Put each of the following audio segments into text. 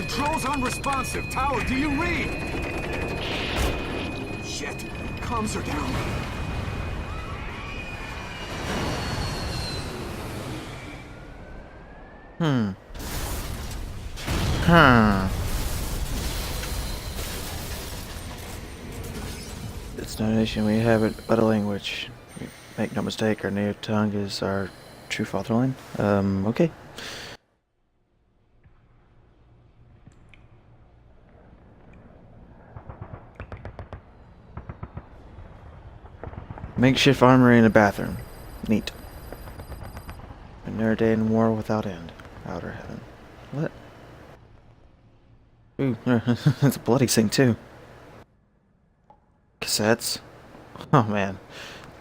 Controls unresponsive. Tower, do you read? Shit. Comms are down. It's no nation, we have it but a language. Make no mistake, our native tongue is our true fatherland. Okay. Makeshift armory in a bathroom. Neat. Another day in war without end. Outer heaven. What? Ooh, that's a bloody thing too. Cassettes. Oh man.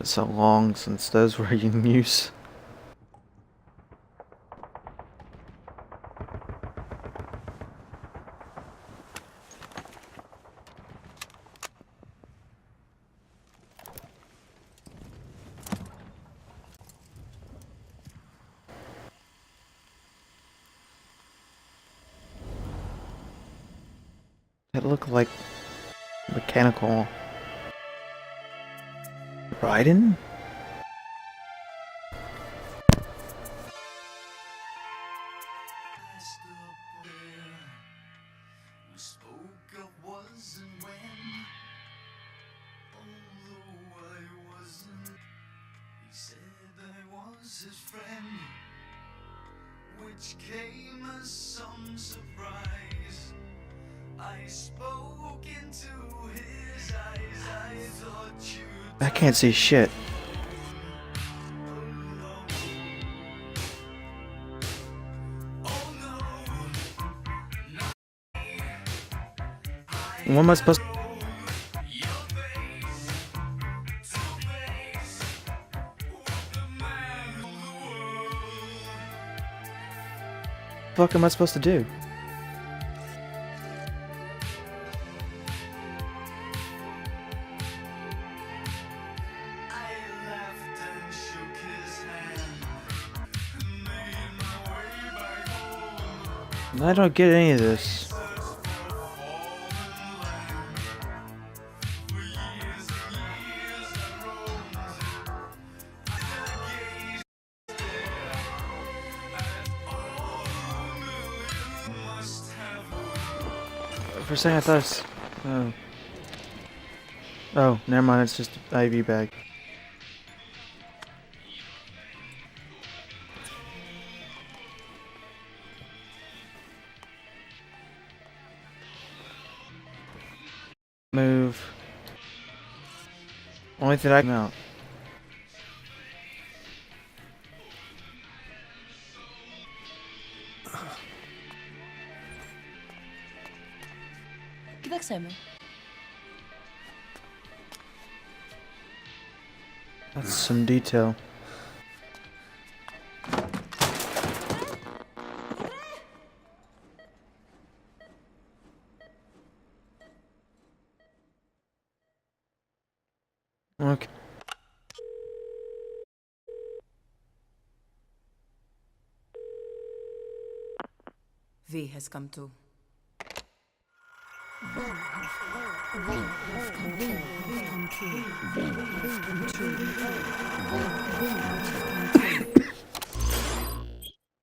It's so long since those were in use. It looked like mechanical Raiden? His friend, which came as some surprise. I spoke into his eyes. I thought you. I can't see shit. What am I supposed to... What the fuck am I supposed to do? I don't get any of this. For a second I thought it's... Oh. Oh, never mind, it's just an IV bag. Move. Only thing I can out. O que tak chcemy? That's some detail. Okay. V has come to.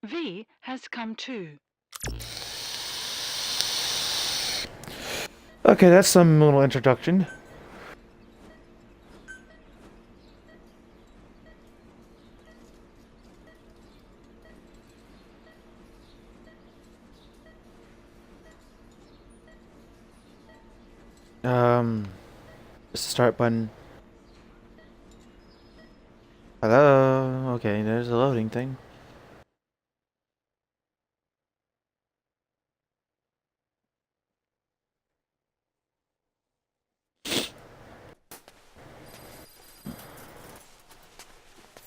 V has come too. Okay, that's some little introduction. Start button. Hello. Okay, there's a loading thing.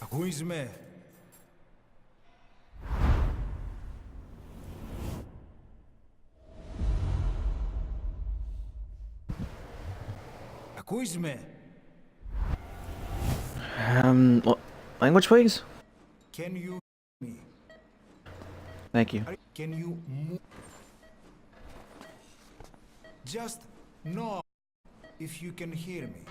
Ако изме. Ако изме. Language, please. Can you me? Thank you. Can you move? Just know if you can hear me.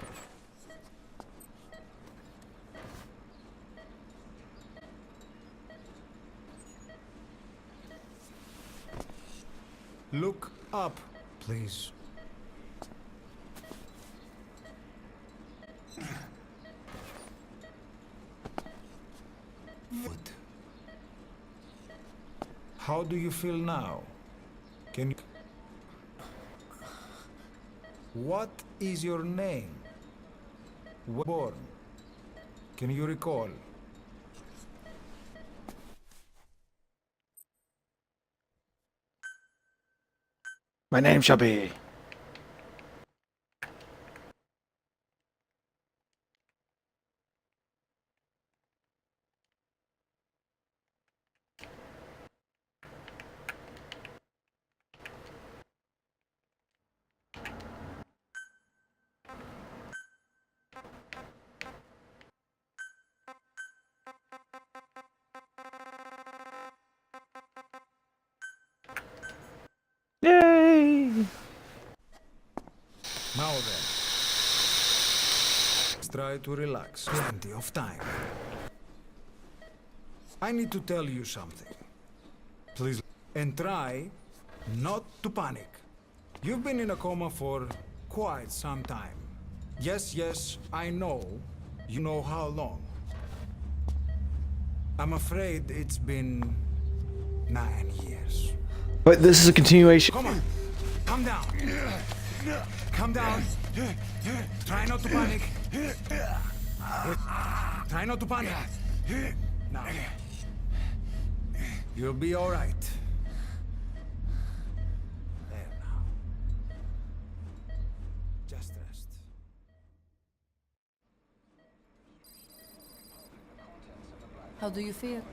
Look up, please. Good. How do you feel now? Can you... What is your name? Born? Can you recall? My name shall be. Yay! Now then, let's try to relax. Plenty of time. I need to tell you something. Please, and try not to panic. You've been in a coma for quite some time. Yes, I know. You know how long. I'm afraid it's been 9 years. But this is a continuation. Come on, calm down. Calm down. Try not to panic. Try not to panic. Now, you'll be all right. There now. Just rest. How do you feel?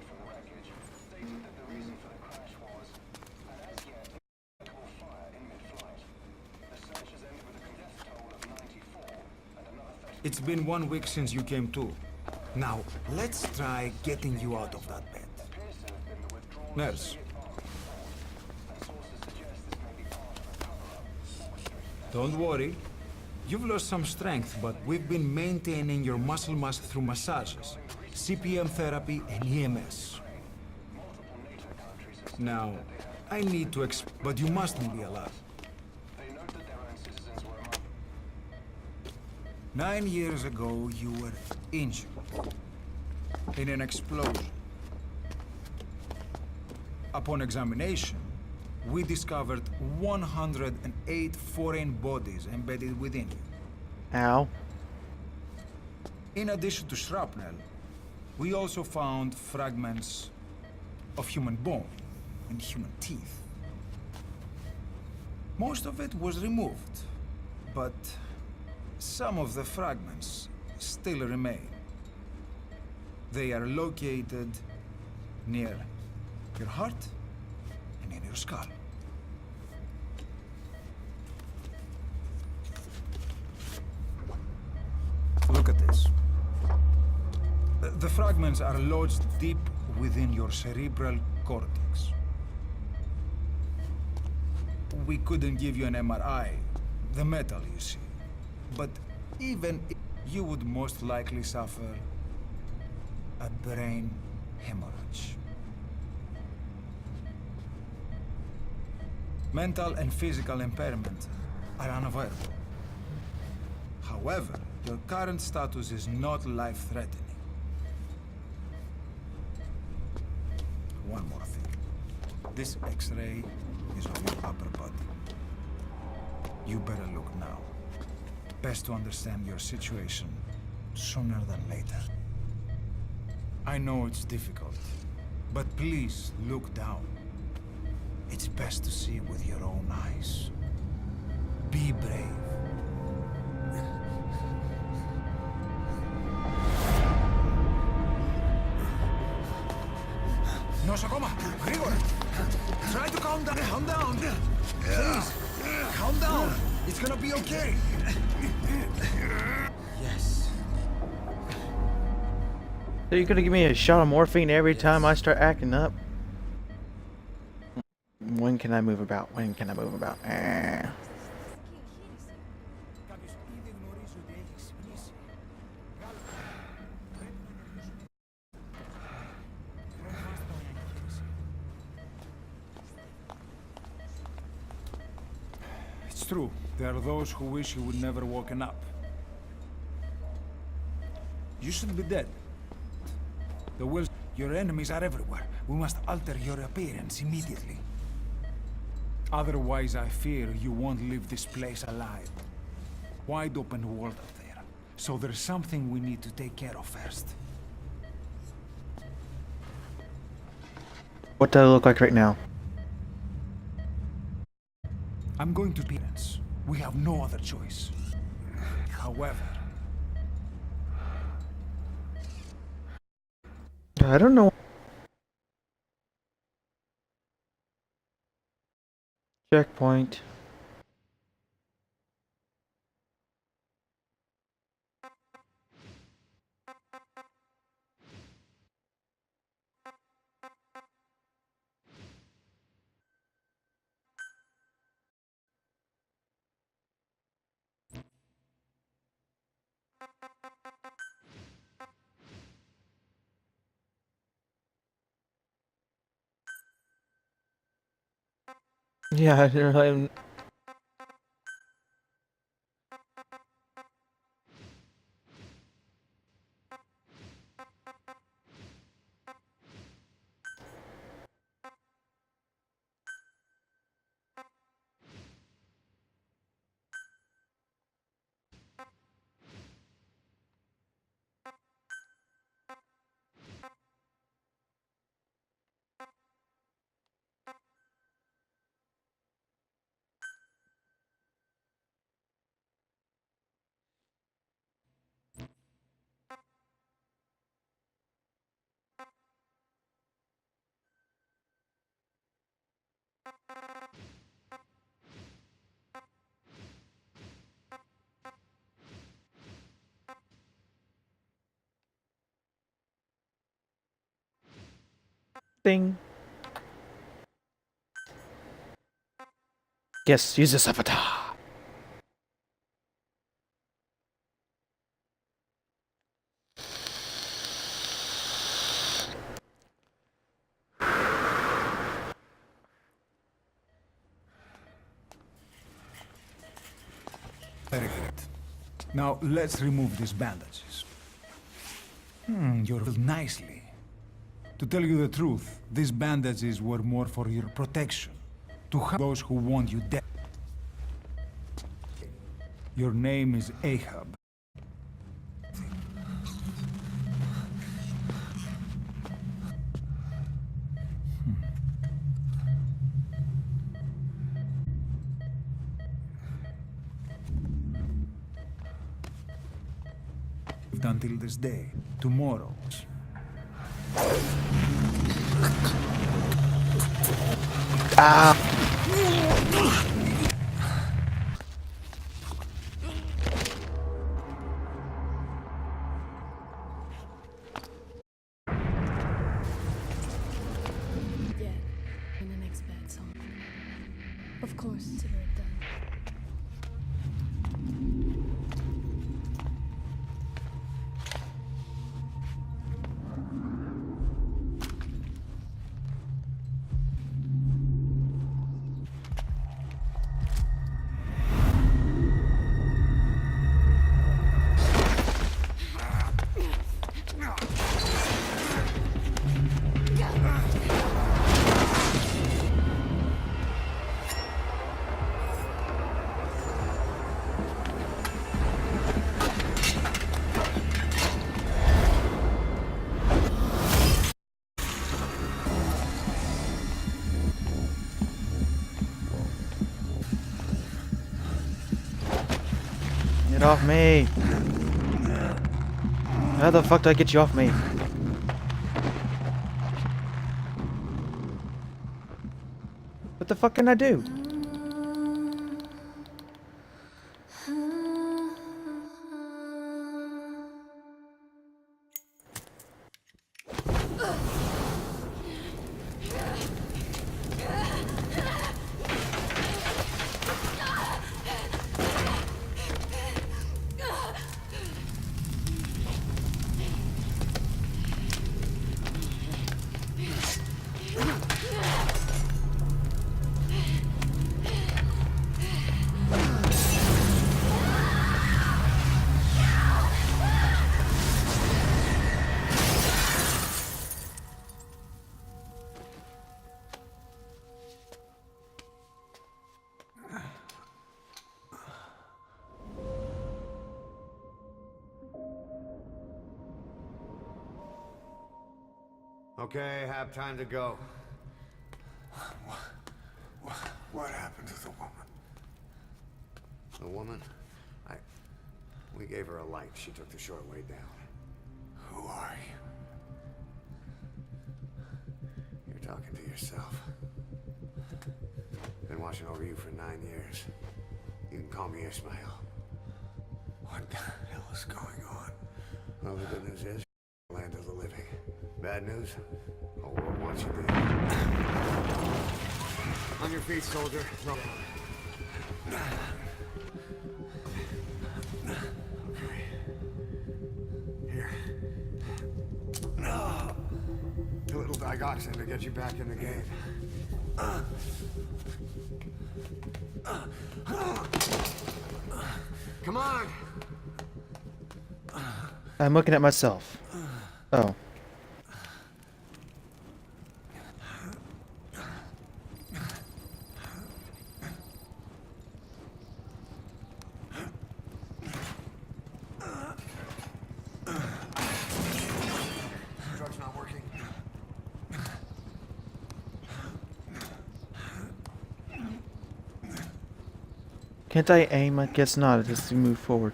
It's been 1 week since you came to. Now, let's try getting you out of that bed. Nurse. Don't worry. You've lost some strength, but we've been maintaining your muscle mass through massages, CPM therapy, and EMS. Now, I need to but you mustn't be alive. 9 years ago, you were injured in an explosion. Upon examination, we discovered 108 foreign bodies embedded within you. Ow. In addition to shrapnel, we also found fragments of human bone and human teeth. Most of it was removed, but some of the fragments still remain. They are located near your heart and in your skull. Look at this. The fragments are lodged deep within your cerebral cortex. We couldn't give you an MRI, the metal, you see. But even if you would most likely suffer a brain hemorrhage. Mental and physical impairment are unavoidable. However, your current status is not life-threatening. One more thing. This X-ray is of your upper body. You better look now. Best to understand your situation sooner than later. I know it's difficult, but please look down. It's best to see with your own eyes. Be brave. Nosokoma, Grigor, try to calm down. Calm down. Please, calm down. It's gonna be okay. Yes. So you're gonna give me a shot of morphine every time I start acting up? When can I move about? When can I move about? true. There are those who wish you would never woken up. You should be dead. The Wills... Your enemies are everywhere. We must alter your appearance immediately. Otherwise, I fear you won't leave this place alive. Wide open world out there. So there's something we need to take care of first. What do I look like right now? I'm going to appearance. We have no other choice. However... I don't know. Checkpoint. Yeah, I didn't really... Ding. Yes, use this avatar. Very good. Now, let's remove these bandages. You're healed nicely. To tell you the truth, these bandages were more for your protection. To help those who want you dead. Your name is Ahab. Until this day, tomorrow. Yeah, in the next bad song. Of course, consider it done. Get off me! How the fuck do I get you off me? What the fuck can I do? Okay, have time to go. What happened to the woman? The woman? We gave her a light. She took the short way down. Who are you? You're talking to yourself. Been watching over you for 9 years. You can call me Ishmael. What the hell is going on? Well, the good news is, land of the living. Bad news, whole world wants you dead. On your feet, soldier. No. Okay. Here. A little digoxin to get you back in the game. Come on! I'm looking at myself. Oh. Drug's not working. Can't I aim? I guess not. Just to move forward.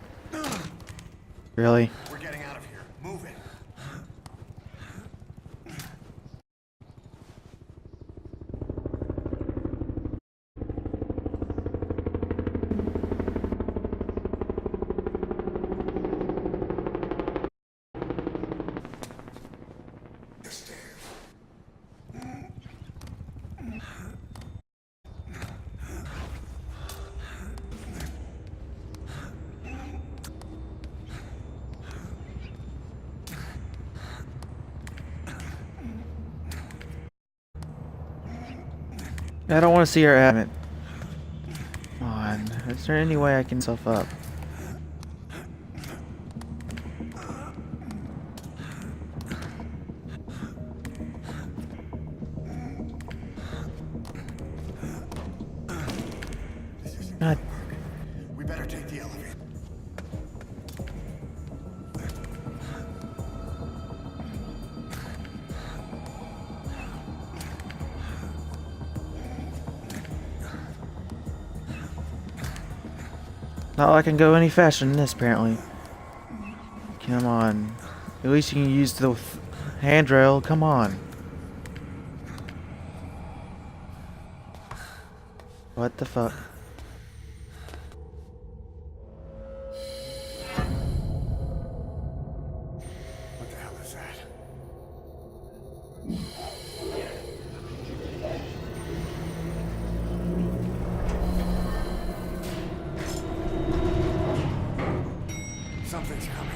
Really? We're getting out of here. Move it. I don't want to see her at it. Come on. Is there any way I can self up? God. We better take the elevator. Not like I can go any faster than this, apparently. Come on. At least you can use the handrail. Come on. What the fuck? What the hell is that? Something's coming.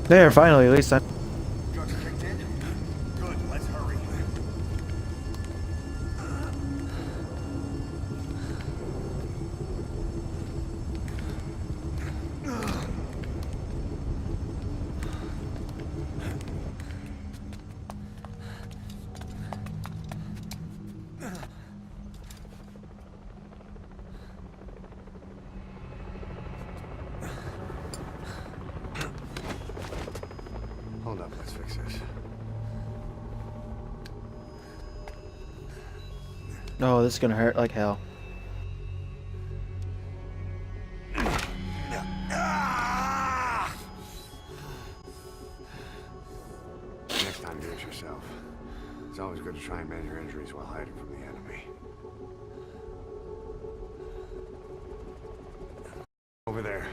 There, finally, at least I... Drugs kicked in? Good, let's hurry. Oh, this is gonna hurt like hell. Next time, do it yourself. It's always good to try and mend your injuries while hiding from the enemy. Over there.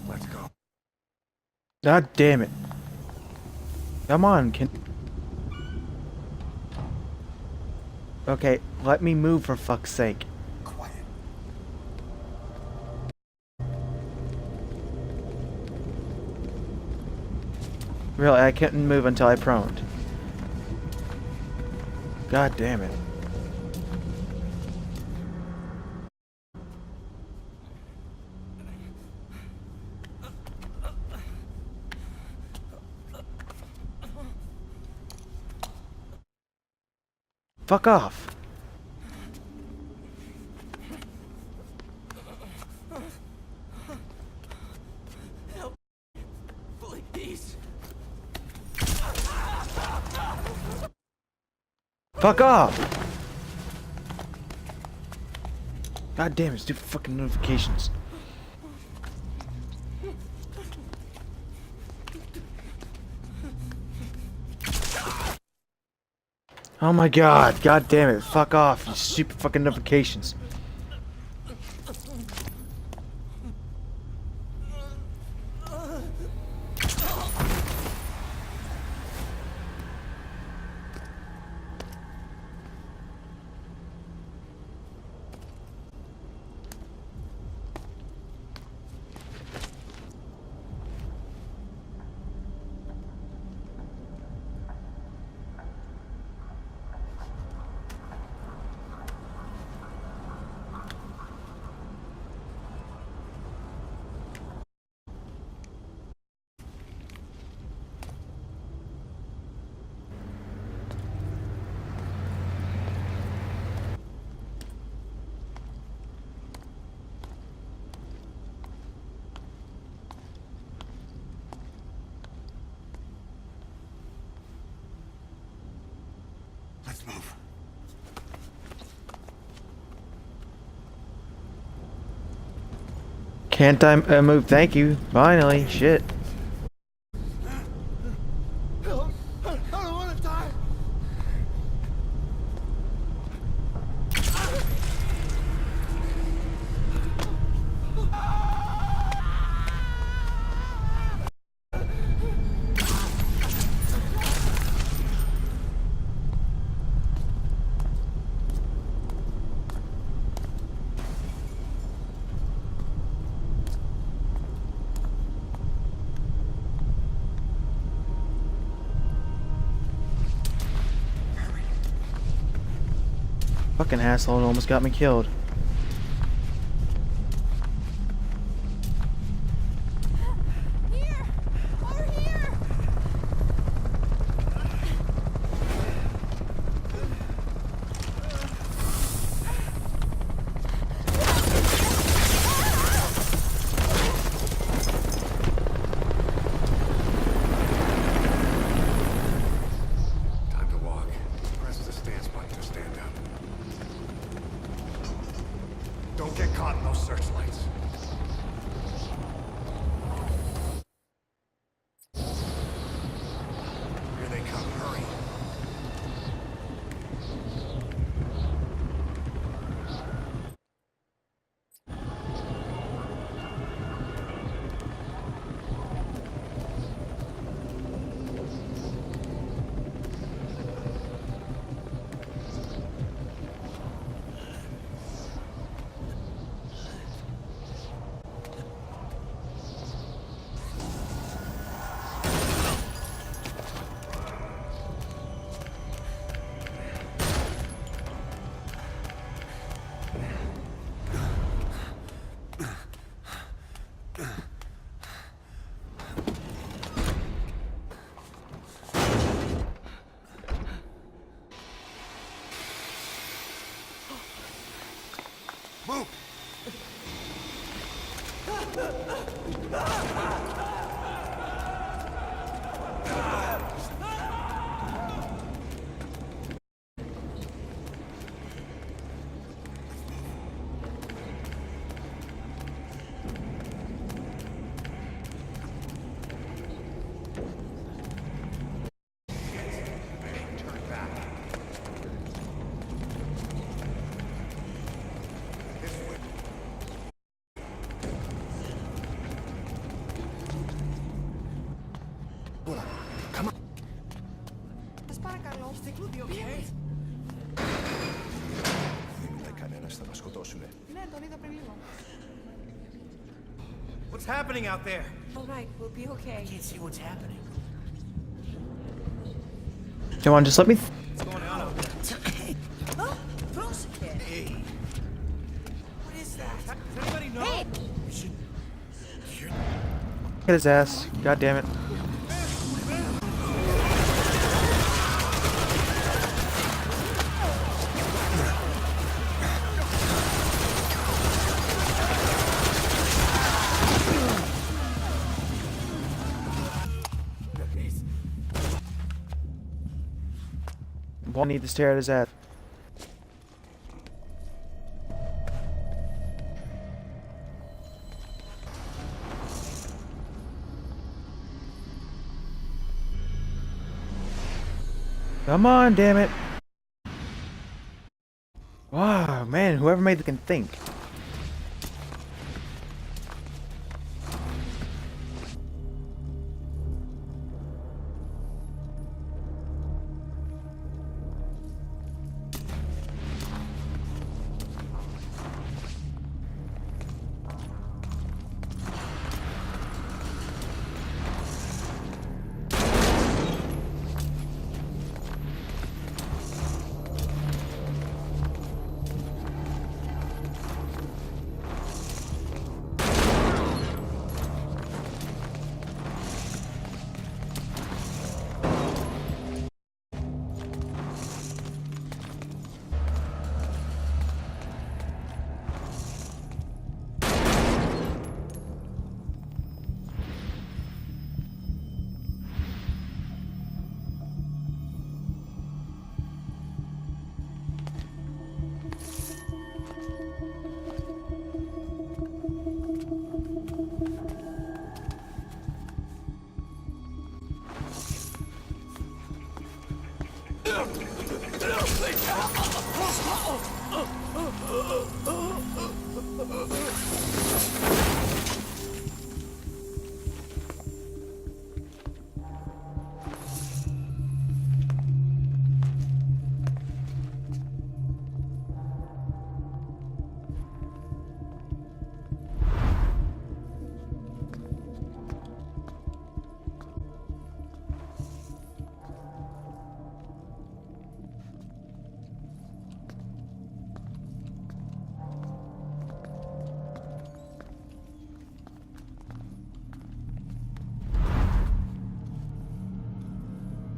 Let's go. God damn it. Come on, can... Okay, let me move for fuck's sake. Quiet. Really, I couldn't move until I proned. God damn it. Fuck off. Please. Fuck off! God damn it, stupid fucking notifications. Oh my god, god damn it, fuck off, you stupid fucking notifications. Let's move. Can't I move? Thank you. Finally, shit. I don't want to die. Fucking asshole almost got me killed. Here! Over here! Time to walk. Press the stance button to stand up. Don't get caught in those searchlights. Here they come. Hurry. Move! Σας παρακαλώ. Δεν κανένας θα τα σκοτώσουνε. Ναι, τον είδα πριν λίγο. What's happening out there? All right, we'll be okay. Can't see what's happening. Come on, just let me. What's going on out there? Oh, Prosikir. Hey. What is that? Does anybody know? Hey! We should... Hit his ass. God damn it. Won't need to stare at his ass. Come on, damn it. Wow, man, whoever made it can think.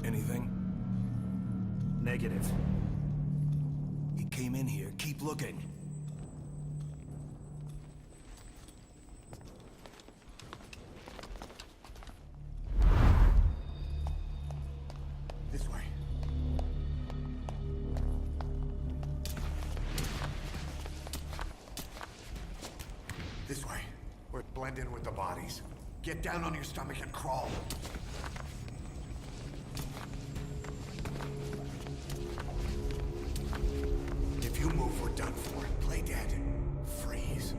Anything? Negative. He came in here. Keep looking. This way. This way. We're blend in with the bodies. Get down on your stomach and crawl. If you move, we're done for. Play dead. Freeze.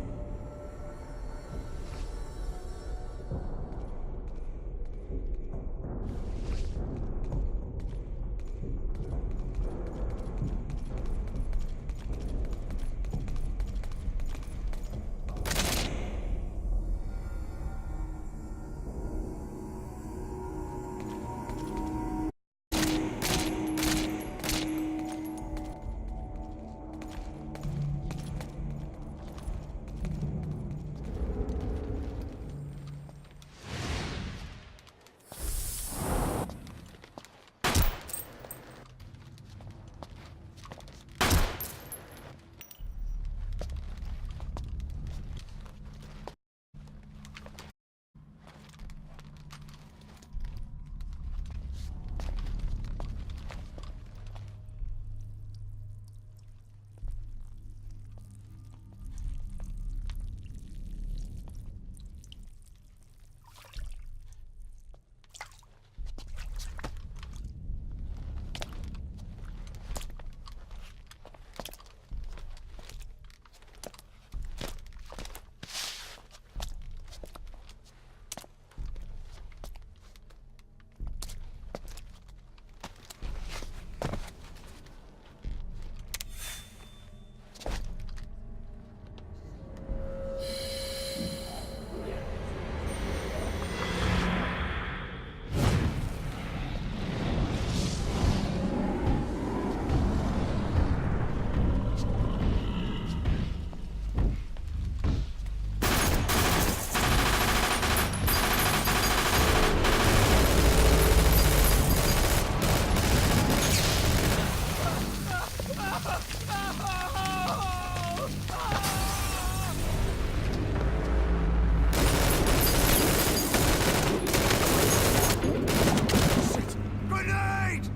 Grenade!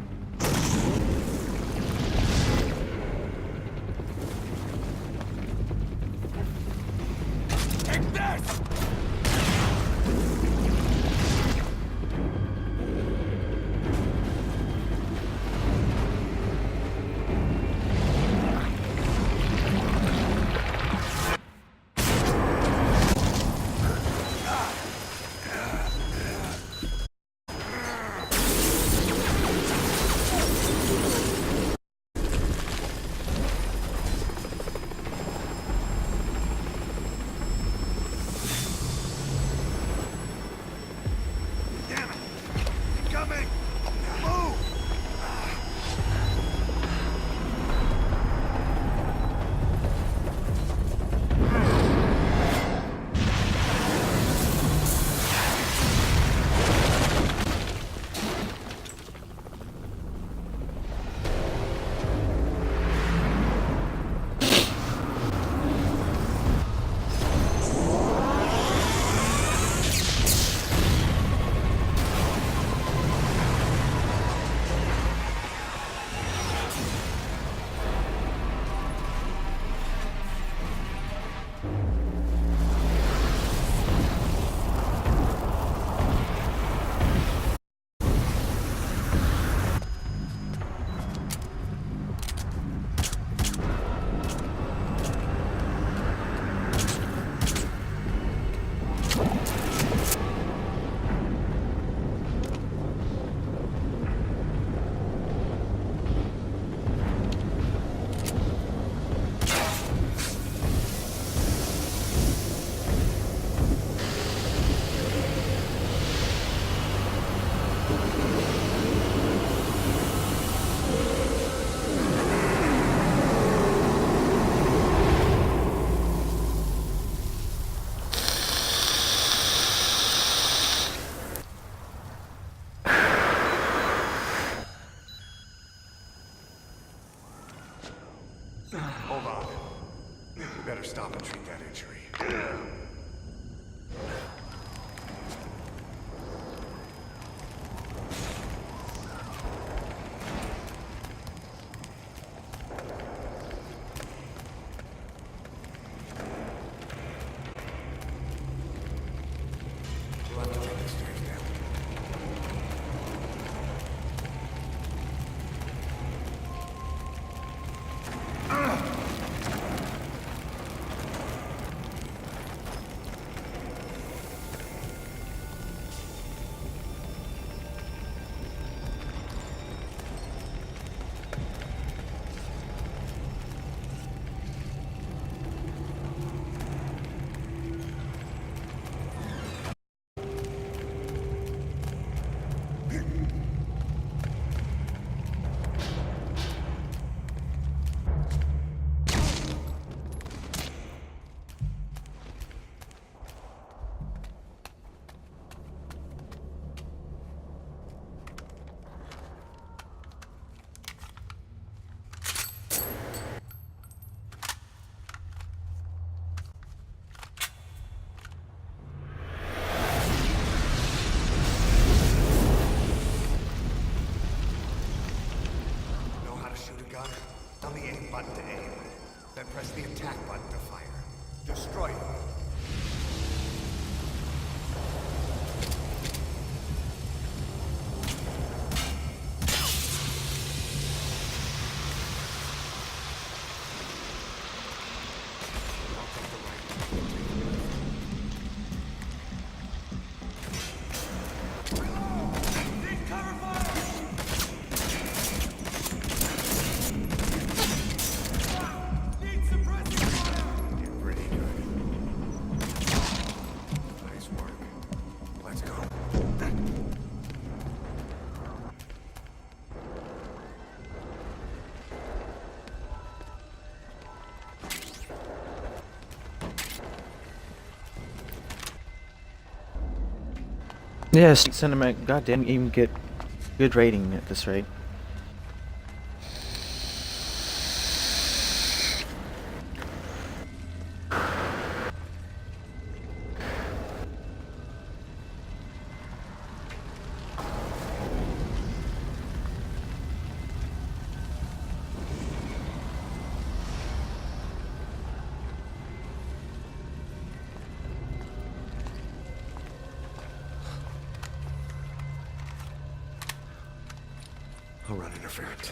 Take this! Damn it! Coming! Move! Hold on. We better stop and treat that injury. We'll have to take the stairs down. Know how to shoot a gun? On the aim button to aim. Then press the attack button to fire. Destroy it. You're pretty good. Nice work. Let's go. Yes, cinematic. Goddamn, even get good rating at this rate. I'll run interference.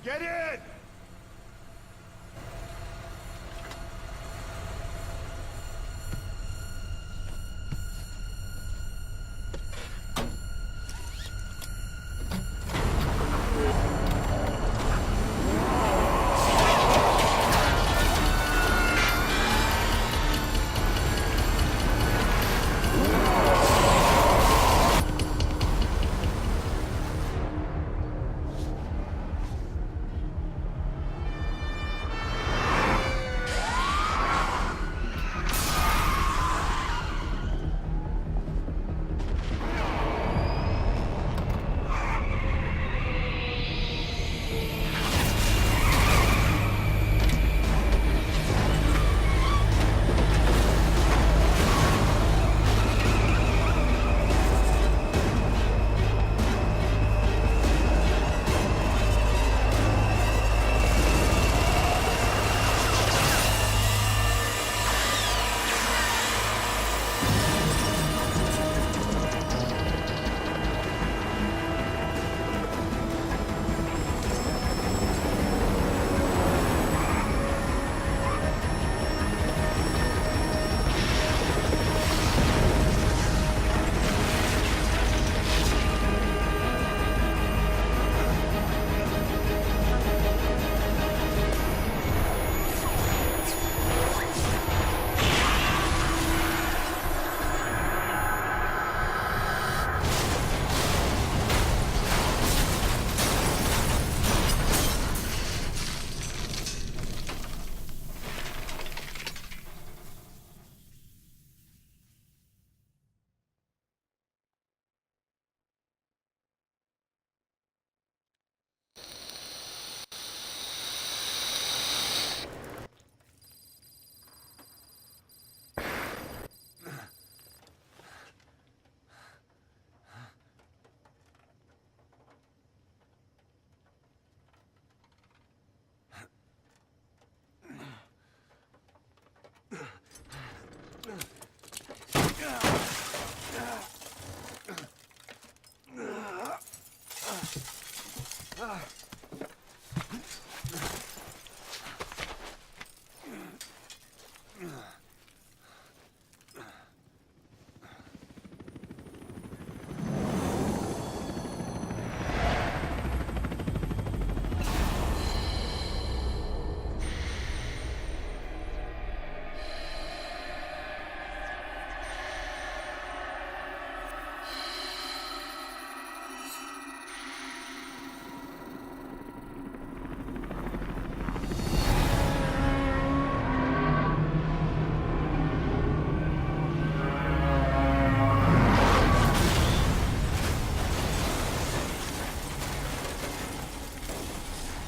Get in!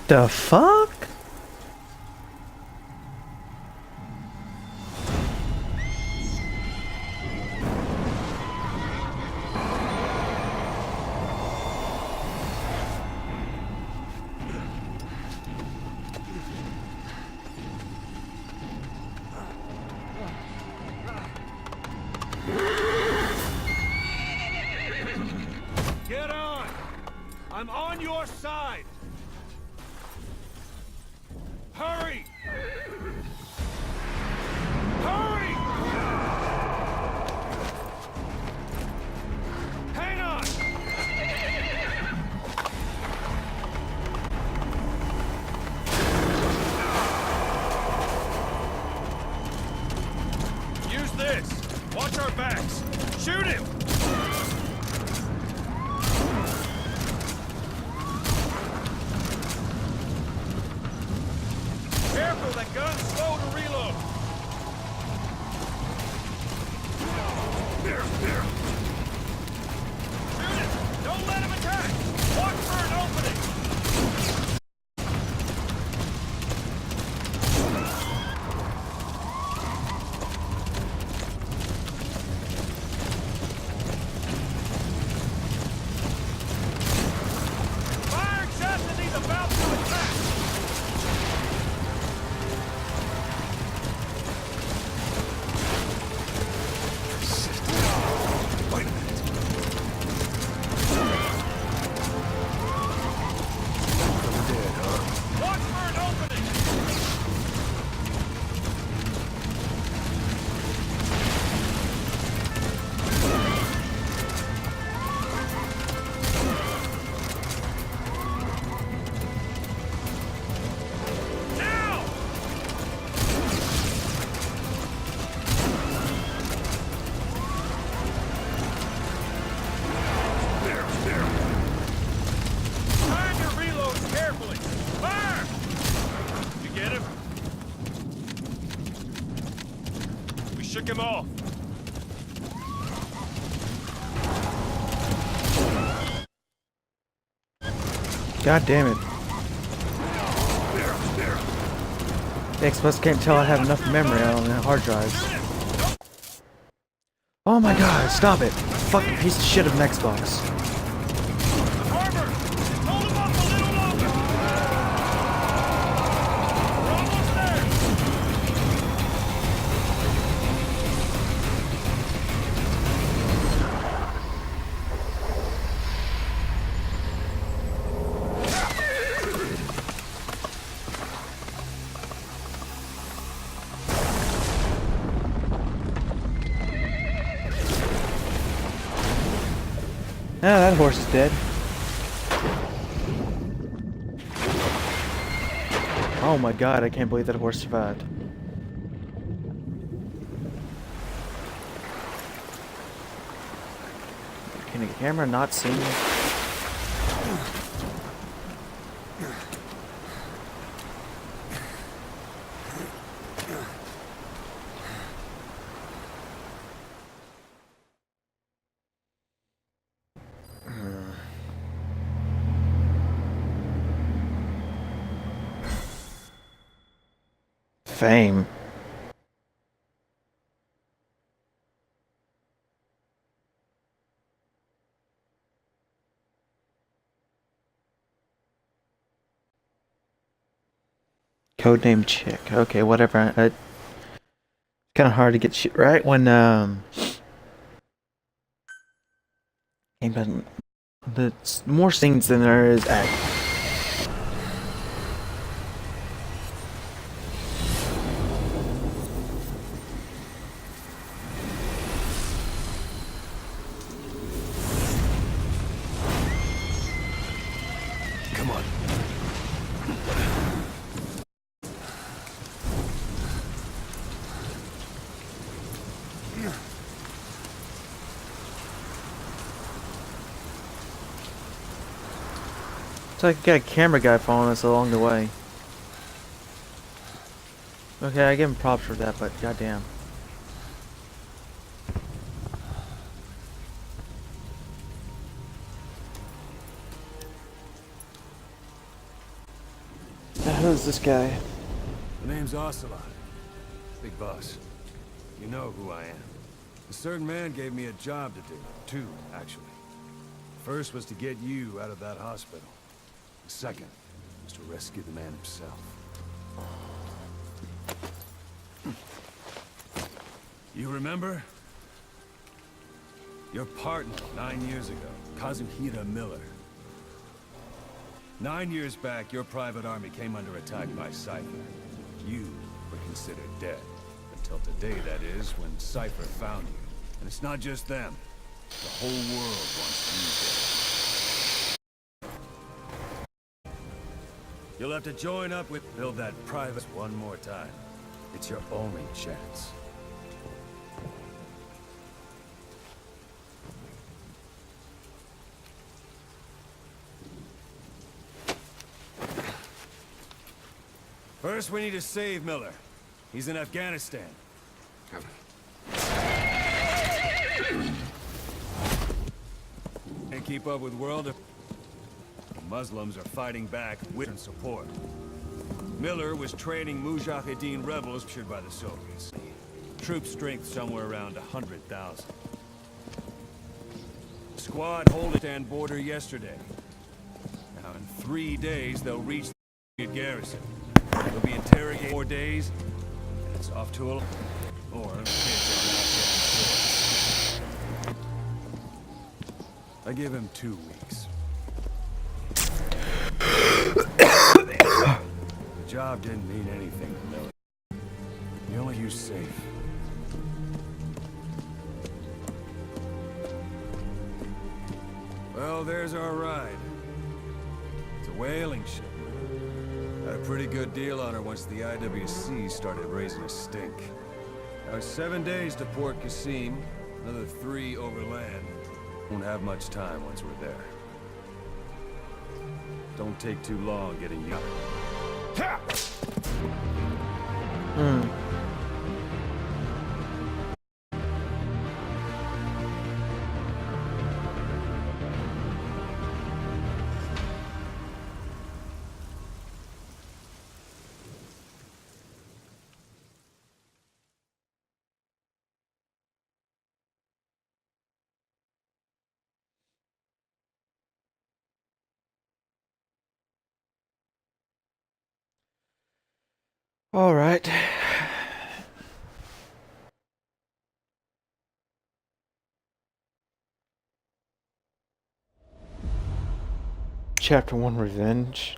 The fuck? Get on! I'm on your side! Hurry! Hurry! Hang on! Use this! Watch our backs! Shoot him! him off! God damn it. The Xbox can't tell I have enough memory on the hard drives. Oh my god, stop it. Fucking piece of shit of an Xbox. Harbor! Hold him up a little longer! We're almost there! Ah, that horse is dead. Oh my god, I can't believe that horse survived. Can the camera not see me? Fame. Codename chick. Okay, whatever. It's kind of hard to get shit right when game doesn't. There's more scenes than there is act. Come on. It's like you got a camera guy following us along the way. Okay, I give him props for that, but goddamn. Who's this guy? The name's Ocelot. Big boss. You know who I am. A certain man gave me a job to do. Two, actually. First was to get you out of that hospital. The second was to rescue the man himself. You remember? Your partner 9 years ago, Kazuhira Miller. 9 years back, your private army came under attack by Cypher. You were considered dead. Until today, that is, when Cypher found you. And it's not just them. The whole world wants you dead. You'll have to join up with... build that private one more time. It's your only chance. First, we need to save Miller. He's in Afghanistan. Can't keep up with world. The Muslims are fighting back with support. Miller was training Mujahideen rebels captured by the Soviets. Troop strength somewhere around 100,000. Squad hold stand border yesterday. Now in 3 days they'll reach the garrison. They'll be interrogated 4 days, and it's off to a... or I give him 2 weeks. The job didn't mean anything to Miller. He only used safe. Well, there's our ride. It's a whaling ship. Had a pretty good deal on her once the IWC started raising a stink. Now 7 days to Port Qasim, another 3 overland. Won't have much time once we're there. Don't take too long getting you. Hmm. All right. Chapter 1 Revenge.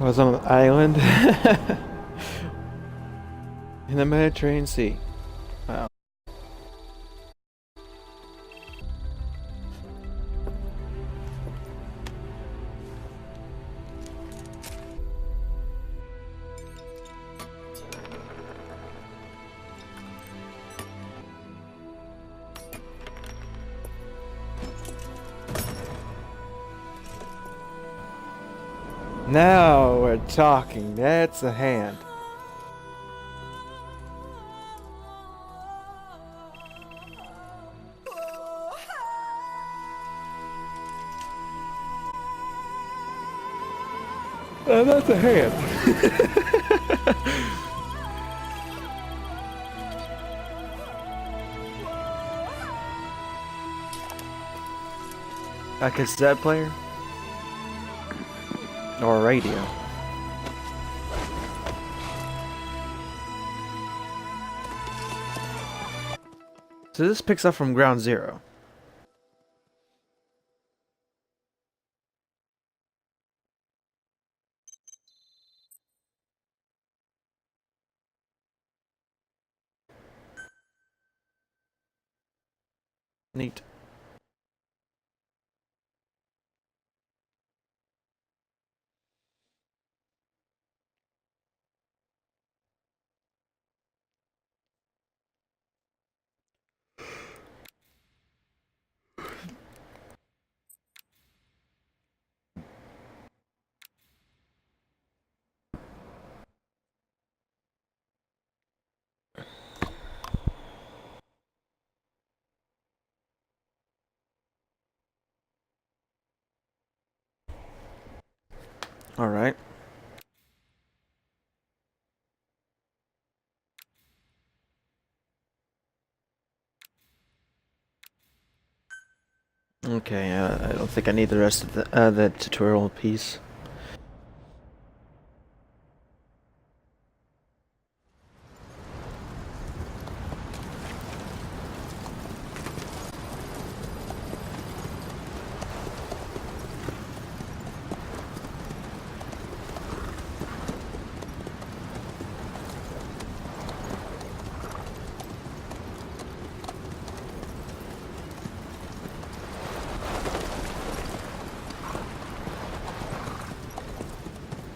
I was on an island in the Mediterranean Sea. Wow. Now we're talking. That's a hand. That's a hand. A cassette player? Or a radio? So this picks up from ground zero. Neat. All right. Okay, I don't think I need the rest of the tutorial piece.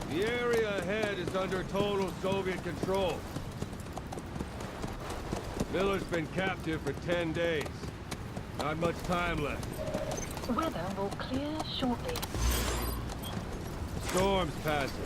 The area ahead is under total Soviet control. Miller's been captive for 10 days. Not much time left. Weather will clear shortly. The storm's passing.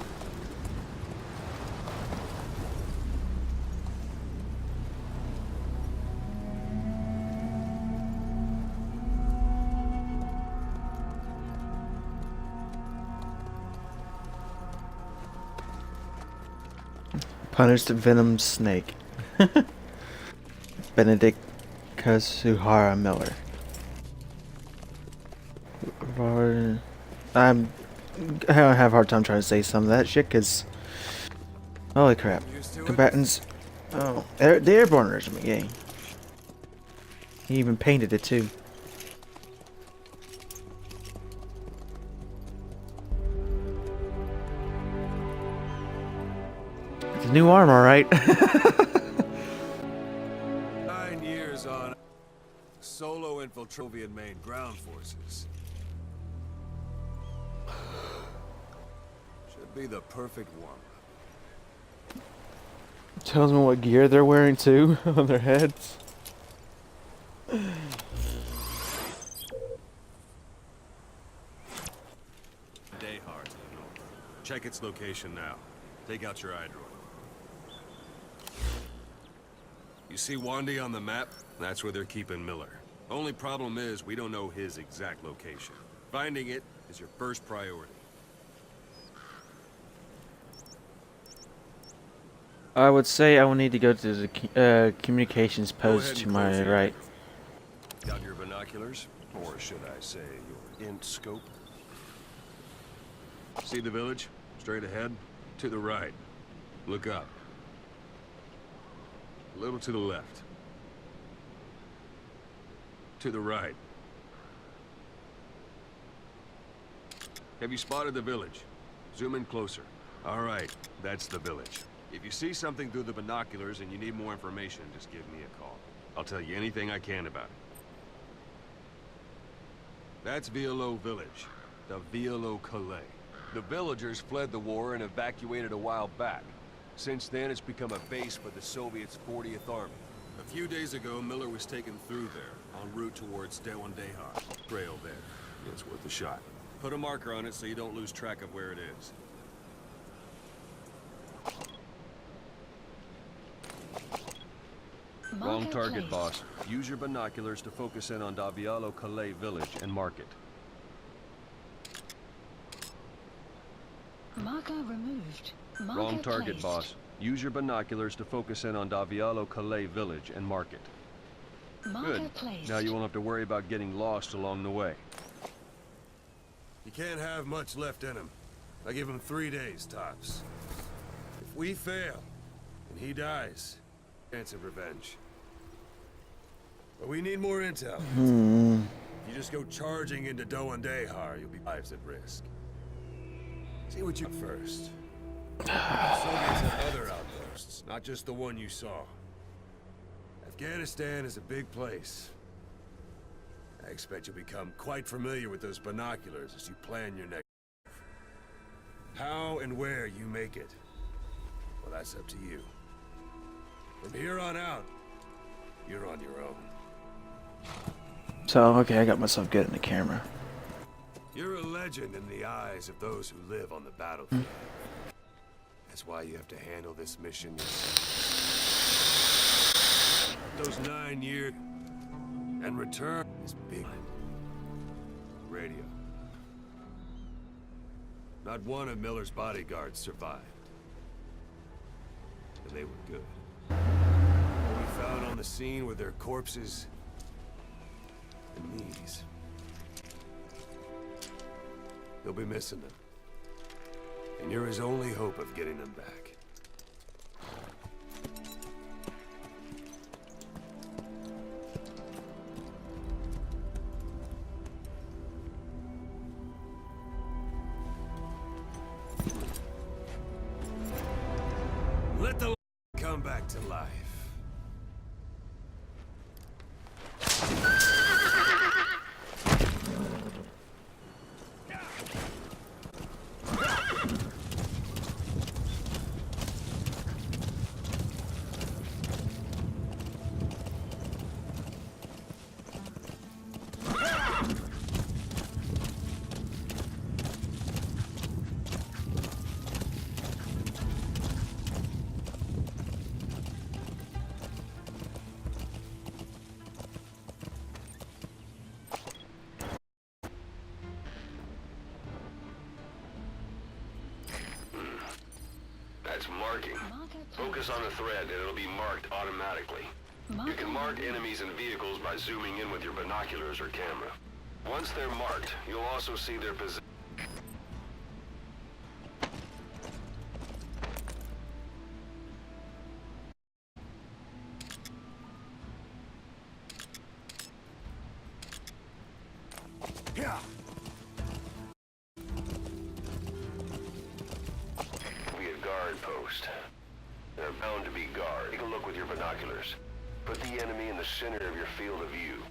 Punished venom snake. Benedict Kazuhara Miller. I have a hard time trying to say some of that shit because holy crap. Combatants. Oh, the Airborne Regiment, yay. He even painted it too. It's a new arm, alright. 9 years on solo infiltration main ground forces. Should be the perfect warm-up. Tells me what gear they're wearing too on their heads. Day hard. Check its location now. Take out your iDroid. You see Wandy on the map? That's where they're keeping Miller. Only problem is we don't know his exact location. Finding it is your first priority. I would say I will need to go to the communications post to my right. Got your binoculars? Or should I say your int scope? See the village? Straight ahead? To the right. Look up. A little to the left. To the right. Have you spotted the village? Zoom in closer. All right, that's the village. If you see something through the binoculars and you need more information, just give me a call. I'll tell you anything I can about it. That's Violo Village. The Violo Calais. The villagers fled the war and evacuated a while back. Since then, it's become a base for the Soviets' 40th Army. A few days ago, Miller was taken through there, en route towards Dewandehar. Trail there. It's worth a shot. Put a marker on it so you don't lose track of where it is. Wrong target, boss. Use your binoculars to focus in on Davialo Calais village and mark it. Marker removed. Marker Wrong target, placed. boss. Use your binoculars to focus in on Davialo Calais village and mark it. Marker Good. placed. Now you won't have to worry about getting lost along the way. You can't have much left in him. I give him 3 days, tops. If we fail, and he dies, chance of revenge. But we need more intel. If you just go charging into Dewandehar, you'll be lives at risk. See what you first. The Soviets have other outposts, not just the one you saw. Afghanistan is a big place. I expect you'll become quite familiar with those binoculars as you plan your next move. How and where you make it, well, that's up to you. From here on out, you're on your own. So, okay, I got myself good in the camera. You're a legend in the eyes of those who live on the battlefield. That's why you have to handle this mission yourself. Those 9 years and return is big. Radio. Not one of Miller's bodyguards survived. And they were good. What we found on the scene were their corpses and knees. You'll be missing them. And you're his only hope of getting them back. Let the come back to life. That's marking. Focus on the thread and it'll be marked automatically. You can mark enemies and vehicles by zooming in with your binoculars or camera. Once they're marked, you'll also see their position. Post. They're bound to be guard. Take a look with your binoculars. Put the enemy in the center of your field of view.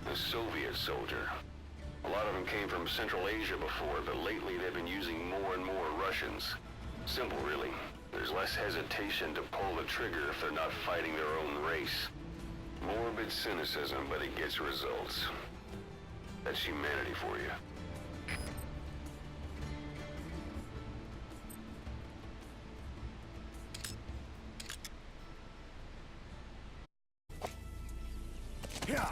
The Soviet soldier. A lot of them came from Central Asia before, but lately they've been using more and more Russians. Simple, really. There's less hesitation to pull the trigger if they're not fighting their own race. Morbid cynicism, but it gets results. That's humanity for you. Yeah.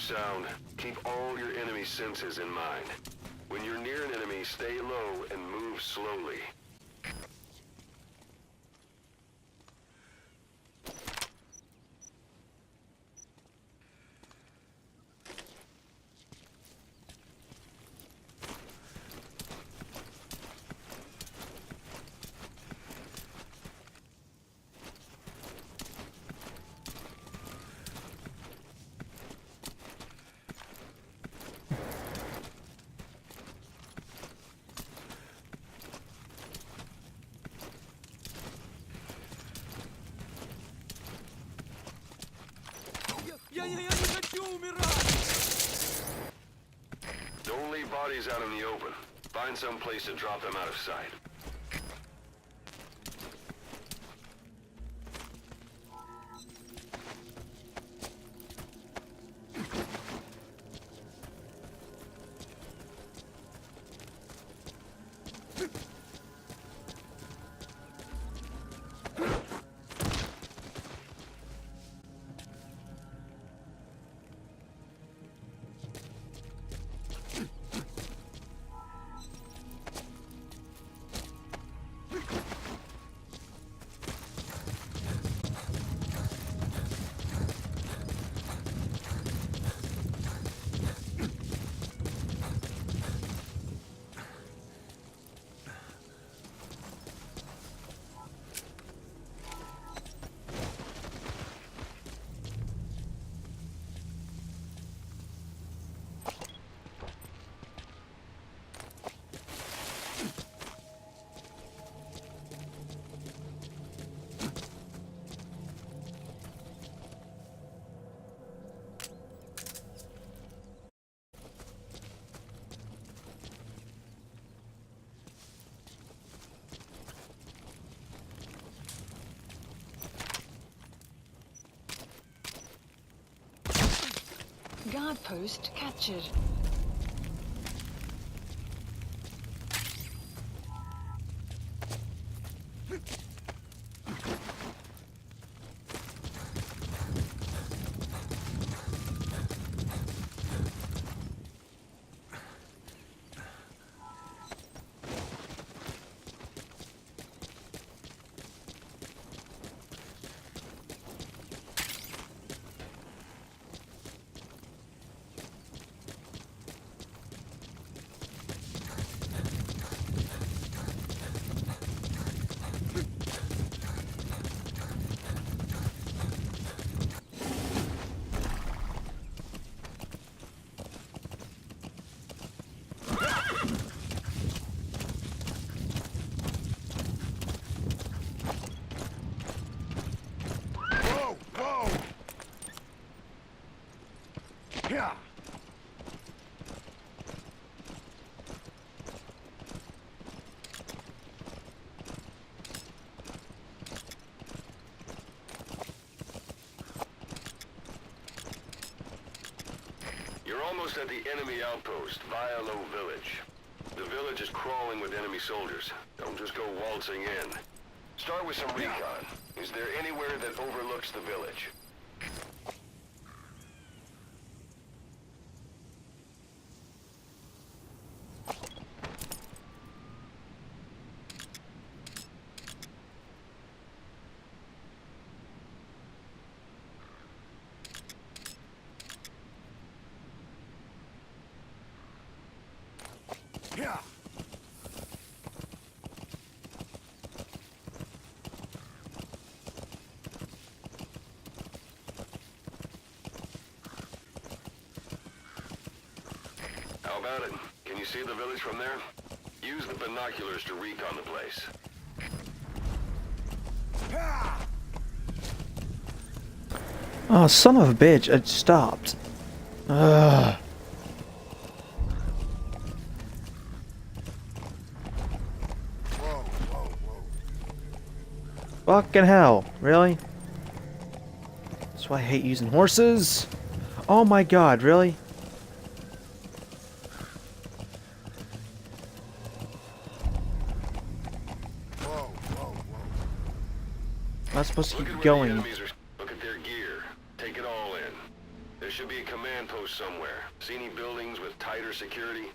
sound, keep all your enemy senses in mind. When you're near an enemy, stay low and move slowly. Don't leave bodies out in the open. Find some place to drop them out of sight. Guard post captured. Yeah. You're almost at the enemy outpost, Vialo Village. The village is crawling with enemy soldiers. Don't just go waltzing in. Start with some recon. Is there anywhere that overlooks the village? Yeah. How about it? Can you see the village from there? Use the binoculars to recon the place. Oh, son of a bitch! It stopped. Ugh. Fucking hell, really? That's why I hate using horses. Oh my god, really? I'm not supposed to keep going. Look at their gear. Take it all in. There should be a command post somewhere. See any buildings with tighter security?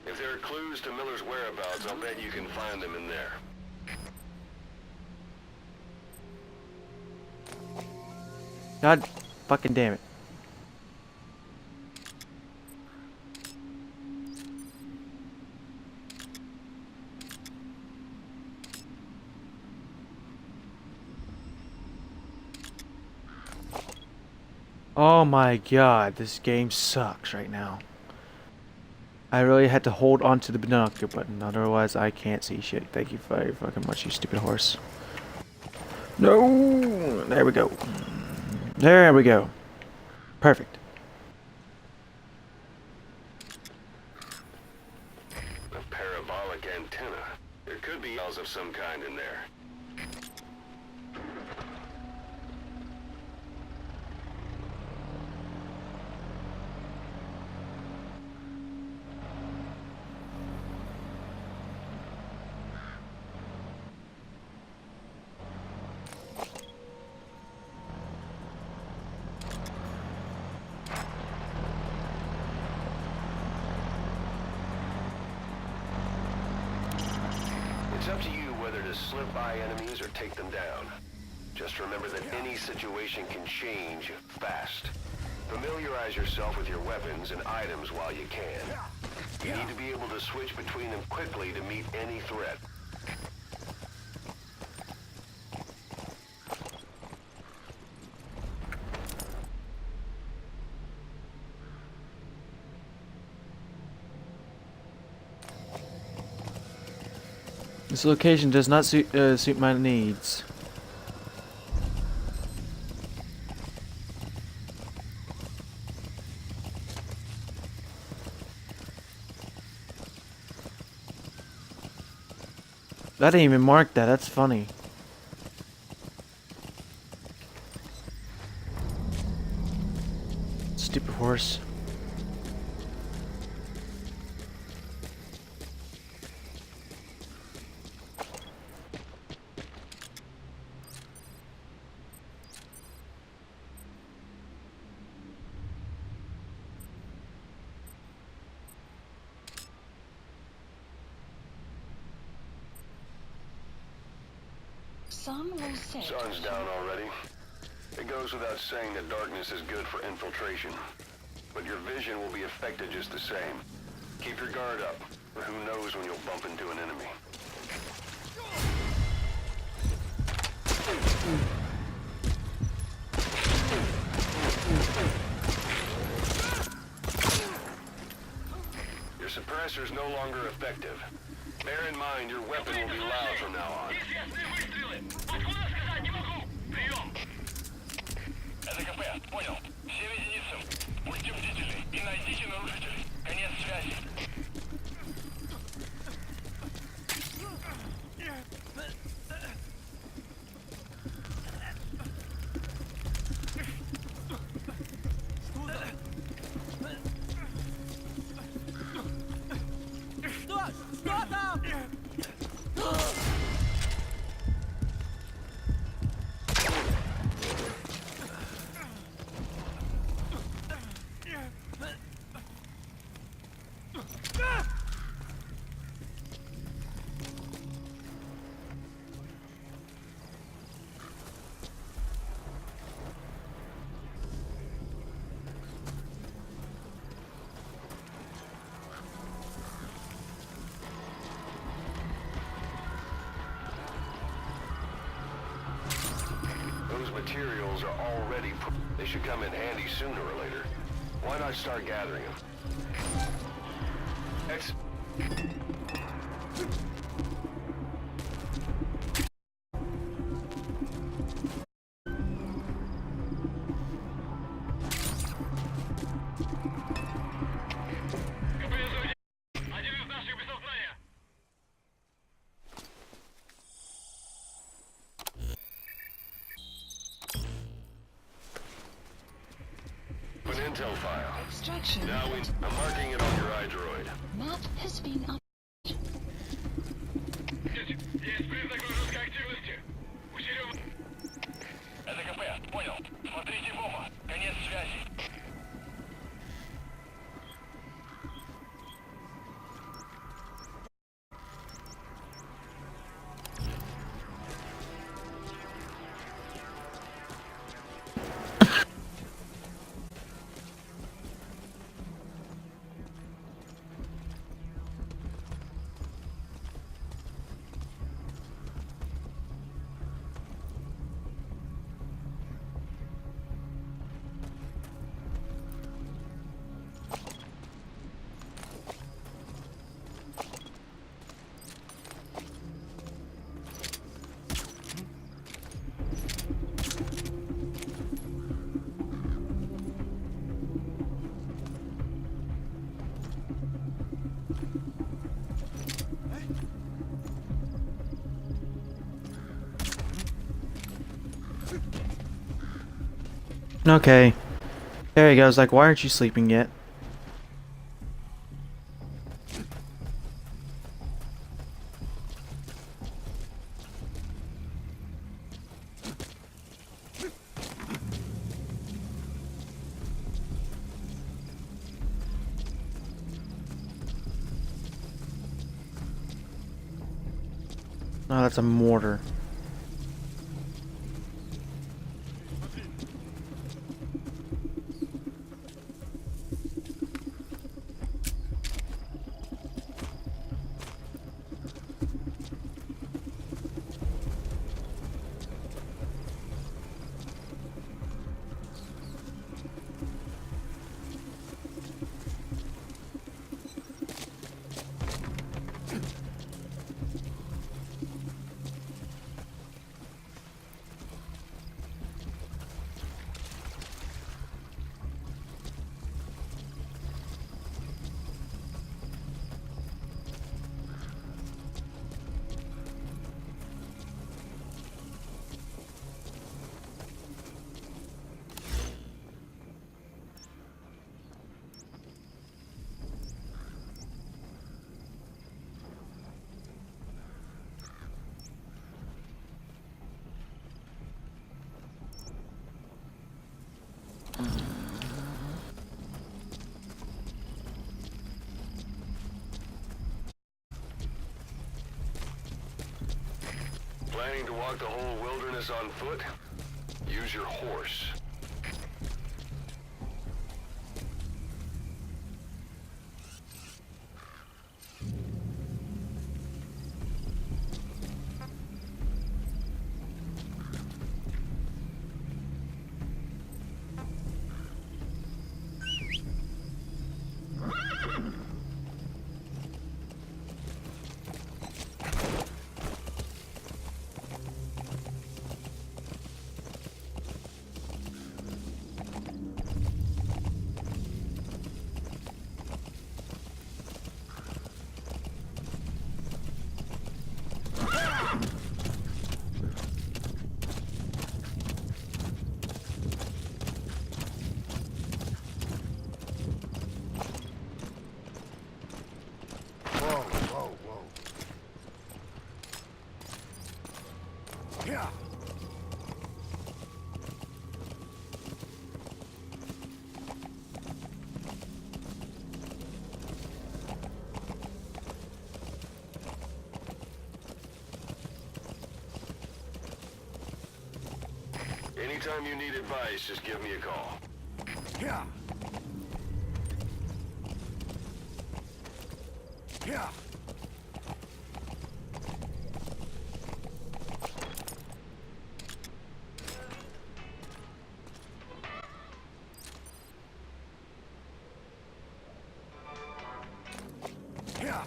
If there are clues to Miller's whereabouts, I'll bet you can find them in there. God fucking damn it. Oh my god, this game sucks right now. I really had to hold on to the binocular button, otherwise I can't see shit. Thank you very fucking much, you stupid horse. No! There we go. There we go. Perfect. A parabolic antenna. There could be cells of some kind in there. It's up to you whether to slip by enemies or take them down. Just remember that any situation can change fast. Familiarize yourself with your weapons and items while you can. You need to be able to switch between them quickly to meet any threat. This location does not suit my needs. I didn't even mark that. That's funny. Stupid horse. Some will say. Sun's down already. It goes without saying that darkness is good for infiltration. But your vision will be affected just the same. Keep your guard up, or who knows when you'll bump into an enemy. Your suppressor's no longer effective. Bear in mind your weapon will be loud from now on. СКП, понял. Все единицы. Будьте бдительны и найдите нарушителей. Конец связи. Those materials are already they should come in handy sooner or later. Why not start gathering them? An intel file. Extraction. Now I'm marking it on your iDroid. Map has been up. СКП, понял. Смотрите в оба. Конец связи. Okay. There he goes. Like, why aren't you sleeping yet? Oh, that's a mortar. Planning to walk the whole wilderness on foot? Use your horse. Whoa, whoa, whoa. Yeah. Anytime you need advice, just give me a call. Yeah. Yeah. Yeah.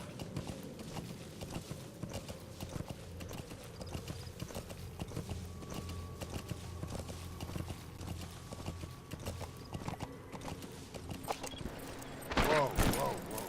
Whoa, whoa, whoa.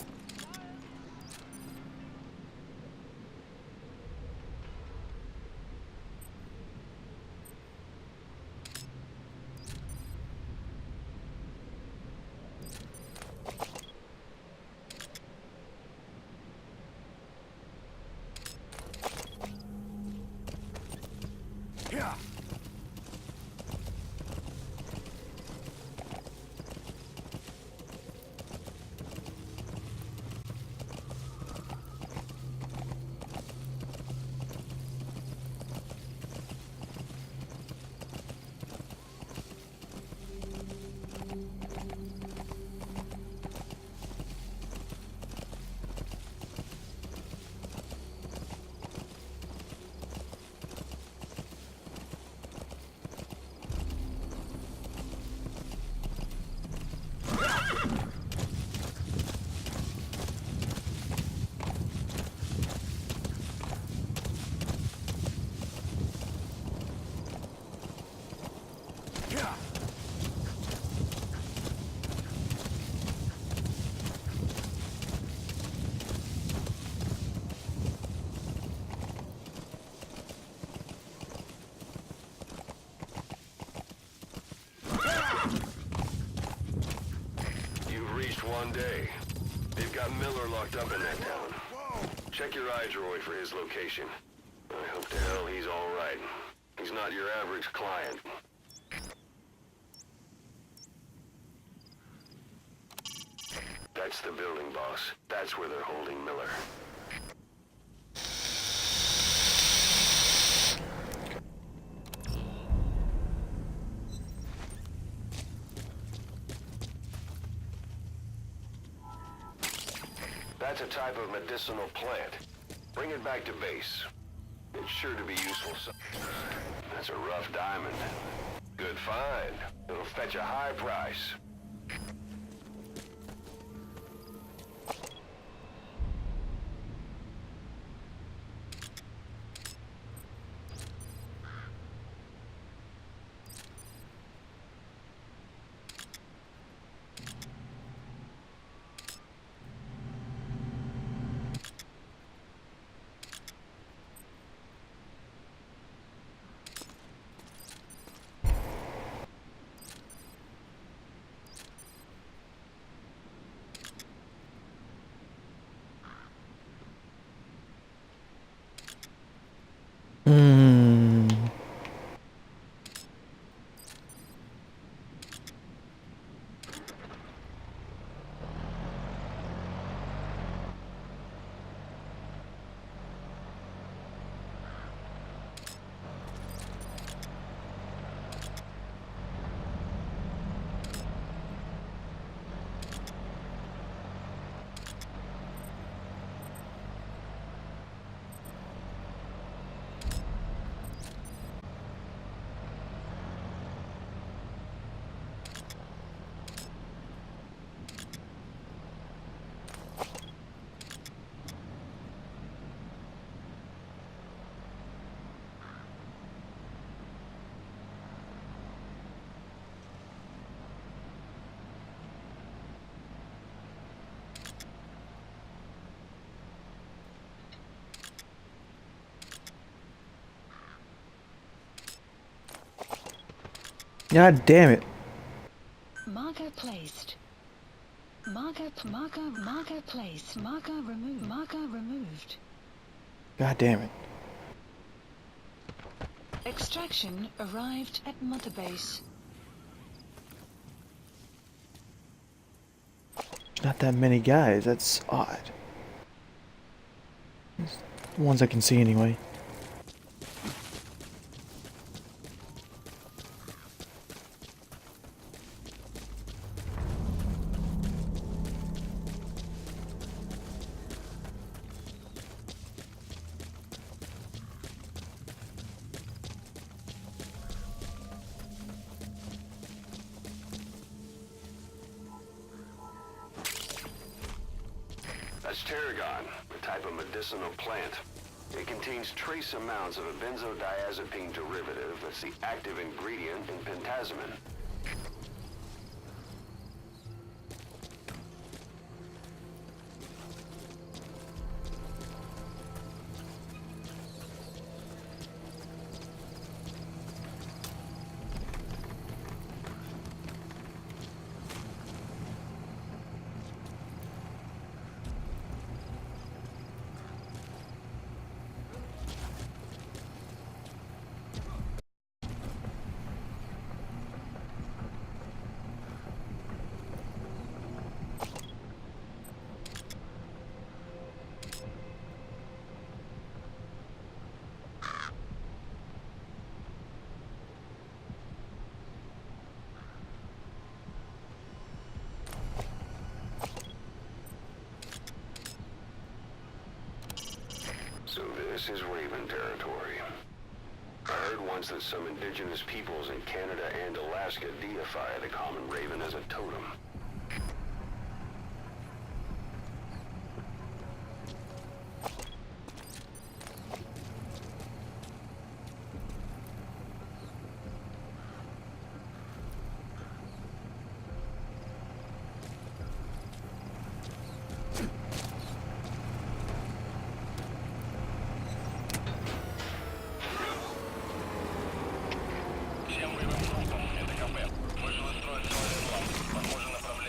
one day. They've got Miller locked up in that town. Check your iDroid for his location. I hope to hell he's all right. He's not your average client. That's the building, boss. That's where they're holding Miller. That's a type of medicinal plant. Bring it back to base. It's sure to be useful. That's a rough diamond. Good find. It'll fetch a high price. God damn it. Marker placed. Marker placed. Marker removed. Marker removed. God damn it. Extraction arrived at Mother Base. Not that many guys, that's odd. The ones I can see anyway. That's tarragon, a type of medicinal plant. It contains trace amounts of a benzodiazepine derivative that's the active ingredient in pentazimine. So this is Raven territory. I heard once that some indigenous peoples in Canada and Alaska deify the common raven as a totem. Всем боевым группам, это КП. Мы же настроили свой план. Возможно, направление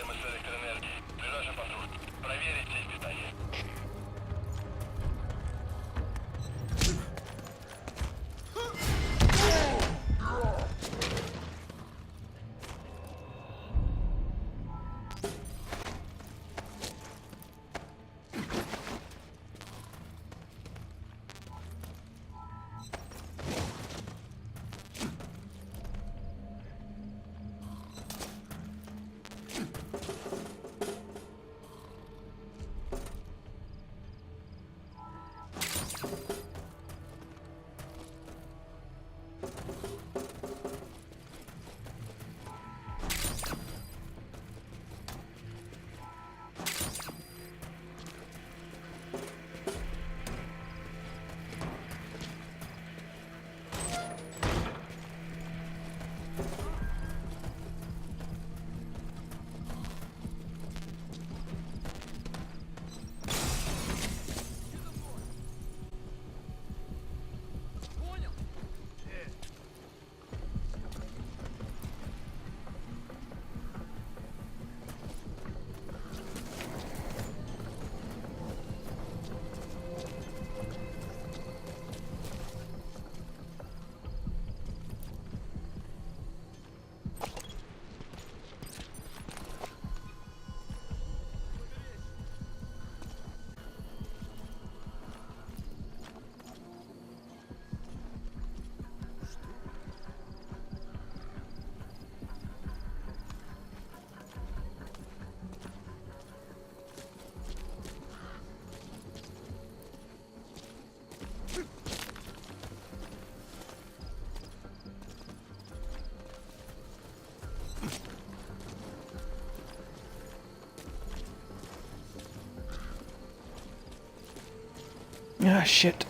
Ah, shit.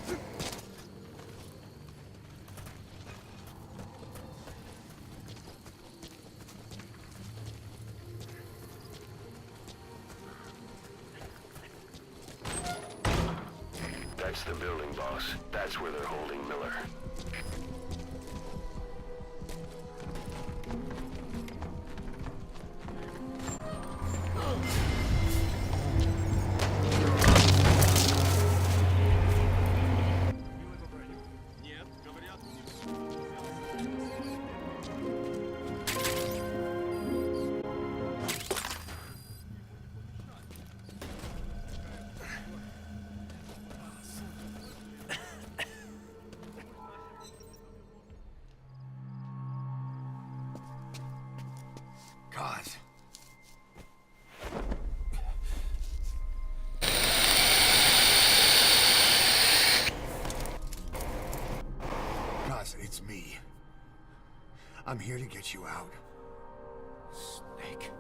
That's the building, boss. That's where they're holding Miller. God. Guys, it's me. I'm here to get you out. Snake.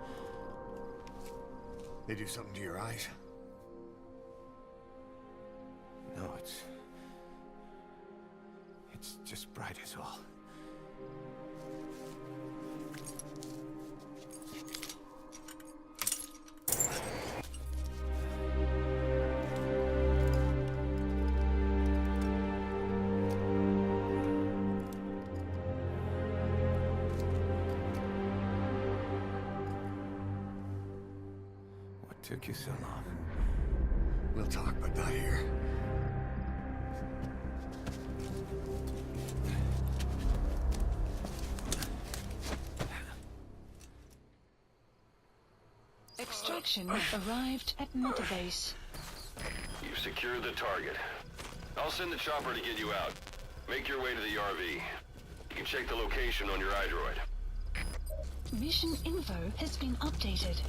They do something to your eyes? No, it's just bright as all. What took you so long? We'll talk, but not here. Extraction arrived at Mother Base. You've secured the target. I'll send the chopper to get you out. Make your way to the RV. You can check the location on your iDroid. Mission info has been updated.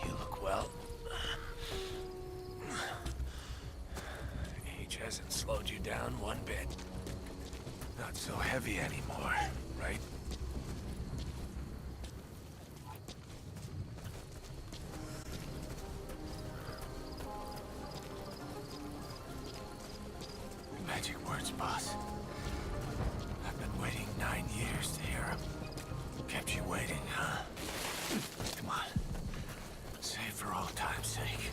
You look well. Age hasn't slowed you down one bit. Not so heavy anymore, right? Magic words, boss. I've been waiting 9 years to hear them. Kept you waiting, huh? Come on. Say it for old time's sake.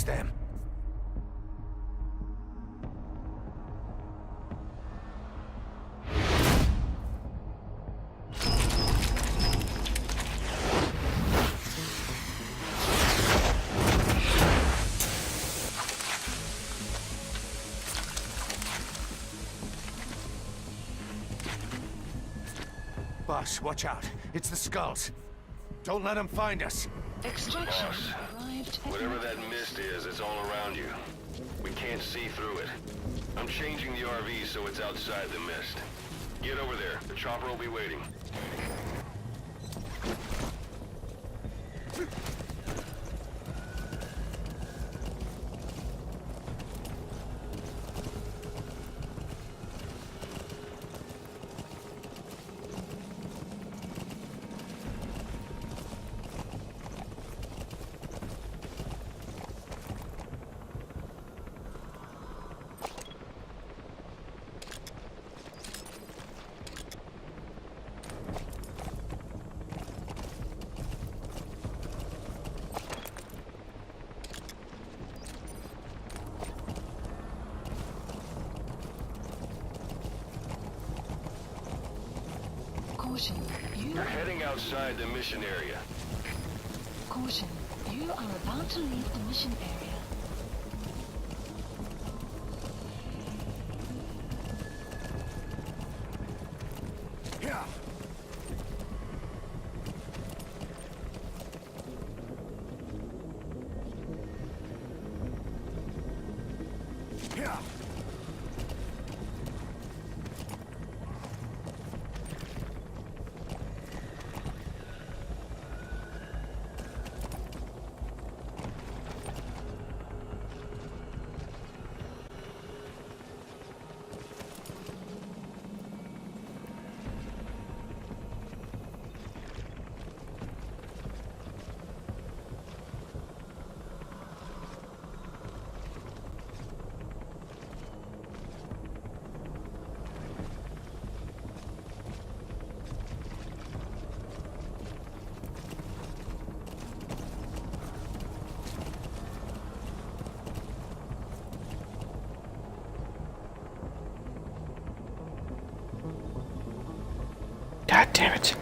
Them. Boss, watch out. It's the Skulls. Don't let them find us. Extraction Boss, arrived at whatever that mist is, it's all around you. We can't see through it. I'm changing the RV so it's outside the mist. Get over there. The chopper will be waiting. Caution, you You're heading outside the mission area. Caution, you are about to leave the mission area. Yeah. Yeah. God damn it.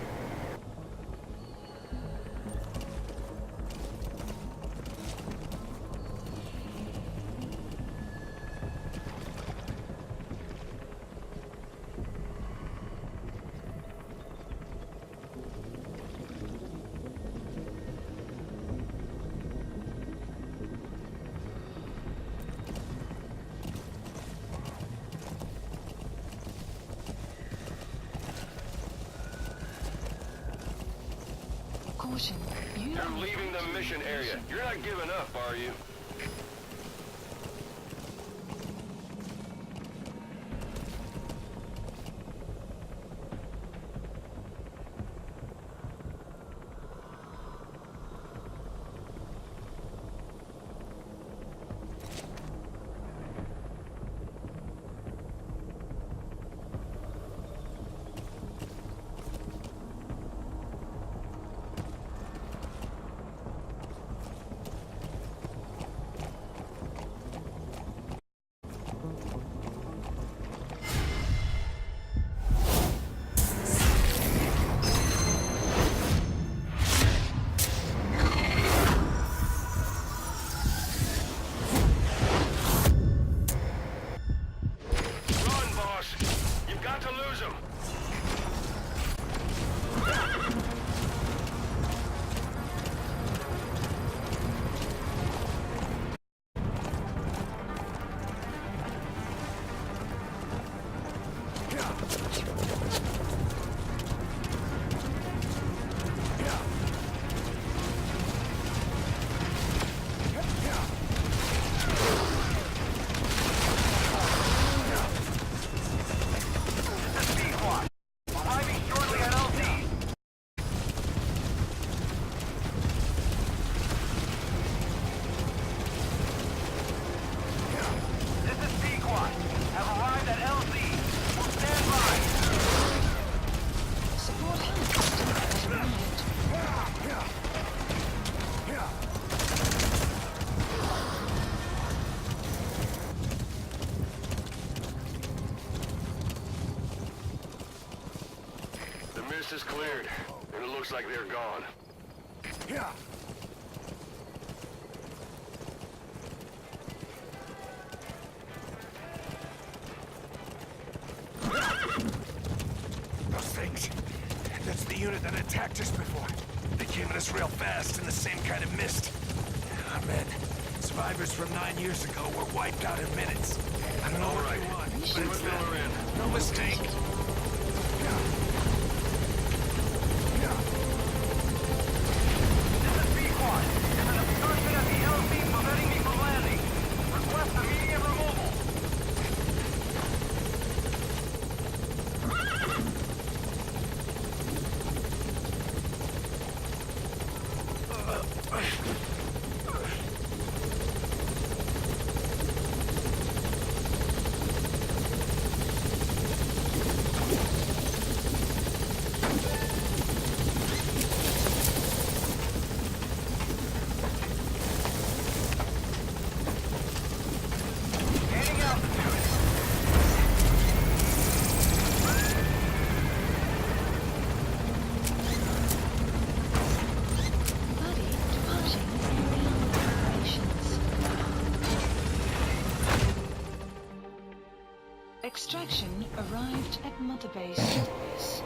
Caution, you You're are leaving the mission area. You're not giving up, are you? Run, boss! You've got to lose him! support has arrived. The mist is cleared, and it looks like they're gone. Yeah. Those things. That's the unit that attacked us before. They came at us real fast in the same kind of mist. Ah, man. Survivors from 9 years ago were wiped out in minutes. I don't know All what right. they want, but Put it's Miller them. in. No mistake. This is B-Quad. There's an obstruction at the LZ preventing me from landing. Request immediate removal. Extraction arrived at Mother Base.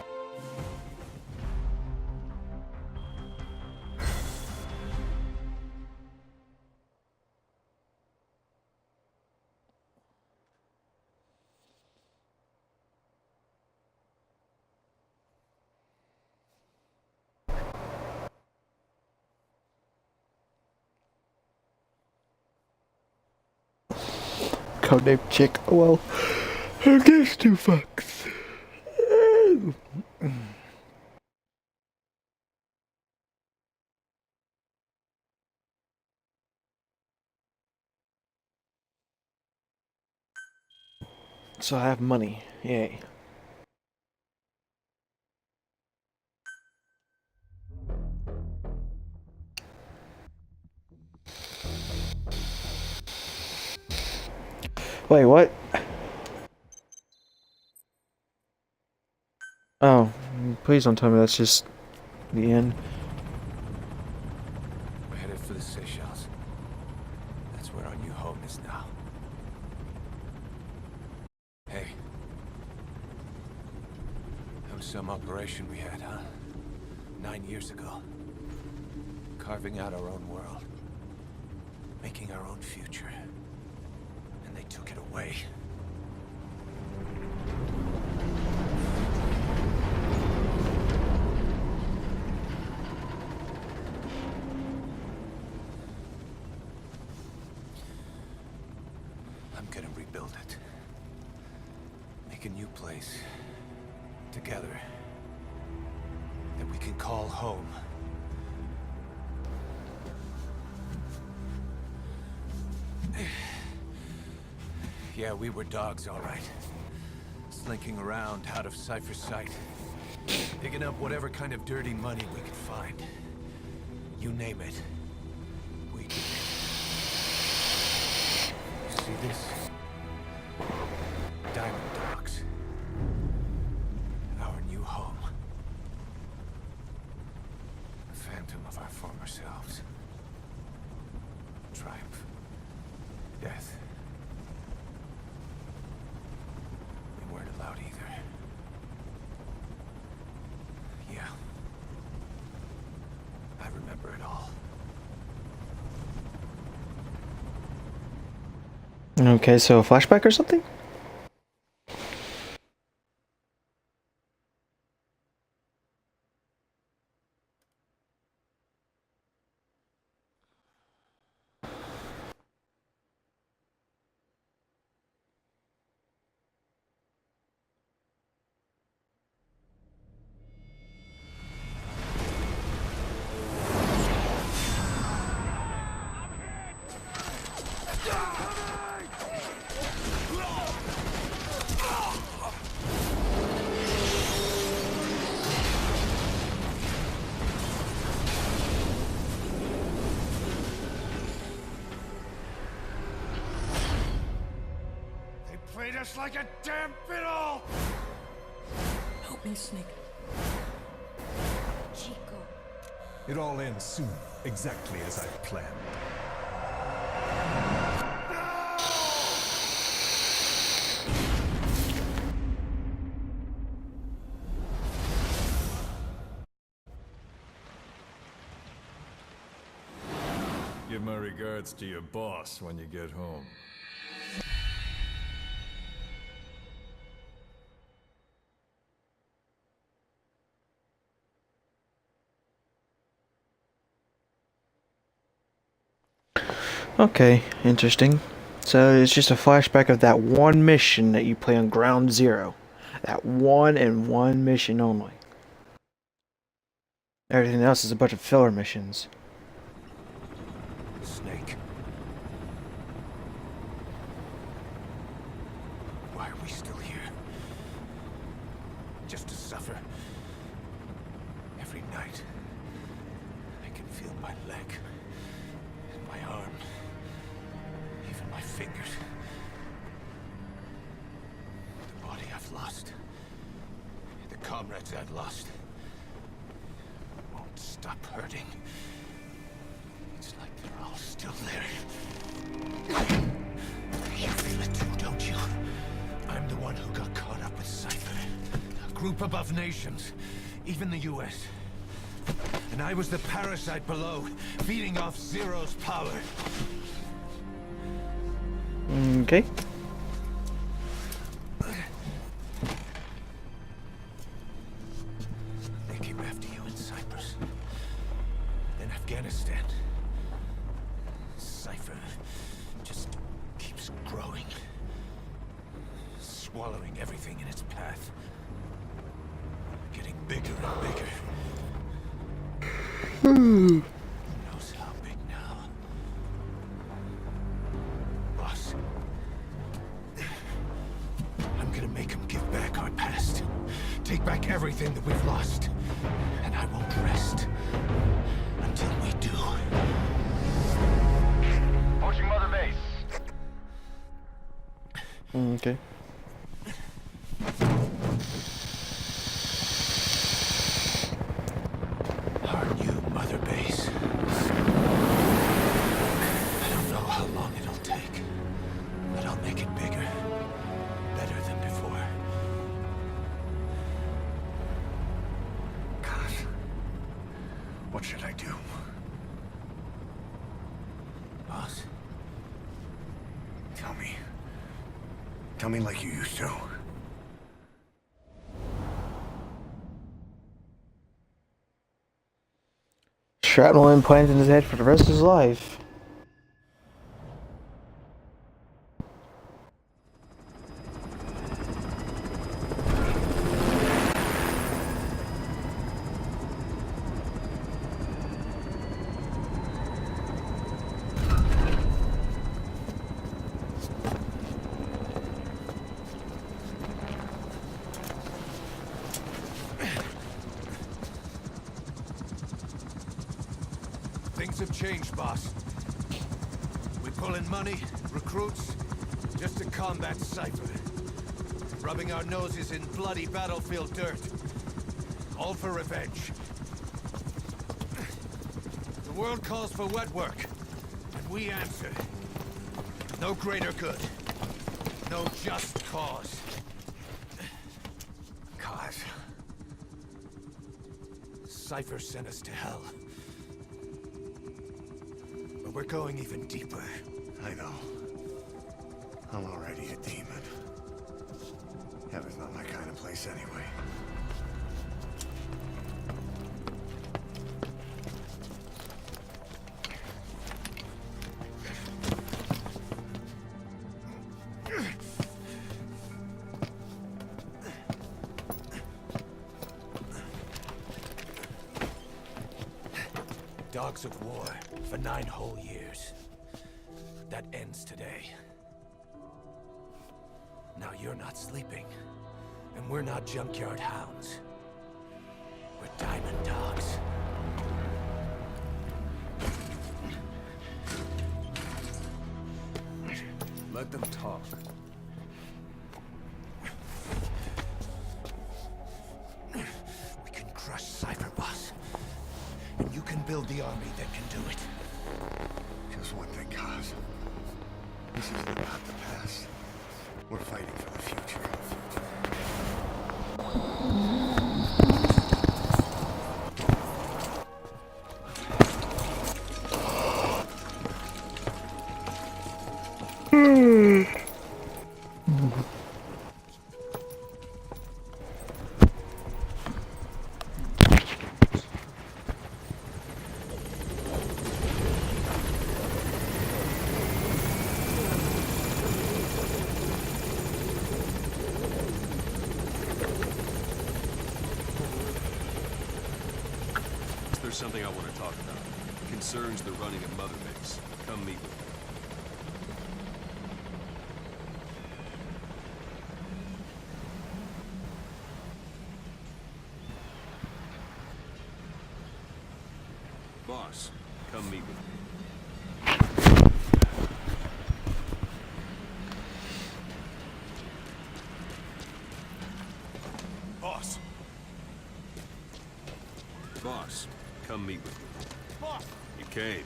Codename chick. Well, I guess 2 fucks. So I have money. Yay. Wait, what? Oh, please don't tell me that's just the end. We're headed for the Seychelles. That's where our new home is now. Hey. That was some operation we had, huh? 9 years ago. Carving out our own world. Making our own future. And they took it away. I'm gonna rebuild it. Make a new place. Together. That we can call home. Yeah, we were dogs, all right. Slinking around out of Cypher's sight. Digging up whatever kind of dirty money we could find. You name it. We did it. You see this? Diamond Dogs. Our new home. A phantom of our former selves. Triumph. Death. We weren't allowed either. Yeah. I remember it all. Okay, so a flashback or something? Played us like a damn fiddle! Help me, Snake. Chico. It all ends soon, exactly as I planned. Give my regards to your boss when you get home. Okay, interesting. So it's just a flashback of that one mission that you play on Ground Zero. That one and one mission only. Everything else is a bunch of filler missions. Snake. Why are we still here? Just to suffer? Every night, I can feel my leg, and my arm, even my fingers. The body I've lost, the comrades I've lost, won't stop hurting. It's like they're all still there. You feel it too, don't you? I'm I'm the one who got caught up with Cypher. A group above nations, even the US. And I was the parasite below, feeding off Zero's power. Okay. They came after you in Cyprus. Then Afghanistan. Cypher just keeps growing. Swallowing everything in its path. Getting bigger and bigger. Who knows how big now? Boss. I'm gonna make him give back our past. Take back everything that we've lost. And I won't rest until we do. Approaching Mother Base. Okay. Our new Mother Base. I don't know how long it'll take, but I'll make it bigger. Better than before. Gosh. What should I do? Boss? Tell me. Tell me like you used to. Shrapnel implanted in his head for the rest of his life. Things have changed, boss. We pull in money, recruits, just to combat Cypher. Rubbing our noses in bloody battlefield dirt. All for revenge. The world calls for wet work, and we answer. No greater good. No just cause. Cause. Cypher sent us to hell. But we're going even deeper. I know. I'm already a demon. Heaven's not my kind of place anyway. Dogs of war for 9 whole years. That ends today. Now you're not sleeping, and we're not junkyard hounds. We're diamond dogs. Let them talk. We can crush Cypher, boss. And you can build the army that can do it. Just one thing, Kaz. This isn't about the past. We're fighting for the future. There's something I want to talk about. It concerns the running of Mother Base. Come meet with me. Boss, come meet with me. Boss. Boss, come meet with me. Boss! You came.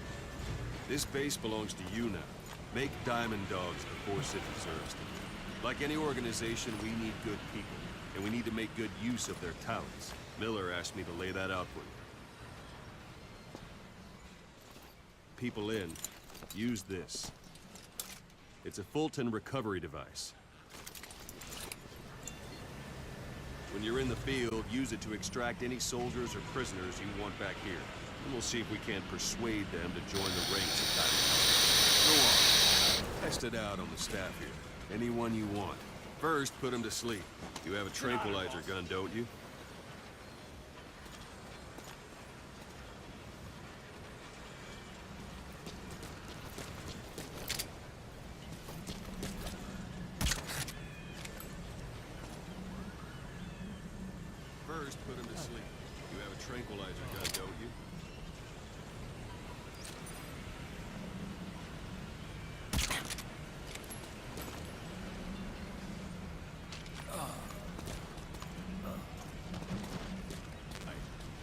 This base belongs to you now. Make Diamond Dogs the force it deserves to be. Like any organization, we need good people, and we need to make good use of their talents. Miller asked me to lay that out for you. People in, use this. It's a Fulton recovery device. When you're in the field, use it to extract any soldiers or prisoners you want back here. And we'll see if we can't persuade them to join the ranks of Go on. Test it out on the staff here. Anyone you want. First, put them to sleep. You have a tranquilizer gun, don't you? First, put him to sleep. You have a tranquilizer gun, don't you?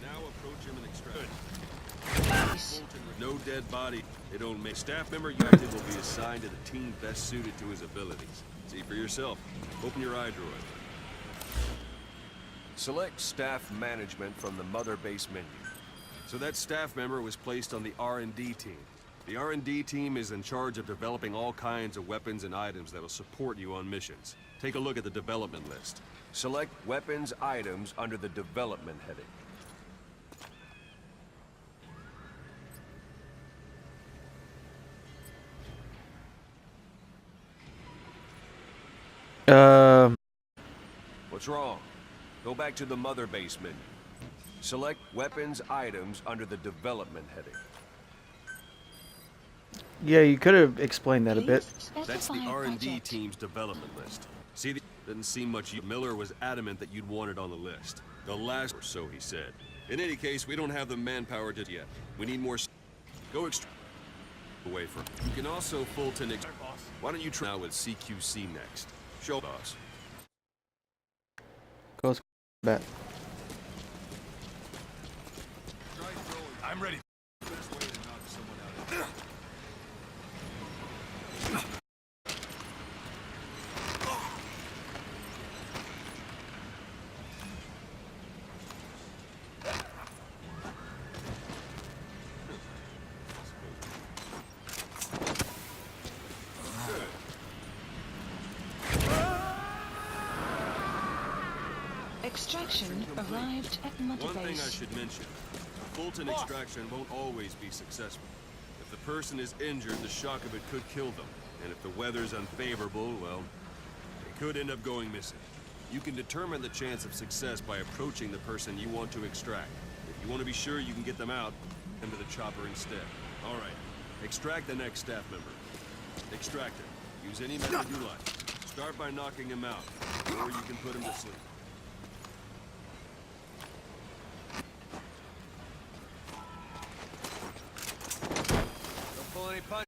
Now approach him and extract. No dead body. They don't make staff member you active will be assigned to the team best suited to his abilities. See for yourself. Open your iDroid. Select staff management from the mother base menu. So that staff member was placed on the R&D team. The R&D team is in charge of developing all kinds of weapons and items that will support you on missions. Take a look at the development list. Select weapons items under the development heading. What's wrong? Go back to the mother base menu. Select weapons items under the development heading. Yeah, you could have explained that a bit. That's the R&D team's development list. See, didn't seem much. Miller was adamant that you'd want it on the list. The last or so, he said. In any case, we don't have the manpower just yet. We need more. Go away from. You can also Fulton. Why don't you try now with CQC next? Show boss. Goes back. I'm ready. Extraction arrived at mother One thing I base. should mention. Fulton extraction won't always be successful. If the person is injured, the shock of it could kill them. And if the weather's unfavorable, well, they could end up going missing. You can determine the chance of success by approaching the person you want to extract. If you want to be sure you can get them out, come to the chopper instead. All right. Extract the next staff member. Extract him. Use any method you like. Start by knocking him out, or you can put him to sleep. Don't pull any punch.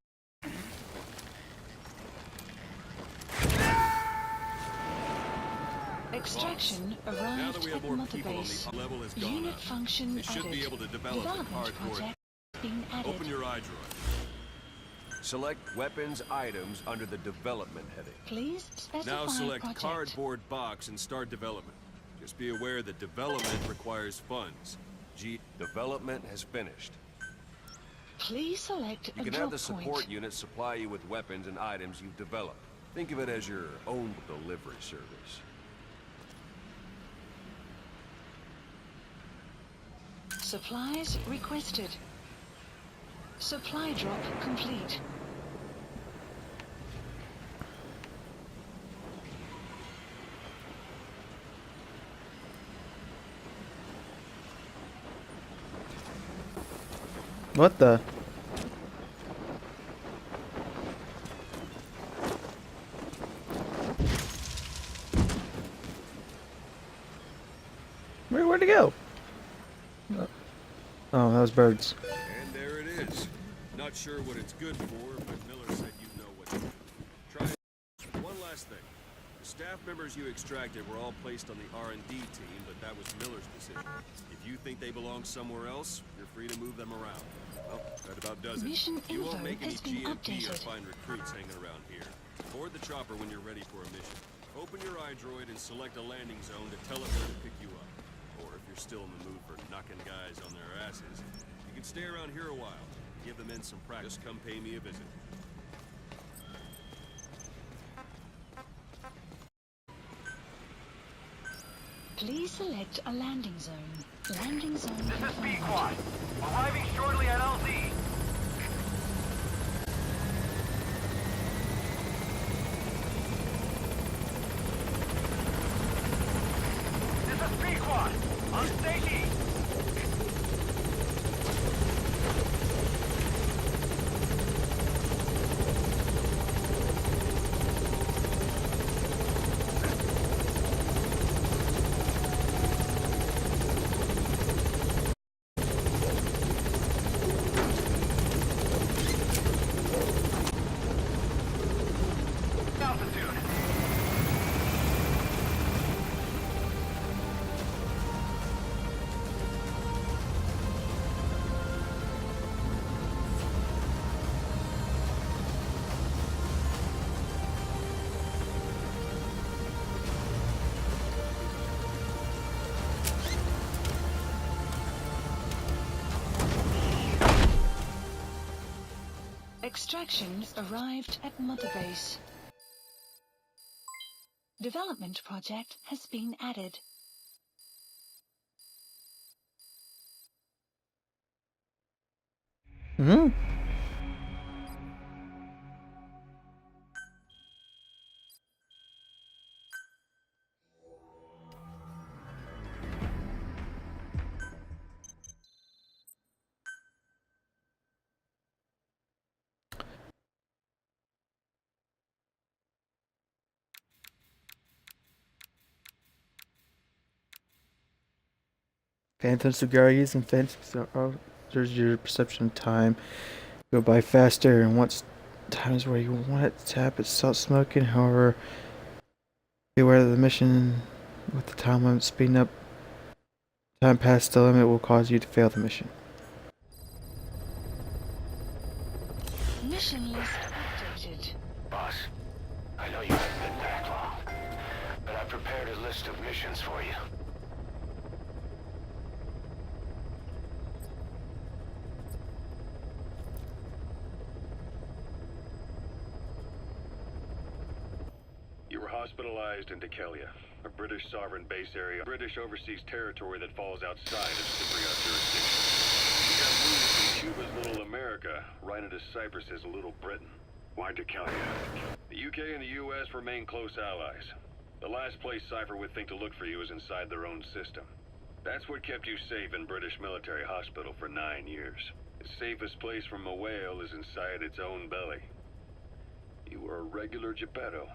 Extraction Now that arrived we have at more mother people on base. the level has gone Unit up. function They should added. be able to develop the Development cardboard. project being added. Open your iDroid. Select weapons items under the development heading. Please specify Now select project. cardboard box and start development. Just be aware that development requires funds. Development has finished. Please select You a can drop have the support point. unit supply you with weapons and items you've developed. Think of it as your own delivery service. Supplies requested. Supply drop complete. What the? Where'd it go? Oh, that was birds. And there it is. Not sure what it's good for, but Miller said you know what to do. Try it. One last thing. The staff members you extracted were all placed on the R&D team, but that was Miller's decision. If you think they belong somewhere else, you're free to move them around. Well, that about does it. Mission You won't info make any has been GMP or updated. find recruits hanging around here. Board the chopper when you're ready for a mission. Open your iDroid and select a landing zone to tell it where to pick you up. Or if you're still in the mood for knocking guys on their asses, you can stay around here a while. Give the men some practice. Come pay me a visit. Please select a landing zone. Landing zone This is confirmed. B-Quad. Arriving shortly at LZ. This is B-Quad. On station. Altitude. Extraction arrived at Mother Base. Development project has been added. Hmm. Phantom cigars and fences alters your perception of time. Go by faster, and once times where you want it to tap, it stops smoking. However, be aware that the mission with the time limit speeding up. Time past the limit will cause you to fail the mission. Mission list updated. Boss, I know you haven't been back long, but I've prepared a list of missions for you. You were hospitalized in Dekelia, a British sovereign base area, British overseas territory that falls outside of Cypriot jurisdiction. You got moved from Cuba's Little America right into Cyprus's Little Britain. Why Dekelia? The UK and the US remain close allies. The last place Cypher would think to look for you is inside their own system. That's what kept you safe in British military hospital for 9 years. The safest place from a whale is inside its own belly. You were a regular Geppetto.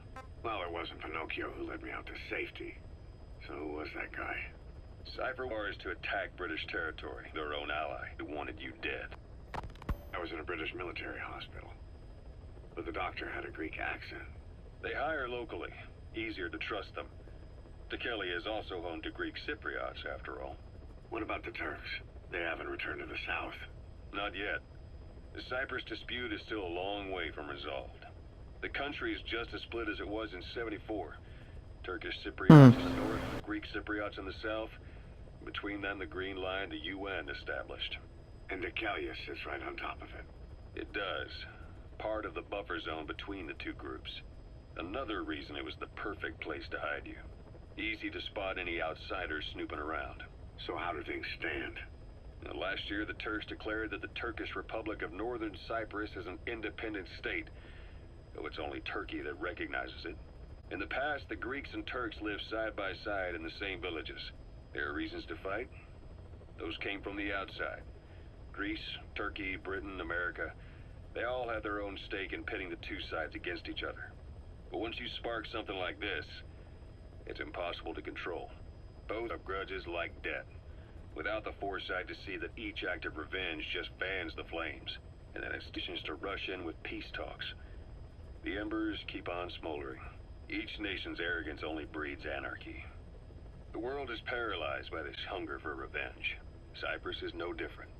Well, it wasn't Pinocchio who led me out to safety. So who was that guy? Cypher was to attack British territory, their own ally, who wanted you dead. I was in a British military hospital. But the doctor had a Greek accent. They hire locally. Easier to trust them. Dekelia is also home to Greek Cypriots, after all. What about the Turks? They haven't returned to the south. Not yet. The Cyprus dispute is still a long way from resolved. The country is just as split as it was in '74. Turkish Cypriots in the north, Greek Cypriots in the south. Between them, the Green Line, the UN established. And Dekelia sits right on top of it. It does. Part of the buffer zone between the two groups. Another reason it was the perfect place to hide you. Easy to spot any outsiders snooping around. So how do things stand? Last year, the Turks declared that the Turkish Republic of Northern Cyprus is an independent state, though it's only Turkey that recognizes it. In the past, the Greeks and Turks lived side by side in the same villages. There are reasons to fight. Those came from the outside. Greece, Turkey, Britain, America, they all have their own stake in pitting the two sides against each other. But once you spark something like this, it's impossible to control. Both have grudges like debt, without the foresight to see that each act of revenge just fans the flames, and then it's decisions to rush in with peace talks. The embers keep on smoldering. Each nation's arrogance only breeds anarchy. The world is paralyzed by this hunger for revenge. Cyprus is no different.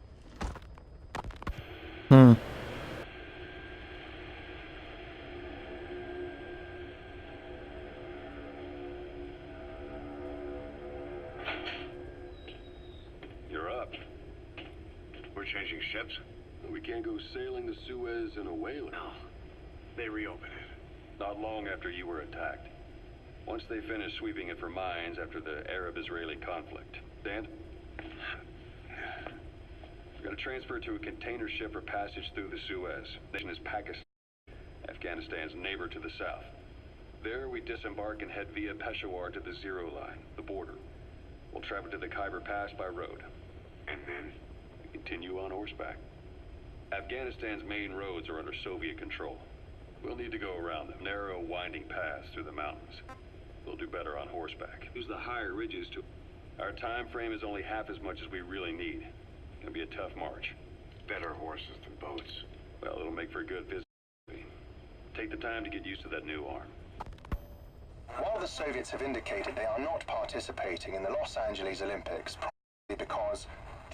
changing ships? We can't go sailing the Suez in a whaler. No. They reopen it. Not long after you were attacked. Once they finished sweeping it for mines after the Arab-Israeli conflict. Dan? We're gonna transfer to a container ship for passage through the Suez. The nation is Pakistan, Afghanistan's neighbor to the south. There we disembark and head via Peshawar to the Zero Line, the border. We'll travel to the Khyber Pass by road. And then? We continue on horseback. Afghanistan's main roads are under Soviet control. We'll need to go around them, narrow, winding paths through the mountains. We'll do better on horseback. Use the higher ridges to... Our time frame is only half as much as we really need. It's gonna be a tough march. Better horses than boats. Well, it'll make for a good visit. Take the time to get used to that new arm. While the Soviets have indicated they are not participating in the Los Angeles Olympics, probably because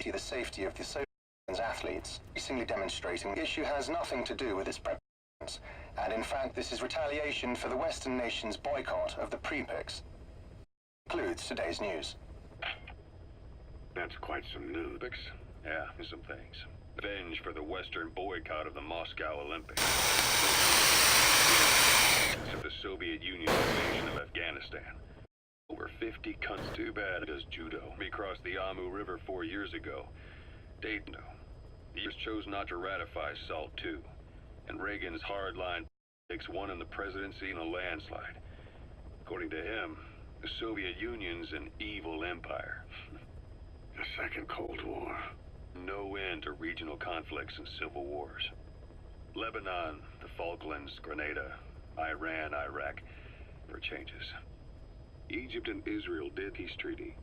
the safety of the Soviet athletes, increasingly demonstrating the issue has nothing to do with its preparations, and in fact this is retaliation for the Western nations' boycott of the Pre-Pics. Concludes today's news. That's quite some news. Olympics? Yeah, some things. Revenge for the Western boycott of the Moscow Olympics. Of the Soviet Union invasion of Afghanistan. Over 50 countries. Too bad it does judo. We crossed the Amu River 4 years ago. Dayton. The US chose not to ratify SALT II, and Reagan's hardline politics won in the presidency in a landslide. According to him, the Soviet Union's an evil empire. The Second Cold War. No end to regional conflicts and civil wars. Lebanon, the Falklands, Grenada, Iran, Iraq, for changes. Egypt and Israel did peace treaty.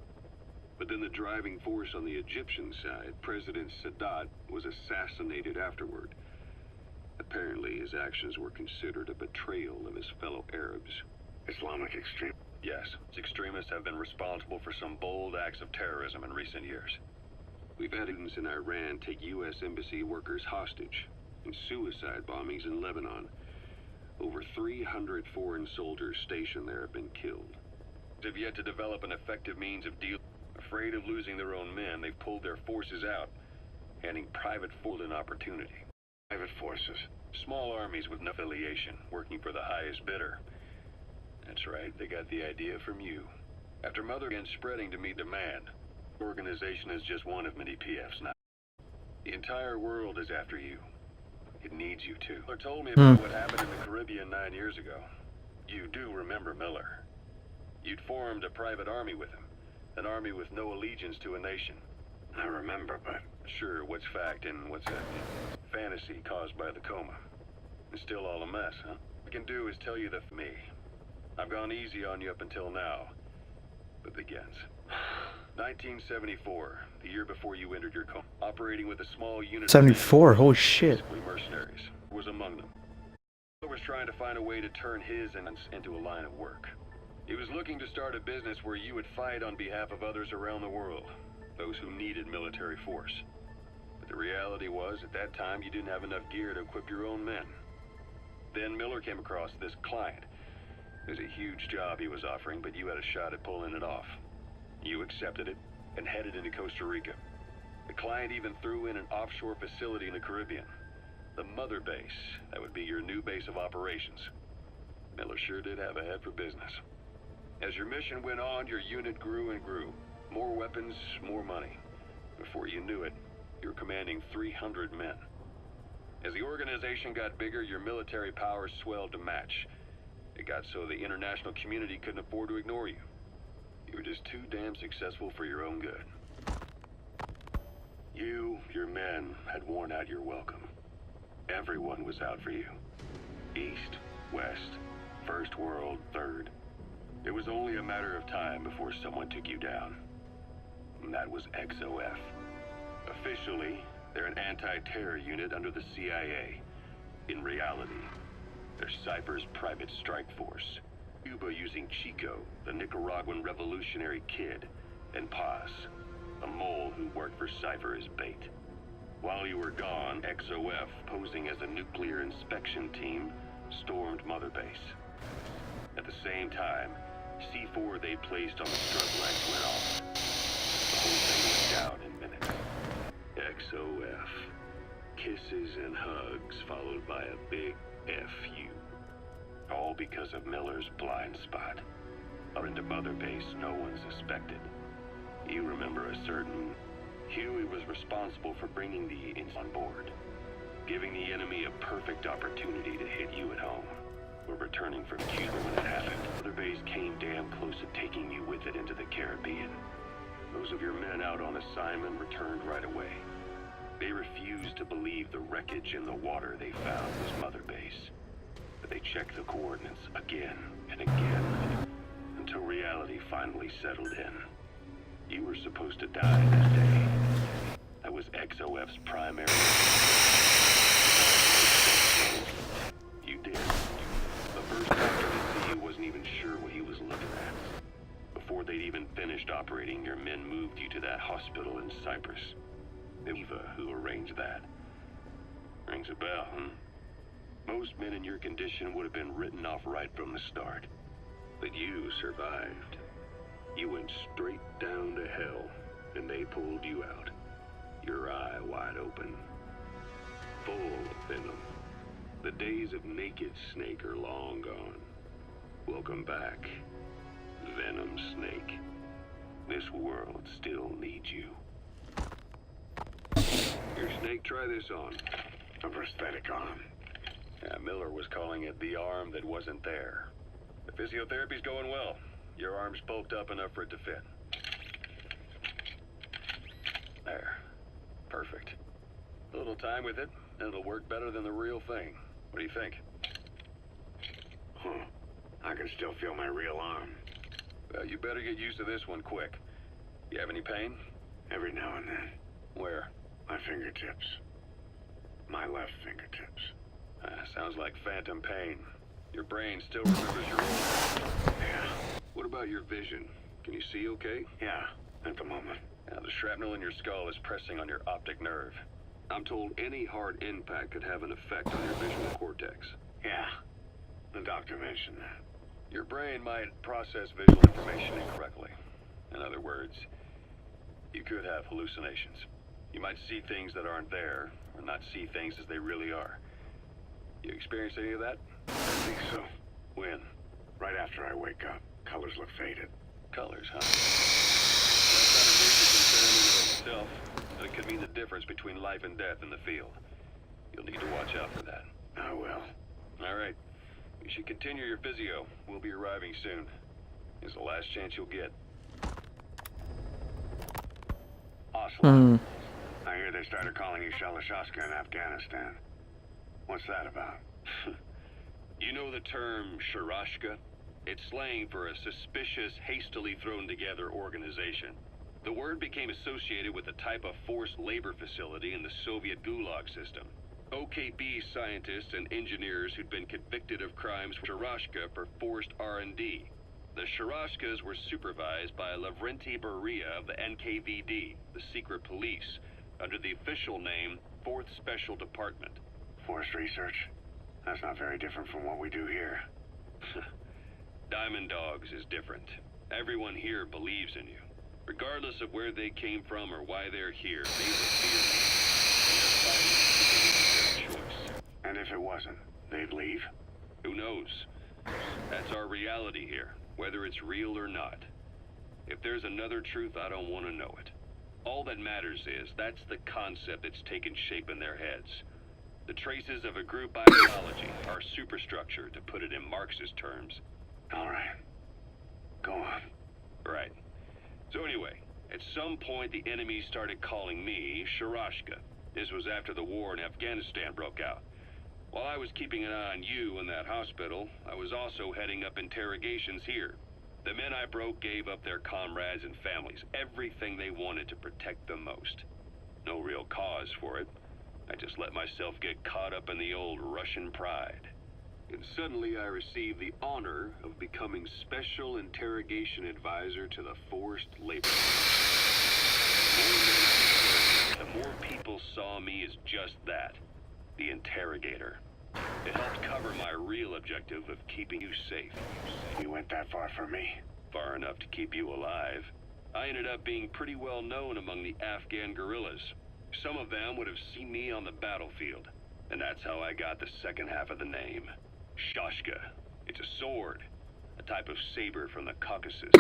But then the driving force on the Egyptian side, President Sadat, was assassinated afterward. Apparently his actions were considered a betrayal of his fellow Arabs. Islamic extreme. Yes, extremists have been responsible for some bold acts of terrorism in recent years. We've had students in Iran take U.S. embassy workers hostage, and suicide bombings in Lebanon. Over 300 foreign soldiers stationed there have been killed. They've yet to develop an effective means of dealing. Afraid of losing their own men, they've pulled their forces out, handing private force an opportunity. Private forces. Small armies with no affiliation, working for the highest bidder. That's right, they got the idea from you. After Mother began spreading to meet demand, the organization is just one of many PFs now. The entire world is after you. It needs you too. Miller told me about what happened in the Caribbean 9 years ago. You do remember Miller. You'd formed a private army with him. An army with no allegiance to a nation. I remember, but... Sure, what's fact and what's a fantasy caused by the coma. It's still all a mess, huh? What I can do is tell you that me. I've gone easy on you up until now. But begins. 1974, the year before you entered your coma. Operating with a small unit... 74, holy shit. Mercenaries was among them. He was trying to find a way to turn his into a line of work. He was looking to start a business where you would fight on behalf of others around the world, those who needed military force. But the reality was, at that time, you didn't have enough gear to equip your own men. Then Miller came across this client. It was a huge job he was offering, but you had a shot at pulling it off. You accepted it and headed into Costa Rica. The client even threw in an offshore facility in the Caribbean. The mother base, that would be your new base of operations. Miller sure did have a head for business. As your mission went on, your unit grew and grew. More weapons, more money. Before you knew it, you were commanding 300 men. As the organization got bigger, your military powers swelled to match. It got so the international community couldn't afford to ignore you. You were just too damn successful for your own good. You, your men, had worn out your welcome. Everyone was out for you. East, West, First World, Third. It was only a matter of time before someone took you down. And that was XOF. Officially, they're an anti-terror unit under the CIA. In reality, they're Cypher's private strike force. Cuba using Chico, the Nicaraguan revolutionary kid, and Paz, a mole who worked for Cypher as bait. While you were gone, XOF, posing as a nuclear inspection team, stormed Mother Base. At the same time, C4 they placed on the strut lights went off. The whole thing went down in minutes. XOF. Kisses and hugs followed by a big FU. All because of Miller's blind spot. Or into Mother Base, no one suspected. You remember a certain... Huey was responsible for bringing the ins on board. Giving the enemy a perfect opportunity to hit you at home. We're returning from Cuba when it happened. Mother Base came damn close to taking you with it into the Caribbean. Those of your men out on assignment returned right away. They refused to believe the wreckage in the water they found was Mother Base. But they checked the coordinates again and again, until reality finally settled in. You were supposed to die that day. That was XOF's primary... You did. The first doctor to see you wasn't even sure what he was looking at. Before they'd even finished operating, your men moved you to that hospital in Cyprus. Eva, who arranged that. Rings a bell, Most men in your condition would have been written off right from the start. But you survived. You went straight down to hell, and they pulled you out. Your eye wide open. Full of venom. The days of naked Snake are long gone. Welcome back, Venom Snake. This world still needs you. Here, Snake, try this on. A prosthetic arm. Yeah, Miller was calling it the arm that wasn't there. The physiotherapy's going well. Your arm's bulked up enough for it to fit. There. Perfect. A little time with it, and it'll work better than the real thing. What do you think? I can still feel my real arm. Well, you better get used to this one quick. You have any pain? Every now and then. Where? My fingertips. My left fingertips. Sounds like phantom pain. Your brain still remembers your old... Yeah. What about your vision? Can you see okay? Yeah, at the moment. Now, the shrapnel in your skull is pressing on your optic nerve. I'm told any hard impact could have an effect on your visual cortex. Yeah, the doctor mentioned that. Your brain might process visual information incorrectly. In other words, you could have hallucinations. You might see things that aren't there, or not see things as they really are. You experience any of that? I think so. When? Right after I wake up. Colors look faded. Colors, huh? That's not a major concern in itself, but it could mean the difference between life and death in the field. You'll need to watch out for that. I will. All right. You should continue your physio. We'll be arriving soon. It's the last chance you'll get. Oslo. I hear they started calling you Shalashaska in Afghanistan. What's that about? You know the term Sharashka? It's slang for a suspicious, hastily thrown together organization. The word became associated with a type of forced labor facility in the Soviet Gulag system. OKB scientists and engineers who'd been convicted of crimes for Sharashka for forced R&D. The Sharashkas were supervised by Lavrenti Beria of the NKVD, the secret police, under the official name 4th Special Department. Forced research? That's not very different from what we do here. Diamond Dogs is different. Everyone here believes in you. Regardless of where they came from or why they're here, they will fear you. And they're fighting because it's their choice. And if it wasn't, they'd leave? Who knows? That's our reality here, whether it's real or not. If there's another truth, I don't want to know it. All that matters is that's the concept that's taken shape in their heads. The traces of a group ideology, our superstructure, to put it in Marxist terms. All right. Go on. Right. So anyway, at some point the enemy started calling me Sharashka. This was after the war in Afghanistan broke out. While I was keeping an eye on you in that hospital, I was also heading up interrogations here. The men I broke gave up their comrades and families, everything they wanted to protect them most. No real cause for it. I just let myself get caught up in the old Russian pride. And suddenly I received the honor of becoming Special Interrogation Advisor to the Forced Labor. The more people saw me as just that, the interrogator. It helped cover my real objective of keeping you safe. You went that far for me? Far enough to keep you alive. I ended up being pretty well known among the Afghan guerrillas. Some of them would have seen me on the battlefield, and that's how I got the second half of the name. Shashka. It's a sword, a type of saber from the Caucasus.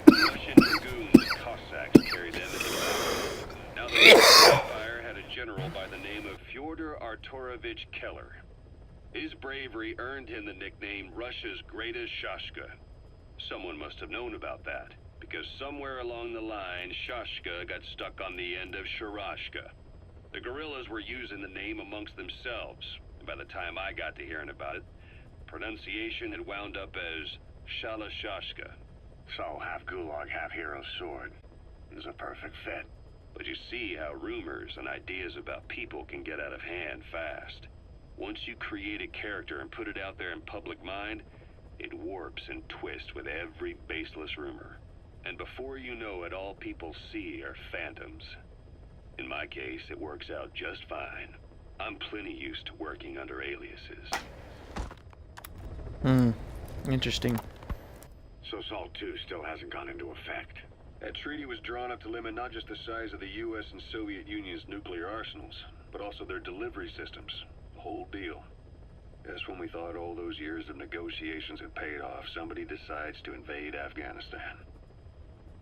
Russian dragoons and Cossacks carried them into battle. Now the Russian Empire had a general by the name of Fyodor Arturovich Keller. His bravery earned him the nickname Russia's Greatest Shashka. Someone must have known about that, because somewhere along the line, Shashka got stuck on the end of Sharashka. The guerrillas were using the name amongst themselves, and by the time I got to hearing about it, pronunciation had wound up as Shalashashka. So, half gulag, half hero sword. Is a perfect fit. But you see how rumors and ideas about people can get out of hand fast. Once you create a character and put it out there in public mind, it warps and twists with every baseless rumor. And before you know it, all people see are phantoms. In my case, it works out just fine. I'm plenty used to working under aliases. Interesting. So SALT II still hasn't gone into effect. That treaty was drawn up to limit not just the size of the U.S. and Soviet Union's nuclear arsenals, but also their delivery systems. The whole deal. Just when we thought all those years of negotiations had paid off, somebody decides to invade Afghanistan.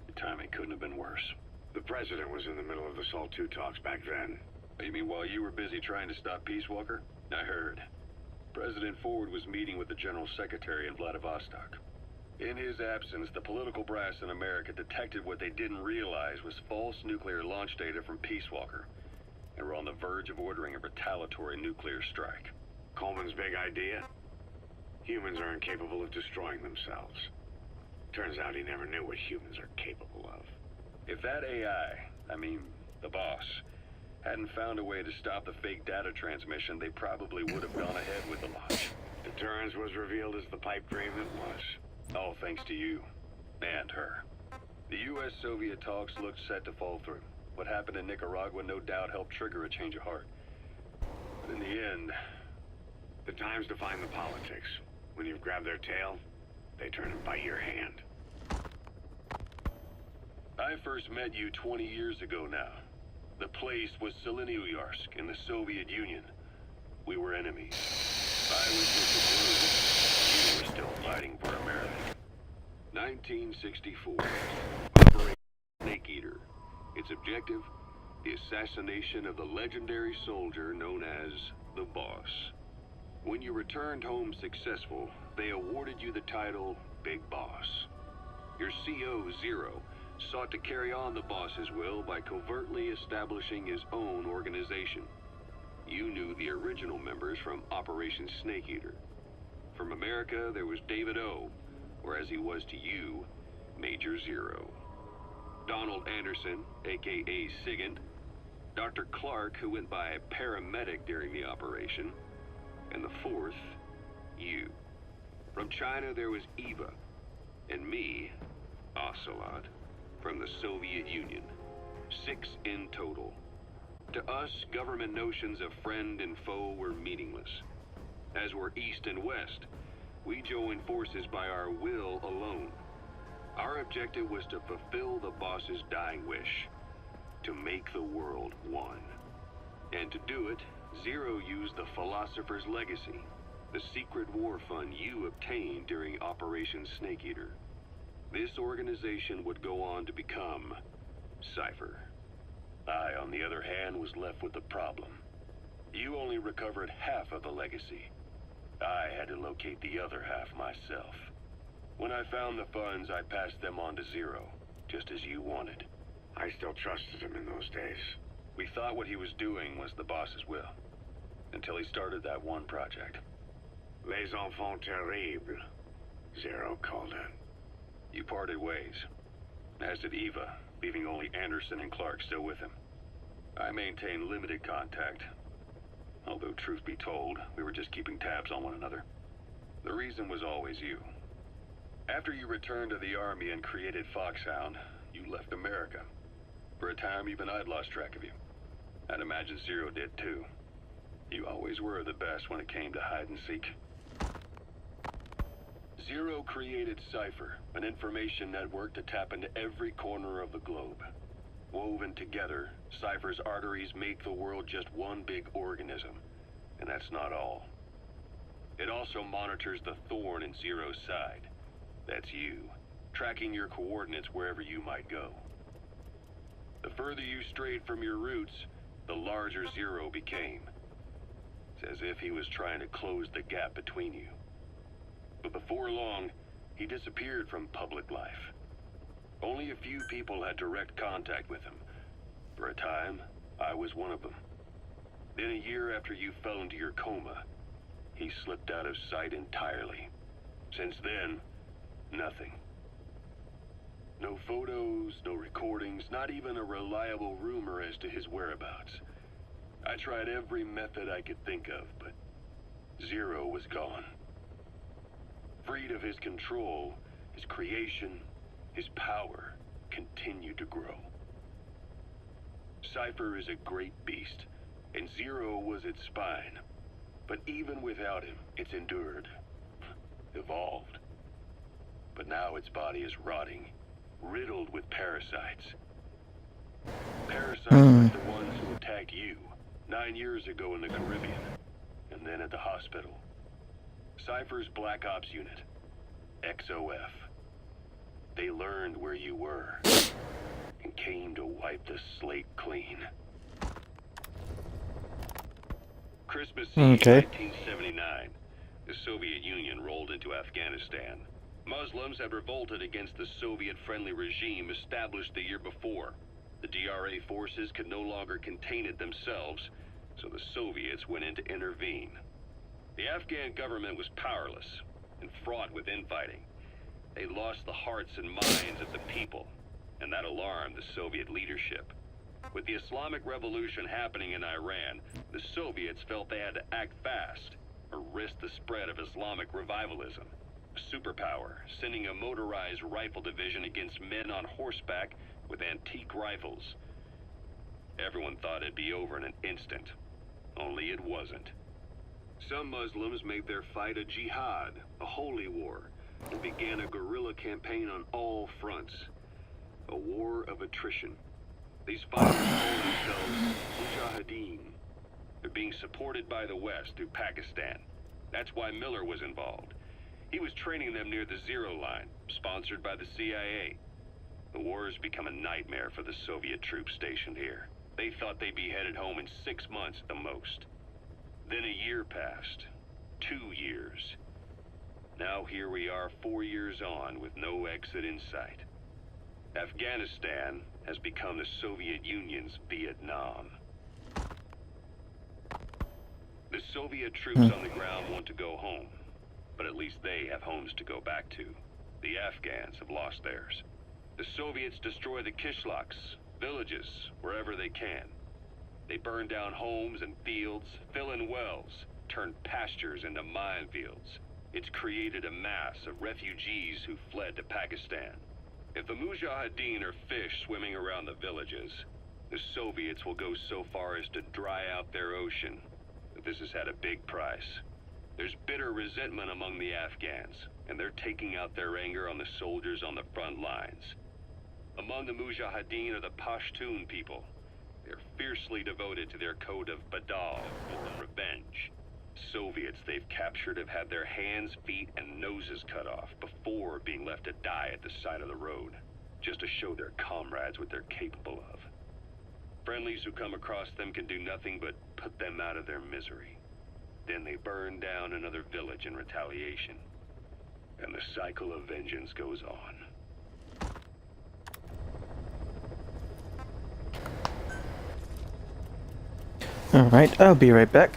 The timing couldn't have been worse. The president was in the middle of the SALT II talks back then. You mean while you were busy trying to stop Peace Walker? I heard. President Ford was meeting with the General Secretary in Vladivostok. In his absence, the political brass in America detected what they didn't realize was false nuclear launch data from Peace Walker, and were on the verge of ordering a retaliatory nuclear strike. Coleman's big idea? Humans are incapable of destroying themselves. Turns out he never knew what humans are capable of. If that AI, I mean, the boss, hadn't found a way to stop the fake data transmission, they probably would have gone ahead with the launch. Deterrence was revealed as the pipe dream it was. All thanks to you. And her. The U.S.-Soviet talks looked set to fall through. What happened in Nicaragua no doubt helped trigger a change of heart. But in the end... The time's to find the politics. When you've grabbed their tail, they turn and bite your hand. I first met you 20 years ago now. The place was Selenouyarsk in the Soviet Union. We were enemies. I was with the Blues. You were still fighting for America. 1964. Operation Snake Eater. Its objective? The assassination of the legendary soldier known as the Boss. When you returned home successful, they awarded you the title Big Boss. Your CO, Zero, sought to carry on the boss's will by covertly establishing his own organization. You knew the original members from Operation Snake Eater. From America, there was David O, or as he was to you, Major Zero. Donald Anderson, aka Sigint, Dr. Clark, who went by paramedic during the operation, and the fourth, you. From China, there was Eva, and me, Ocelot, from the Soviet Union. 6 in total. To us, government notions of friend and foe were meaningless. As were East and West, we joined forces by our will alone. Our objective was to fulfill the boss's dying wish, to make the world one. And to do it, Zero used the Philosopher's Legacy, the secret war fund you obtained during Operation Snake Eater. This organization would go on to become Cypher. I, on the other hand, was left with the problem. You only recovered half of the legacy. I had to locate the other half myself. When I found the funds, I passed them on to Zero, just as you wanted. I still trusted him in those days. We thought what he was doing was the boss's will, until he started that one project. Les enfants terribles, Zero called it. You parted ways, as did Eva, leaving only Anderson and Clark still with him. I maintained limited contact, although truth be told, we were just keeping tabs on one another. The reason was always you. After you returned to the Army and created Foxhound, you left America. For a time, even I'd lost track of you. I'd imagine Zero did too. You always were the best when it came to hide and seek. Zero created Cypher, an information network to tap into every corner of the globe. Woven together, Cypher's arteries make the world just one big organism. And that's not all. It also monitors the thorn in Zero's side. That's you, tracking your coordinates wherever you might go. The further you strayed from your roots, the larger Zero became. It's as if he was trying to close the gap between you. But before long, he disappeared from public life. Only a few people had direct contact with him. For a time, I was one of them. Then a year after you fell into your coma, he slipped out of sight entirely. Since then, nothing. No photos, no recordings, not even a reliable rumor as to his whereabouts. I tried every method I could think of, but Zero was gone. Freed of his control, his creation, his power continued to grow. Cypher is a great beast, and Zero was its spine. But even without him, it's endured, evolved. But now its body is rotting, riddled with parasites. Parasites like the ones who attacked you 9 years ago in the Caribbean, and then at the hospital. Cypher's Black Ops unit, XOF. They learned where you were, and came to wipe the slate clean. Christmas Eve 1979, the Soviet Union rolled into Afghanistan. Muslims had revolted against the Soviet-friendly regime established the year before. The DRA forces could no longer contain it themselves, so the Soviets went in to intervene. The Afghan government was powerless and fraught with infighting. They lost the hearts and minds of the people, and that alarmed the Soviet leadership. With the Islamic Revolution happening in Iran, the Soviets felt they had to act fast or risk the spread of Islamic revivalism. A superpower, sending a motorized rifle division against men on horseback with antique rifles. Everyone thought it'd be over in an instant, only it wasn't. Some Muslims made their fight a jihad, a holy war, and began a guerrilla campaign on all fronts. A war of attrition. These fighters call themselves Mujahideen. They're being supported by the West through Pakistan. That's why Miller was involved. He was training them near the Zero Line, sponsored by the CIA. The war has become a nightmare for the Soviet troops stationed here. They thought they'd be headed home in 6 months at the most. Then a year passed. 2 years. Now here we are 4 years on with no exit in sight. Afghanistan has become the Soviet Union's Vietnam. The Soviet troops on the ground want to go home, but at least they have homes to go back to. The Afghans have lost theirs. The Soviets destroy the kishlaks, villages, wherever they can. They burn down homes and fields, fill in wells, turn pastures into minefields. It's created a mass of refugees who fled to Pakistan. If the Mujahideen are fish swimming around the villages, the Soviets will go so far as to dry out their ocean. But this has had a big price. There's bitter resentment among the Afghans, and they're taking out their anger on the soldiers on the front lines. Among the Mujahideen are the Pashtun people. They're fiercely devoted to their code of Badal, or revenge. Soviets they've captured have had their hands, feet, and noses cut off before being left to die at the side of the road, just to show their comrades what they're capable of. Friendlies who come across them can do nothing but put them out of their misery. Then they burn down another village in retaliation. And the cycle of vengeance goes on. Alright, I'll be right back.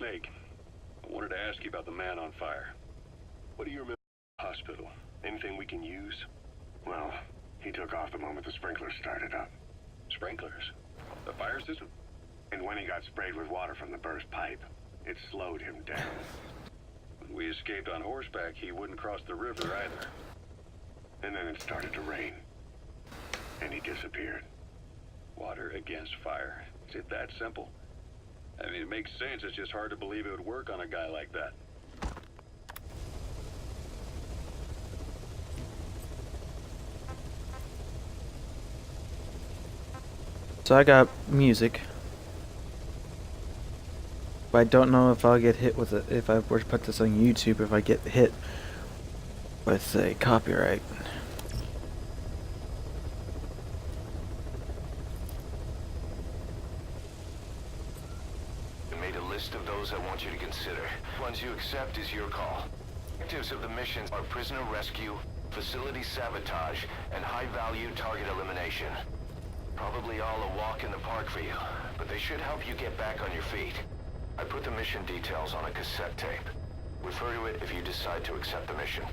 Snake, I wanted to ask you about the man on fire. What do you remember of the hospital? Anything we can use? Well, he took off the moment the sprinklers started up. Sprinklers? The fire system? And when he got sprayed with water from the burst pipe, it slowed him down. When we escaped on horseback, he wouldn't cross the river either. And then it started to rain. And he disappeared. Water against fire. Is it that simple? I mean, it makes sense. It's just hard to believe it would work on a guy like that. So I got music. But I don't know if I'll get hit with it if I were to put this on YouTube, if I get hit with a copyright. I made a list of those I want you to consider. Ones you accept is your call. Objectives of the missions are prisoner rescue, facility sabotage, and high-value target elimination. Probably all a walk in the park for you, but they should help you get back on your feet. I put the mission details on a cassette tape. Refer to it if you decide to accept the mission.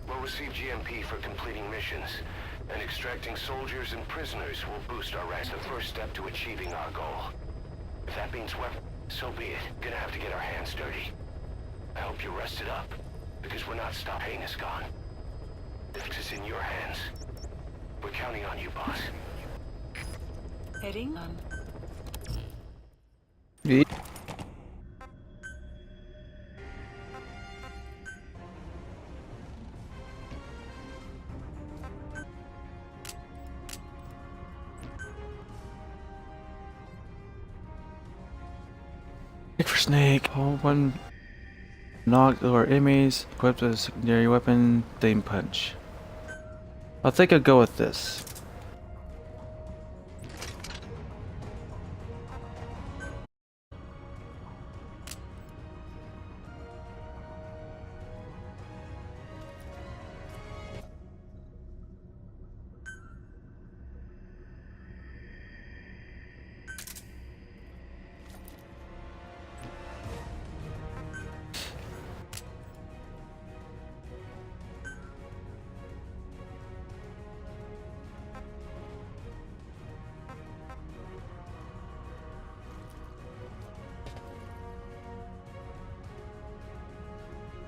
We'll receive GMP for completing missions, and extracting soldiers and prisoners will boost our ranks. The first step to achieving our goal. If that means weapons, so be it. Gonna have to get our hands dirty. I hope you're rested up, because we're not stopping us gone. If it's in your hands, we're counting on you, boss. Heading on. Yeah. Look for Snake. Hold one knocked or enemies equipped with a secondary weapon, Dame Punch. I think I'll go with this.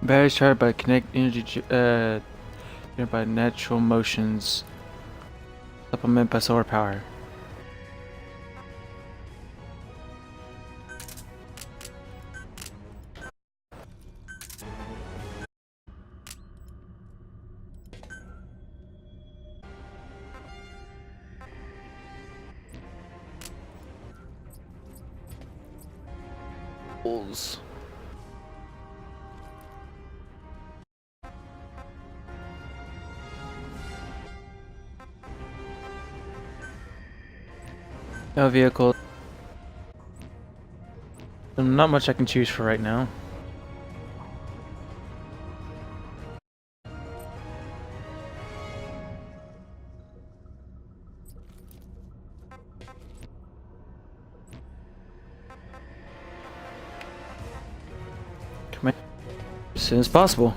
Batteries charged by kinetic energy, by natural motions, supplement by solar power. Bulls. No vehicle. Not much I can choose for right now. Come in as soon as possible.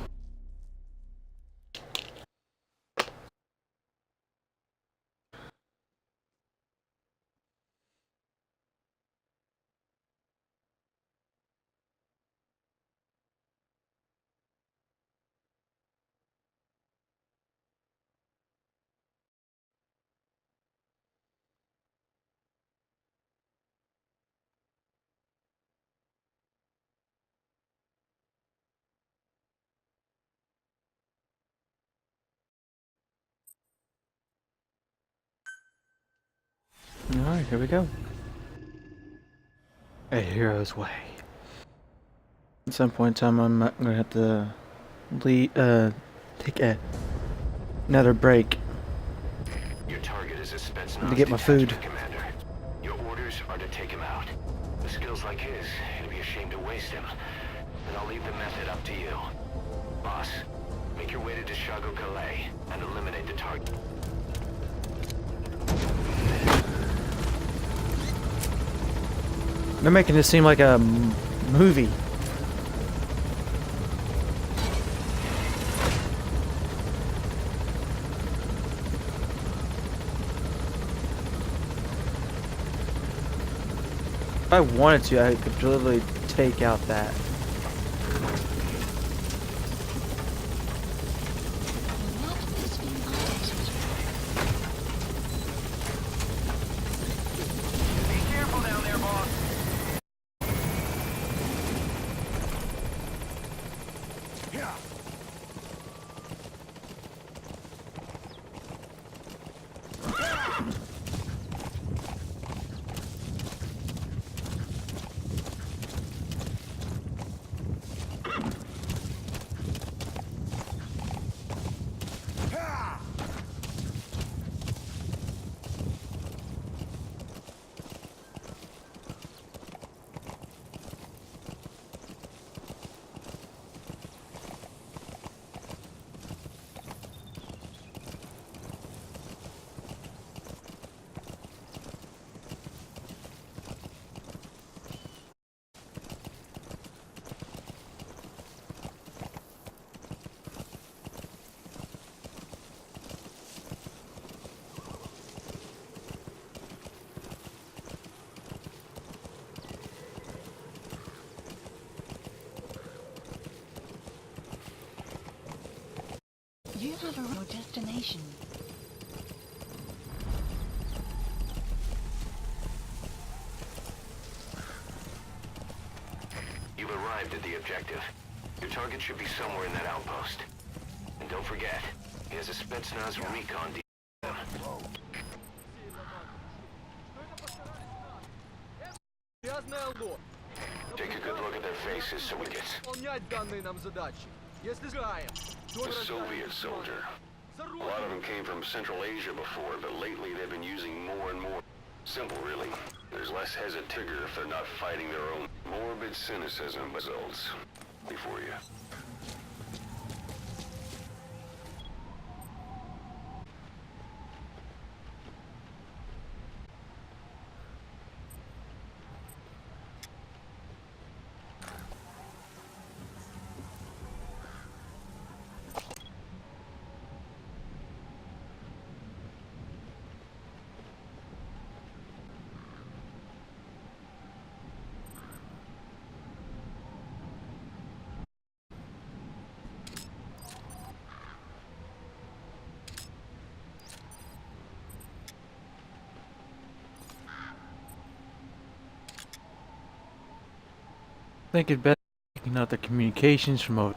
Alright, here we go. A hero's way. At some point in time, I'm gonna have to take another break. Your target is a Spetsnaz to get my food. Commander. Your orders are to take him out. With skills like his, it'd be a shame to waste him. And I'll leave the method up to you. Boss, make your way to Deshago Calais and eliminate the target. They're making this seem like a movie. If I wanted to, I could literally take out that. You have a road destination. You've arrived at the objective. Your target should be somewhere in that outpost. And don't forget, he has a Spetsnaz recon team. Take a good look at their faces so we get the Soviet soldier. A lot of them came from Central Asia before, but lately they've been using more and more. Simple, really. There's less hesitation if they're not fighting their own. Morbid cynicism results. Before you. I think it'd better taking out the communications remote.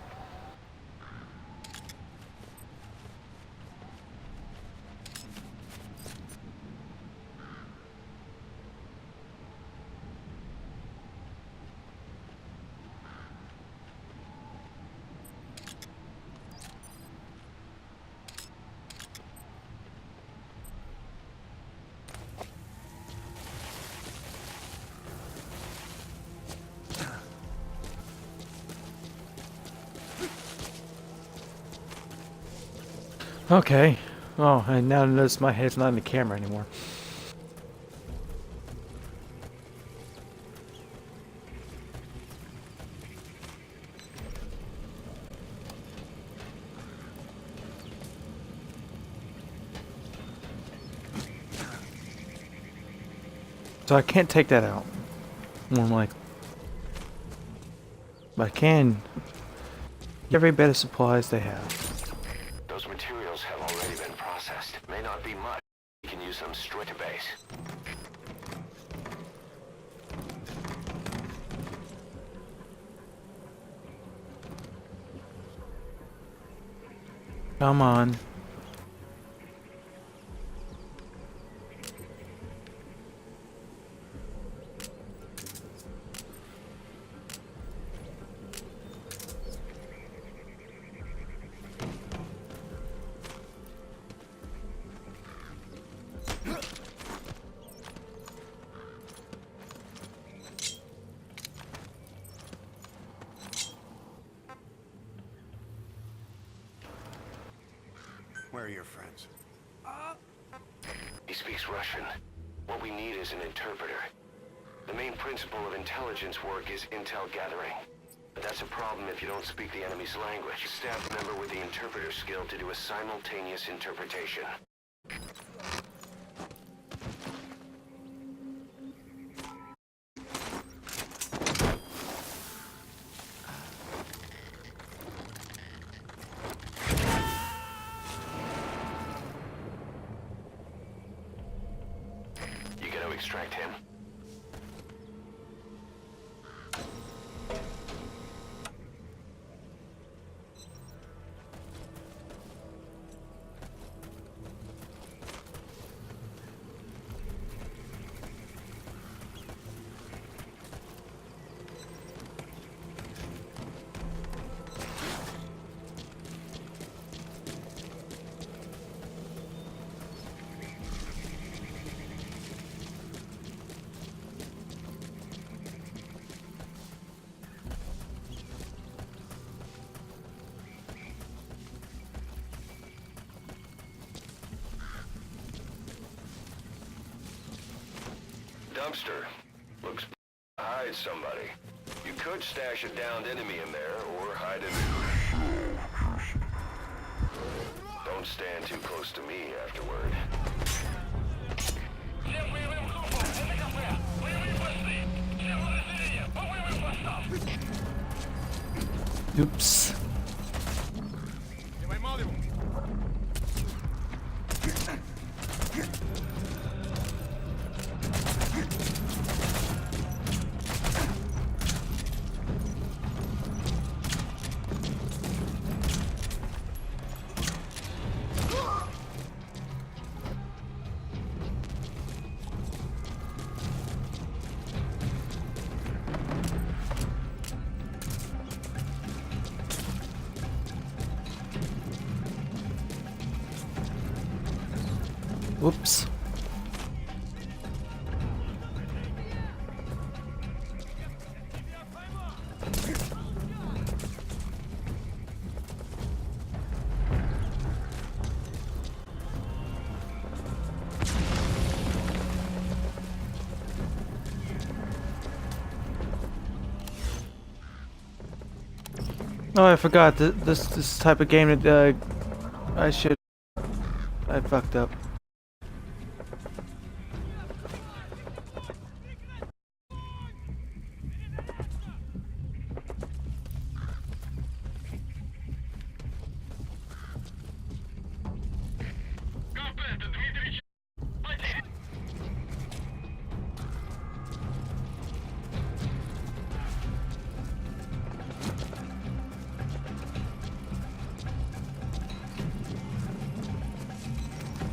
Okay. Oh, and now notice my head's not in the camera anymore. So I can't take that out. More likely. But I can get every bit of supplies they have. Those materials have already been processed. May not be much. You can use them straight to base. Come on. Where are your friends? He speaks Russian. What we need is an interpreter. The main principle of intelligence work is intel gathering. But that's a problem if you don't speak the enemy's language. Staff member with the interpreter skill to do a simultaneous interpretation. You gonna extract him? Dumpster. Looks hide somebody. You could stash a downed enemy in there, or hide it. Don't stand too close to me afterward. Oops. Whoops. Oh, I forgot this type of game that I fucked up.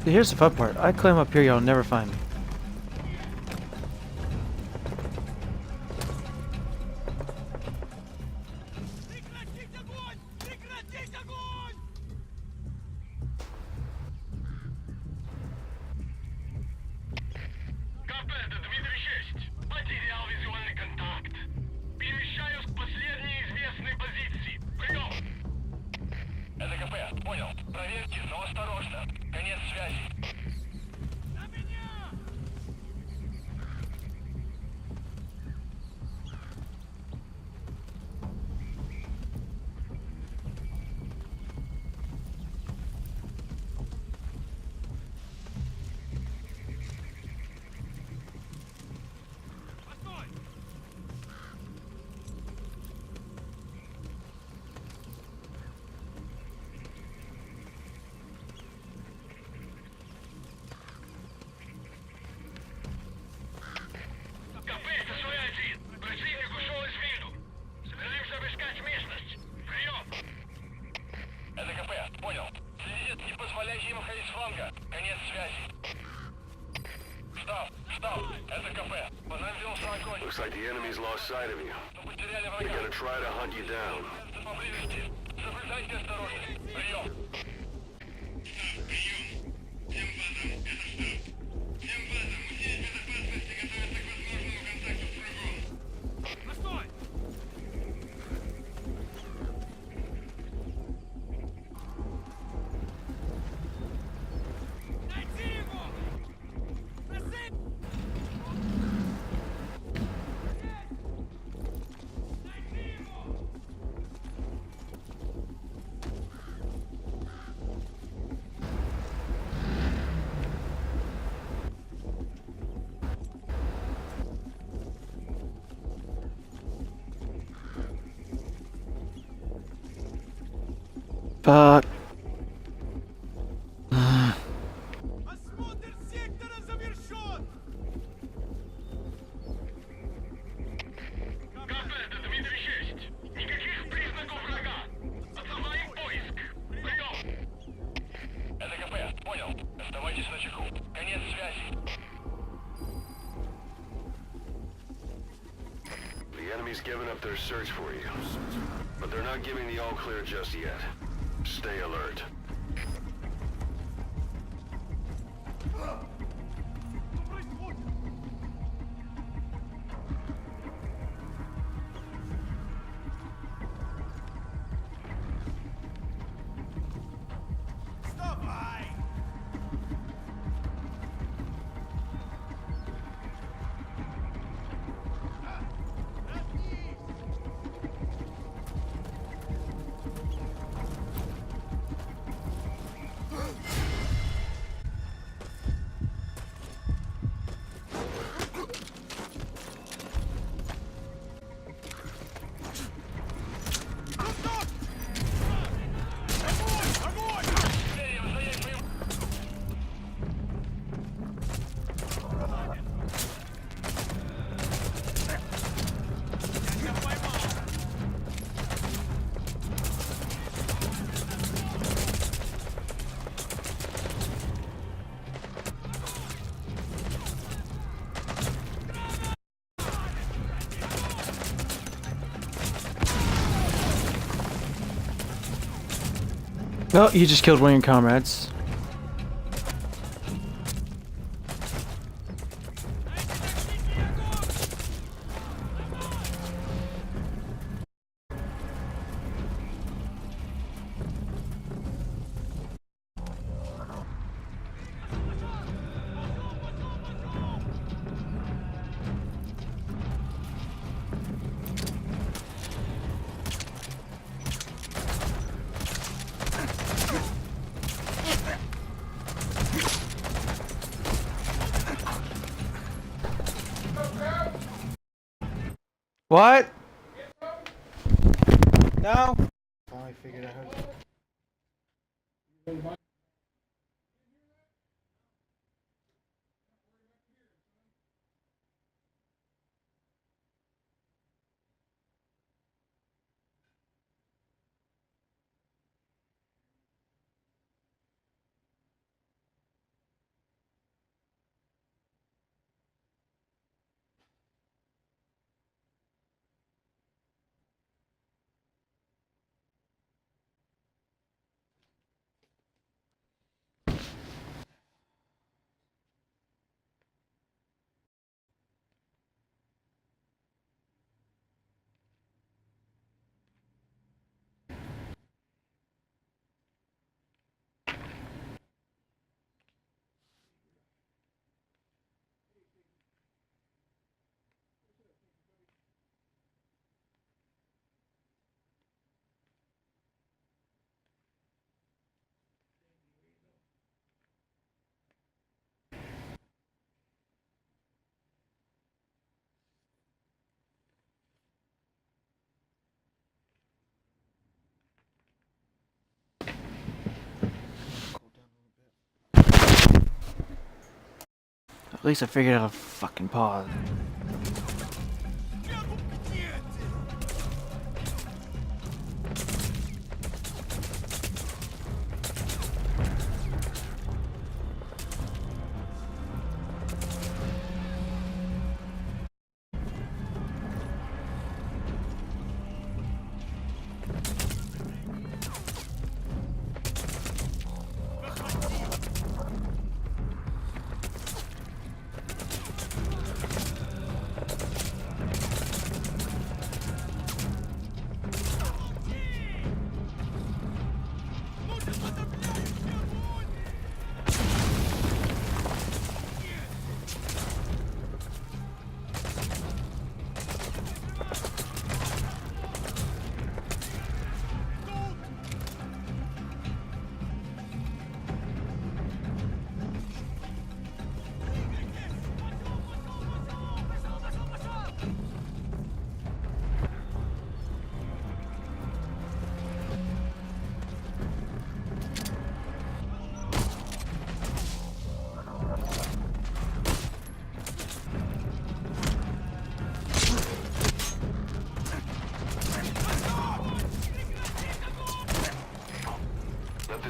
See, here's the fun part. I climb up here, y'all never find me. Looks like the enemy's lost sight of you. They're gonna try to hunt you down. Fuck. The enemy's given up their search for you, but they're not giving the all clear just yet. Stay alert. Well, you just killed one of your comrades. What? No. Finally figured out how to. At least I figured out a fucking pause.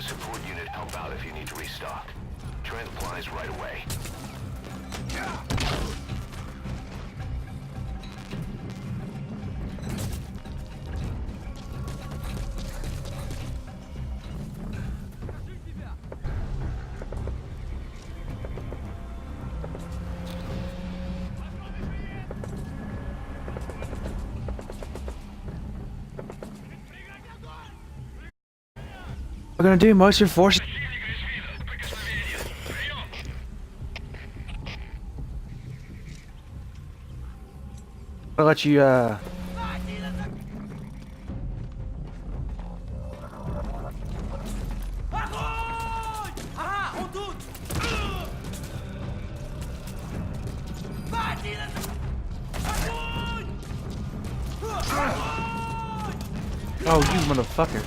the support unit help out if you need to restock. Transplant right away. We're gonna do motion force. I'll let you Oh, you motherfucker.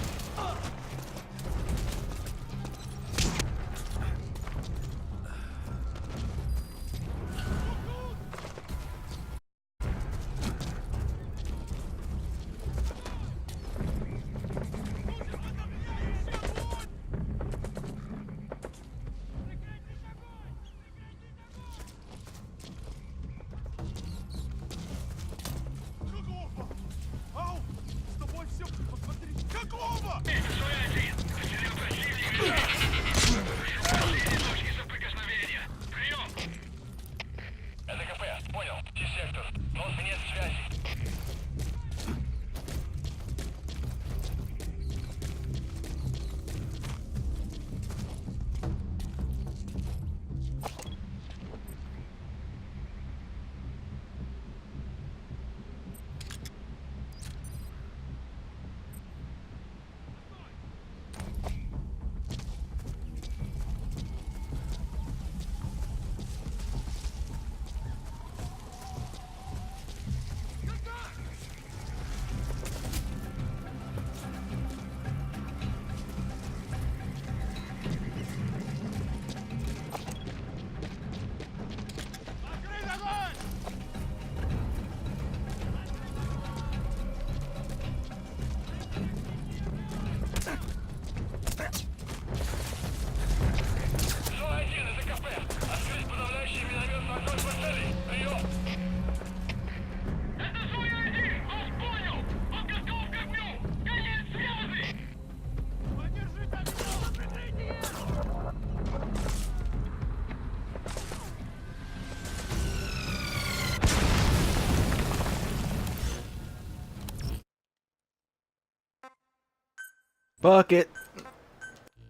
Fuck it.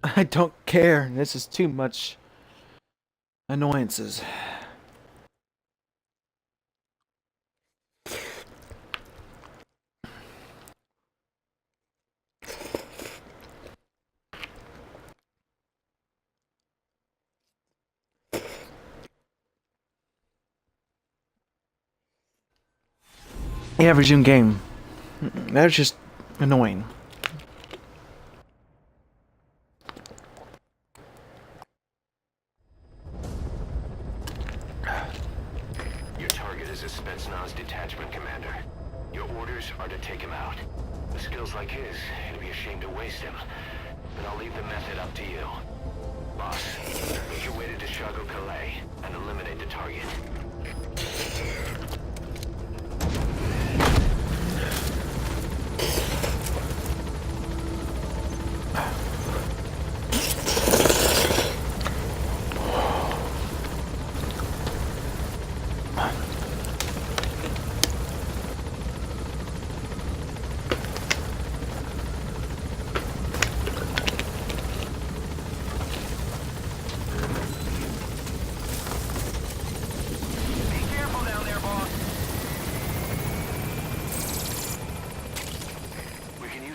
I don't care. This is too much annoyances. Yeah, resume game. That's just annoying. Your target is a Spetsnaz detachment commander. Your orders are to take him out. With skills like his, it'd be a shame to waste him. But I'll leave the method up to you. Boss, make your way to Chicago Calais and eliminate the target.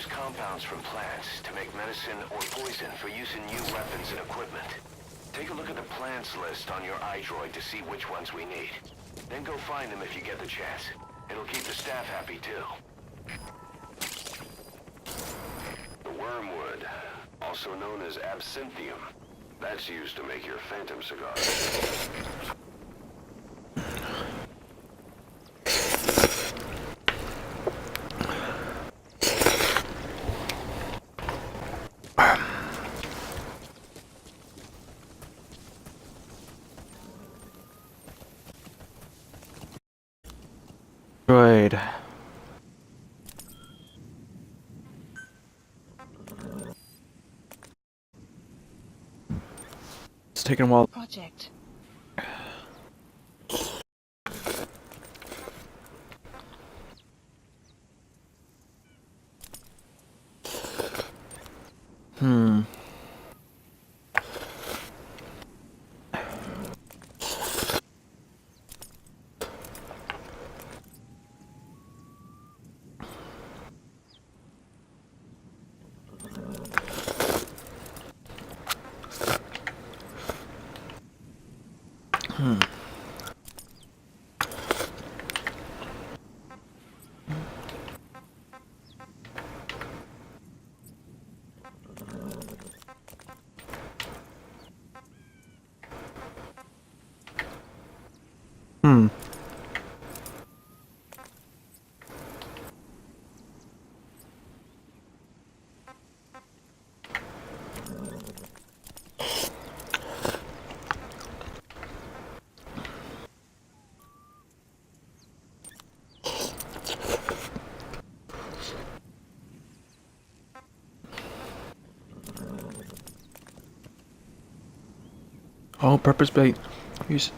Compounds from plants to make medicine or poison for use in new weapons and equipment. Take a look at the plants list on your iDroid to see which ones we need. Then go find them if you get the chance. It'll keep the staff happy too. The wormwood, also known as absinthium. That's used to make your phantom cigar. Alright. It's taking a while. Project. Hmm. Hmm. Oh, purpose bait. Use.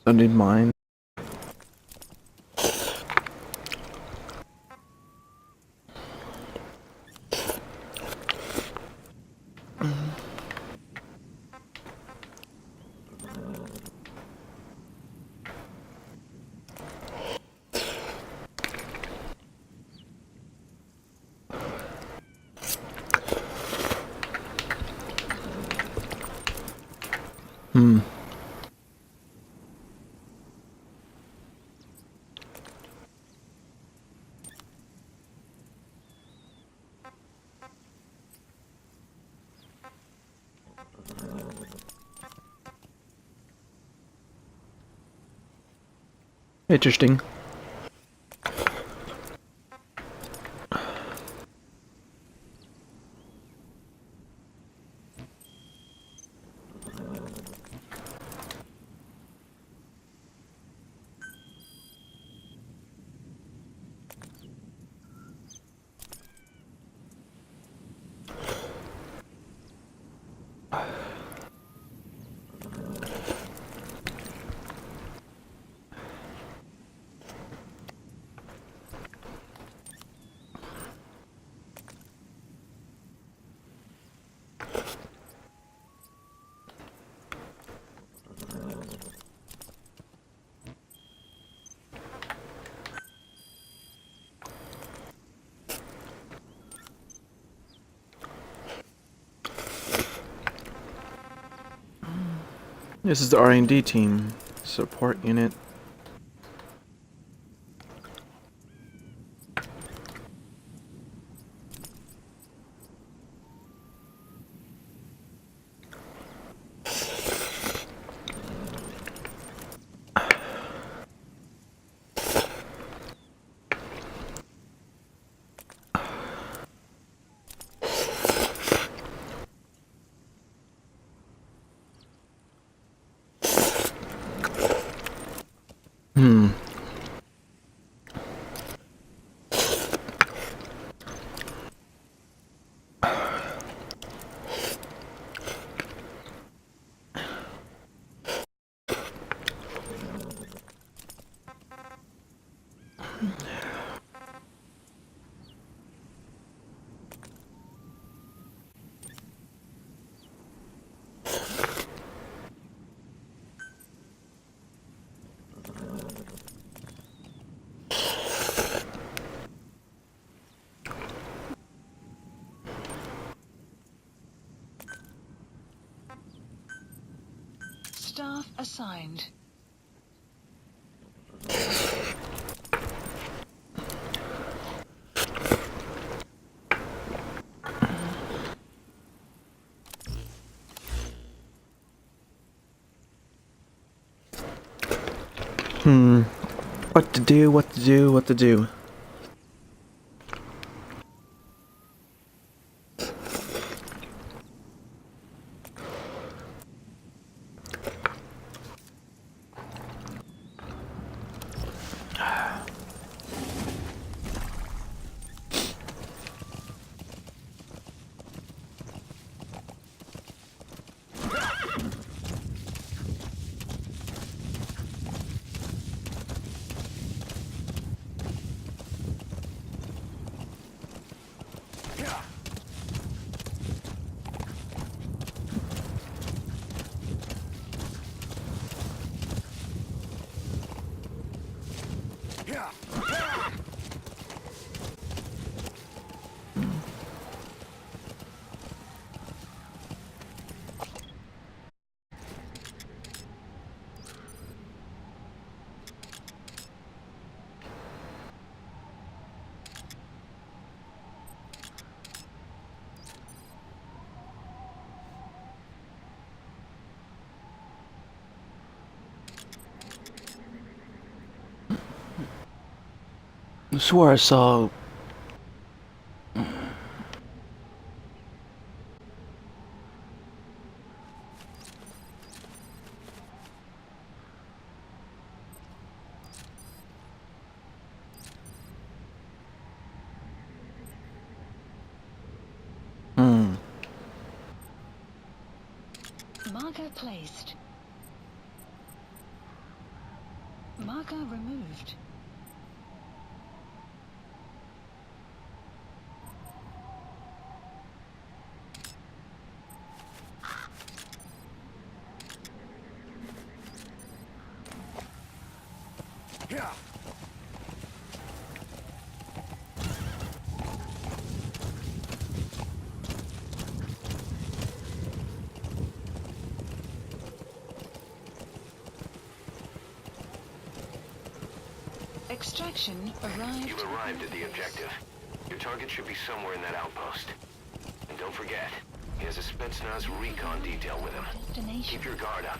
I need mine. Hmm. Interesting. This is the R&D team. Support unit. Hmm. Staff assigned. What to do, what to do, what to do. I swore I saw. Marker placed. Marker removed. Extraction arrived. You've arrived at the objective. Your target should be somewhere in that outpost. And don't forget, he has a Spetsnaz recon detail with him. Destination. Keep your guard up.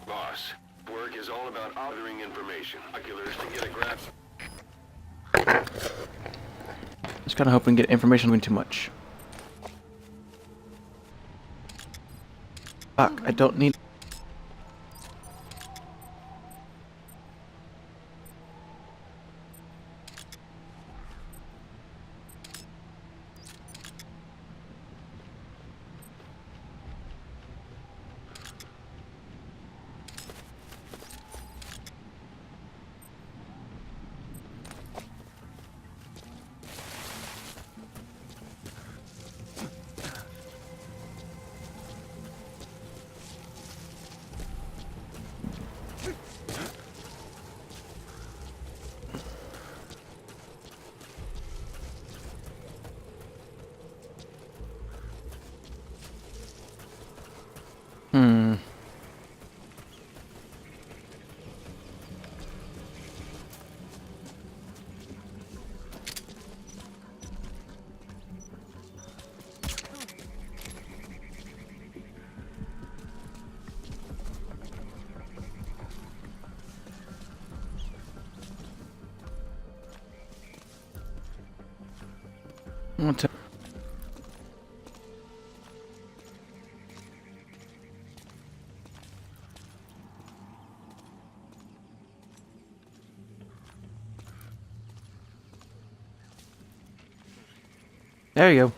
Boss, work is all about gathering information. Oculars to get a grasp. Just kind of hoping to get information on too much. Fuck, I don't need. There you go.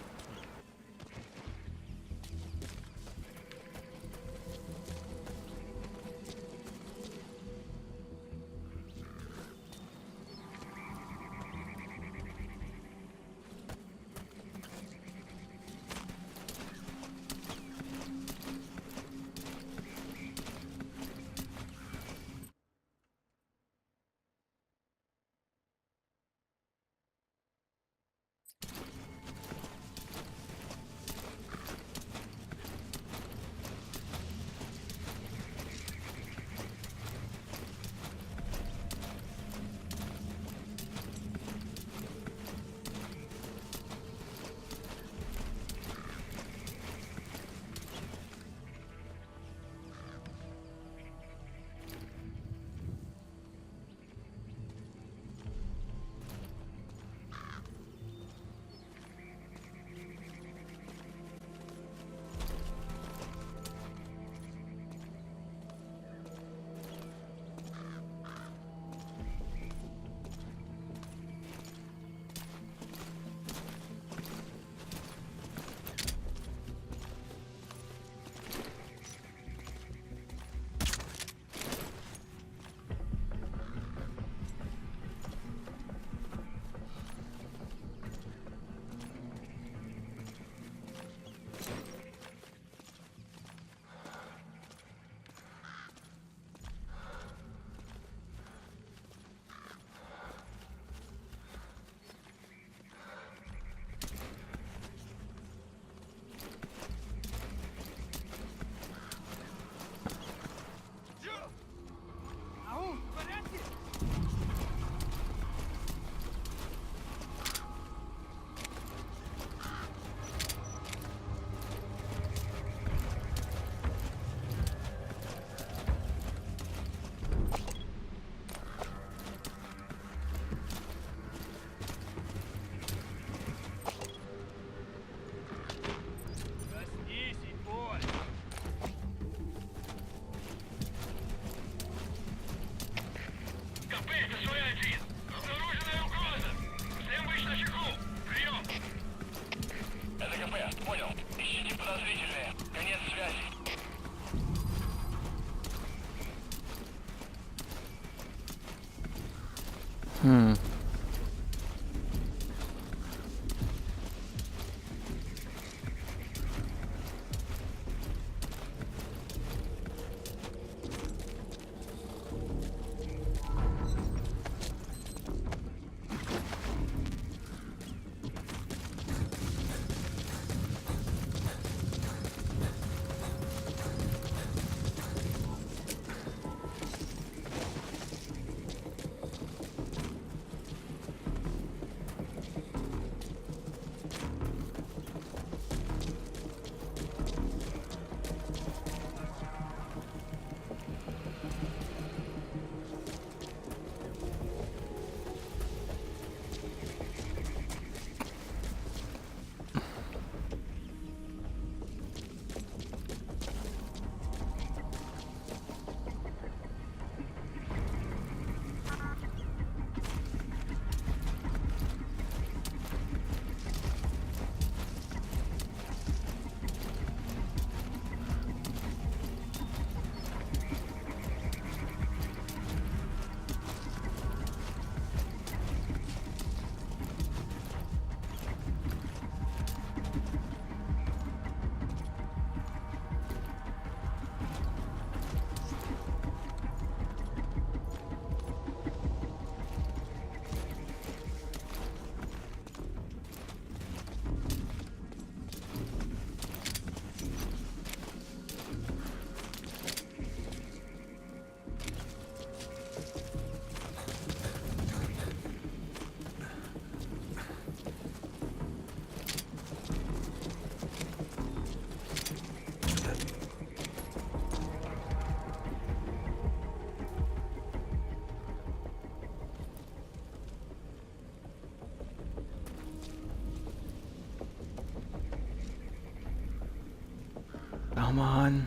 Come on.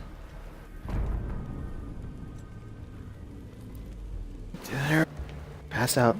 There. Pass out.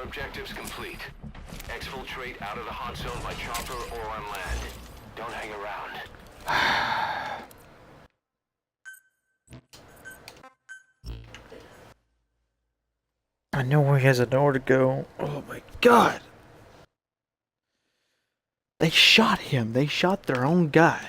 Objectives complete. Exfiltrate out of the hot zone by chopper or on land. Don't hang around. I know where he has a door to go. Oh my god! They shot him. They shot their own guy.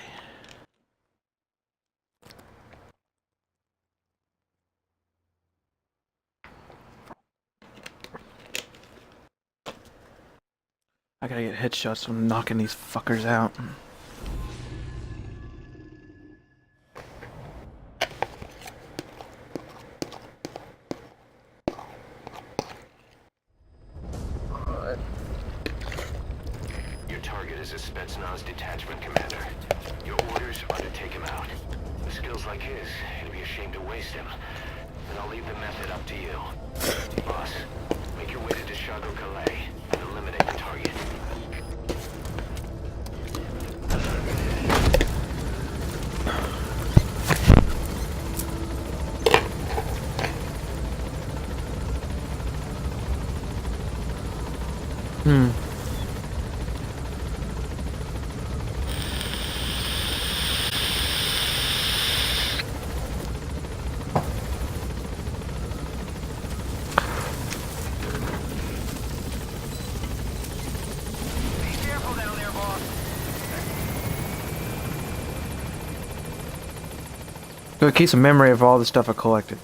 I gotta get headshots from knocking these fuckers out. Your target is a Spetsnaz detachment commander. Your orders are to take him out. With skills like his, it'd be a shame to waste him. And I'll leave the method up to you. Boss, make your way to Deshago Calais and eliminate the target. So it keeps a memory of all the stuff I collected.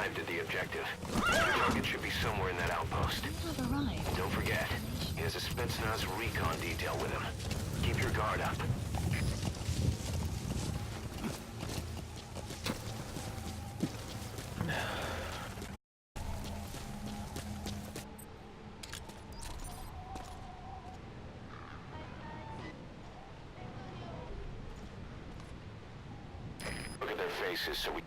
At the objective. The target should be somewhere in that outpost. Don't forget, he has a Spetsnaz recon detail with him. Keep your guard up. Look at their faces so we...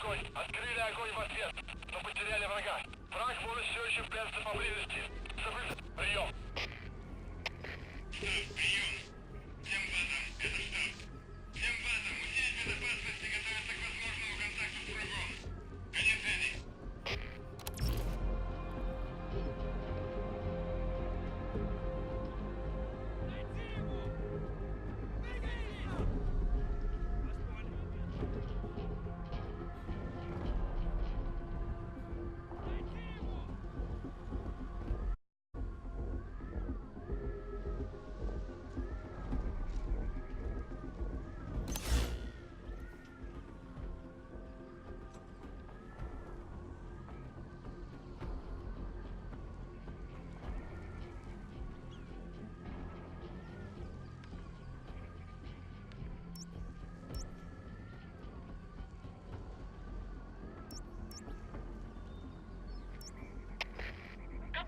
огонь! Открыли огонь в ответ, но потеряли врага. Враг может все еще прятаться поблизости. Прием!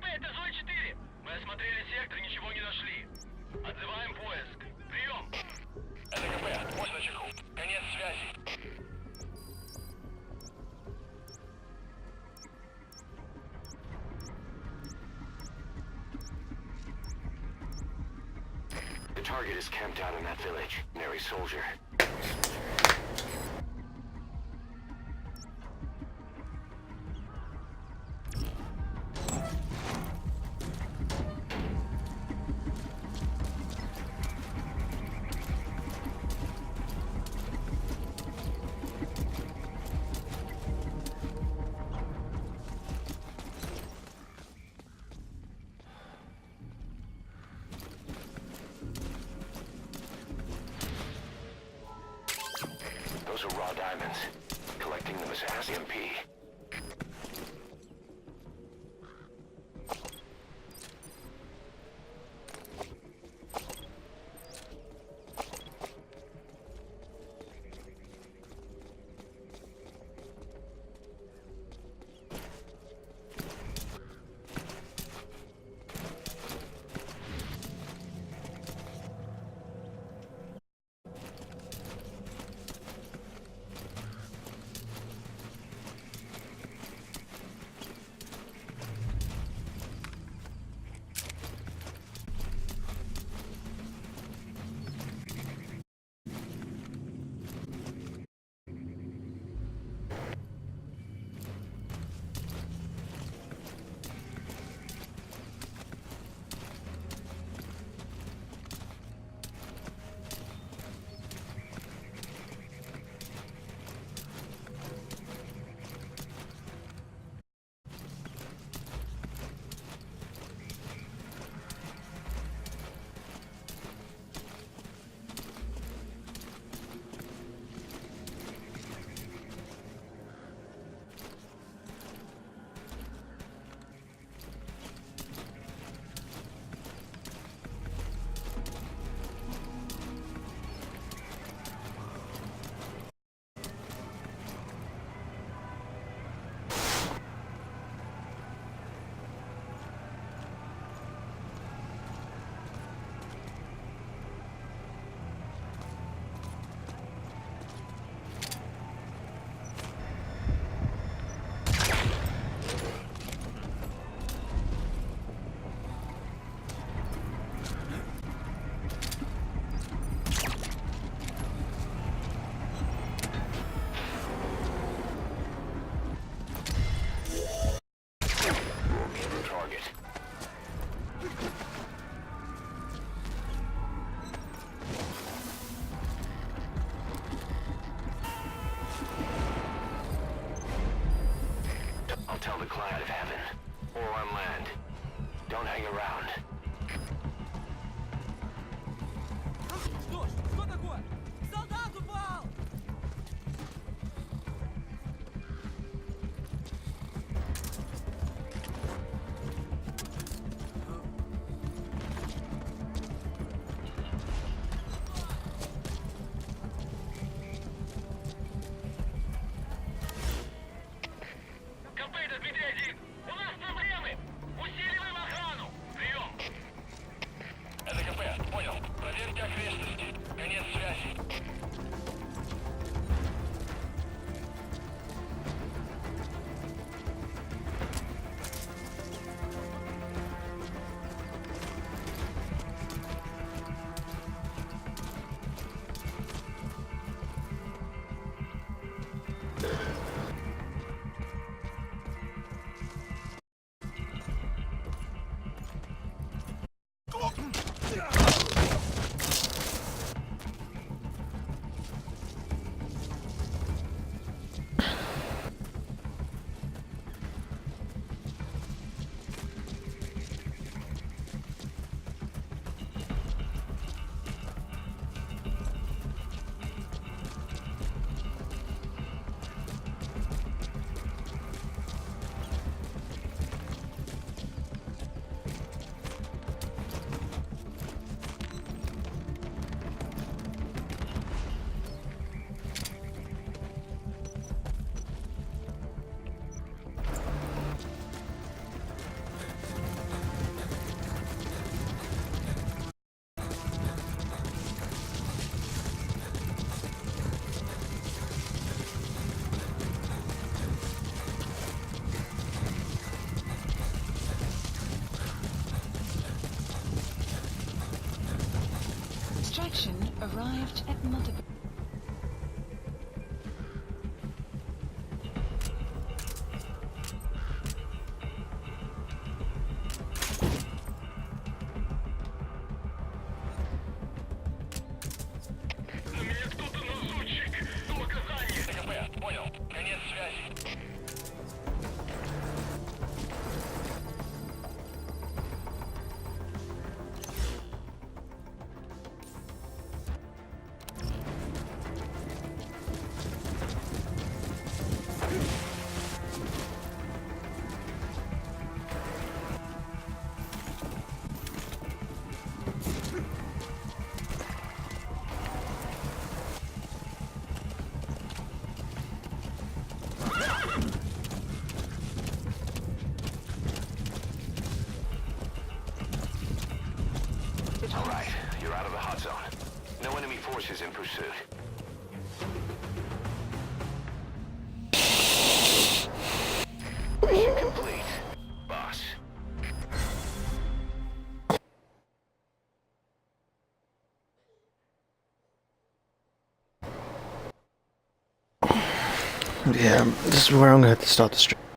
Это Зой 4. Мы осмотрели сектор, ничего не нашли. Отзываем поиск. Прием. Это КП. Пусть на чеку. Конец связи. The target is camped out in that village. Nary soldier. Those are raw diamonds. Collecting them is SMP. Tell the client of heaven, or on land. Don't hang around. Что такое? Солдат упал! КП, это Дмитрий-1. У нас проблемы. Усиливаем охрану. Прием. faction arrived at Mother. Alright, you're out of the hot zone. No enemy forces in pursuit. Mission complete, boss. Yeah, this is where I'm gonna have to stop the stream.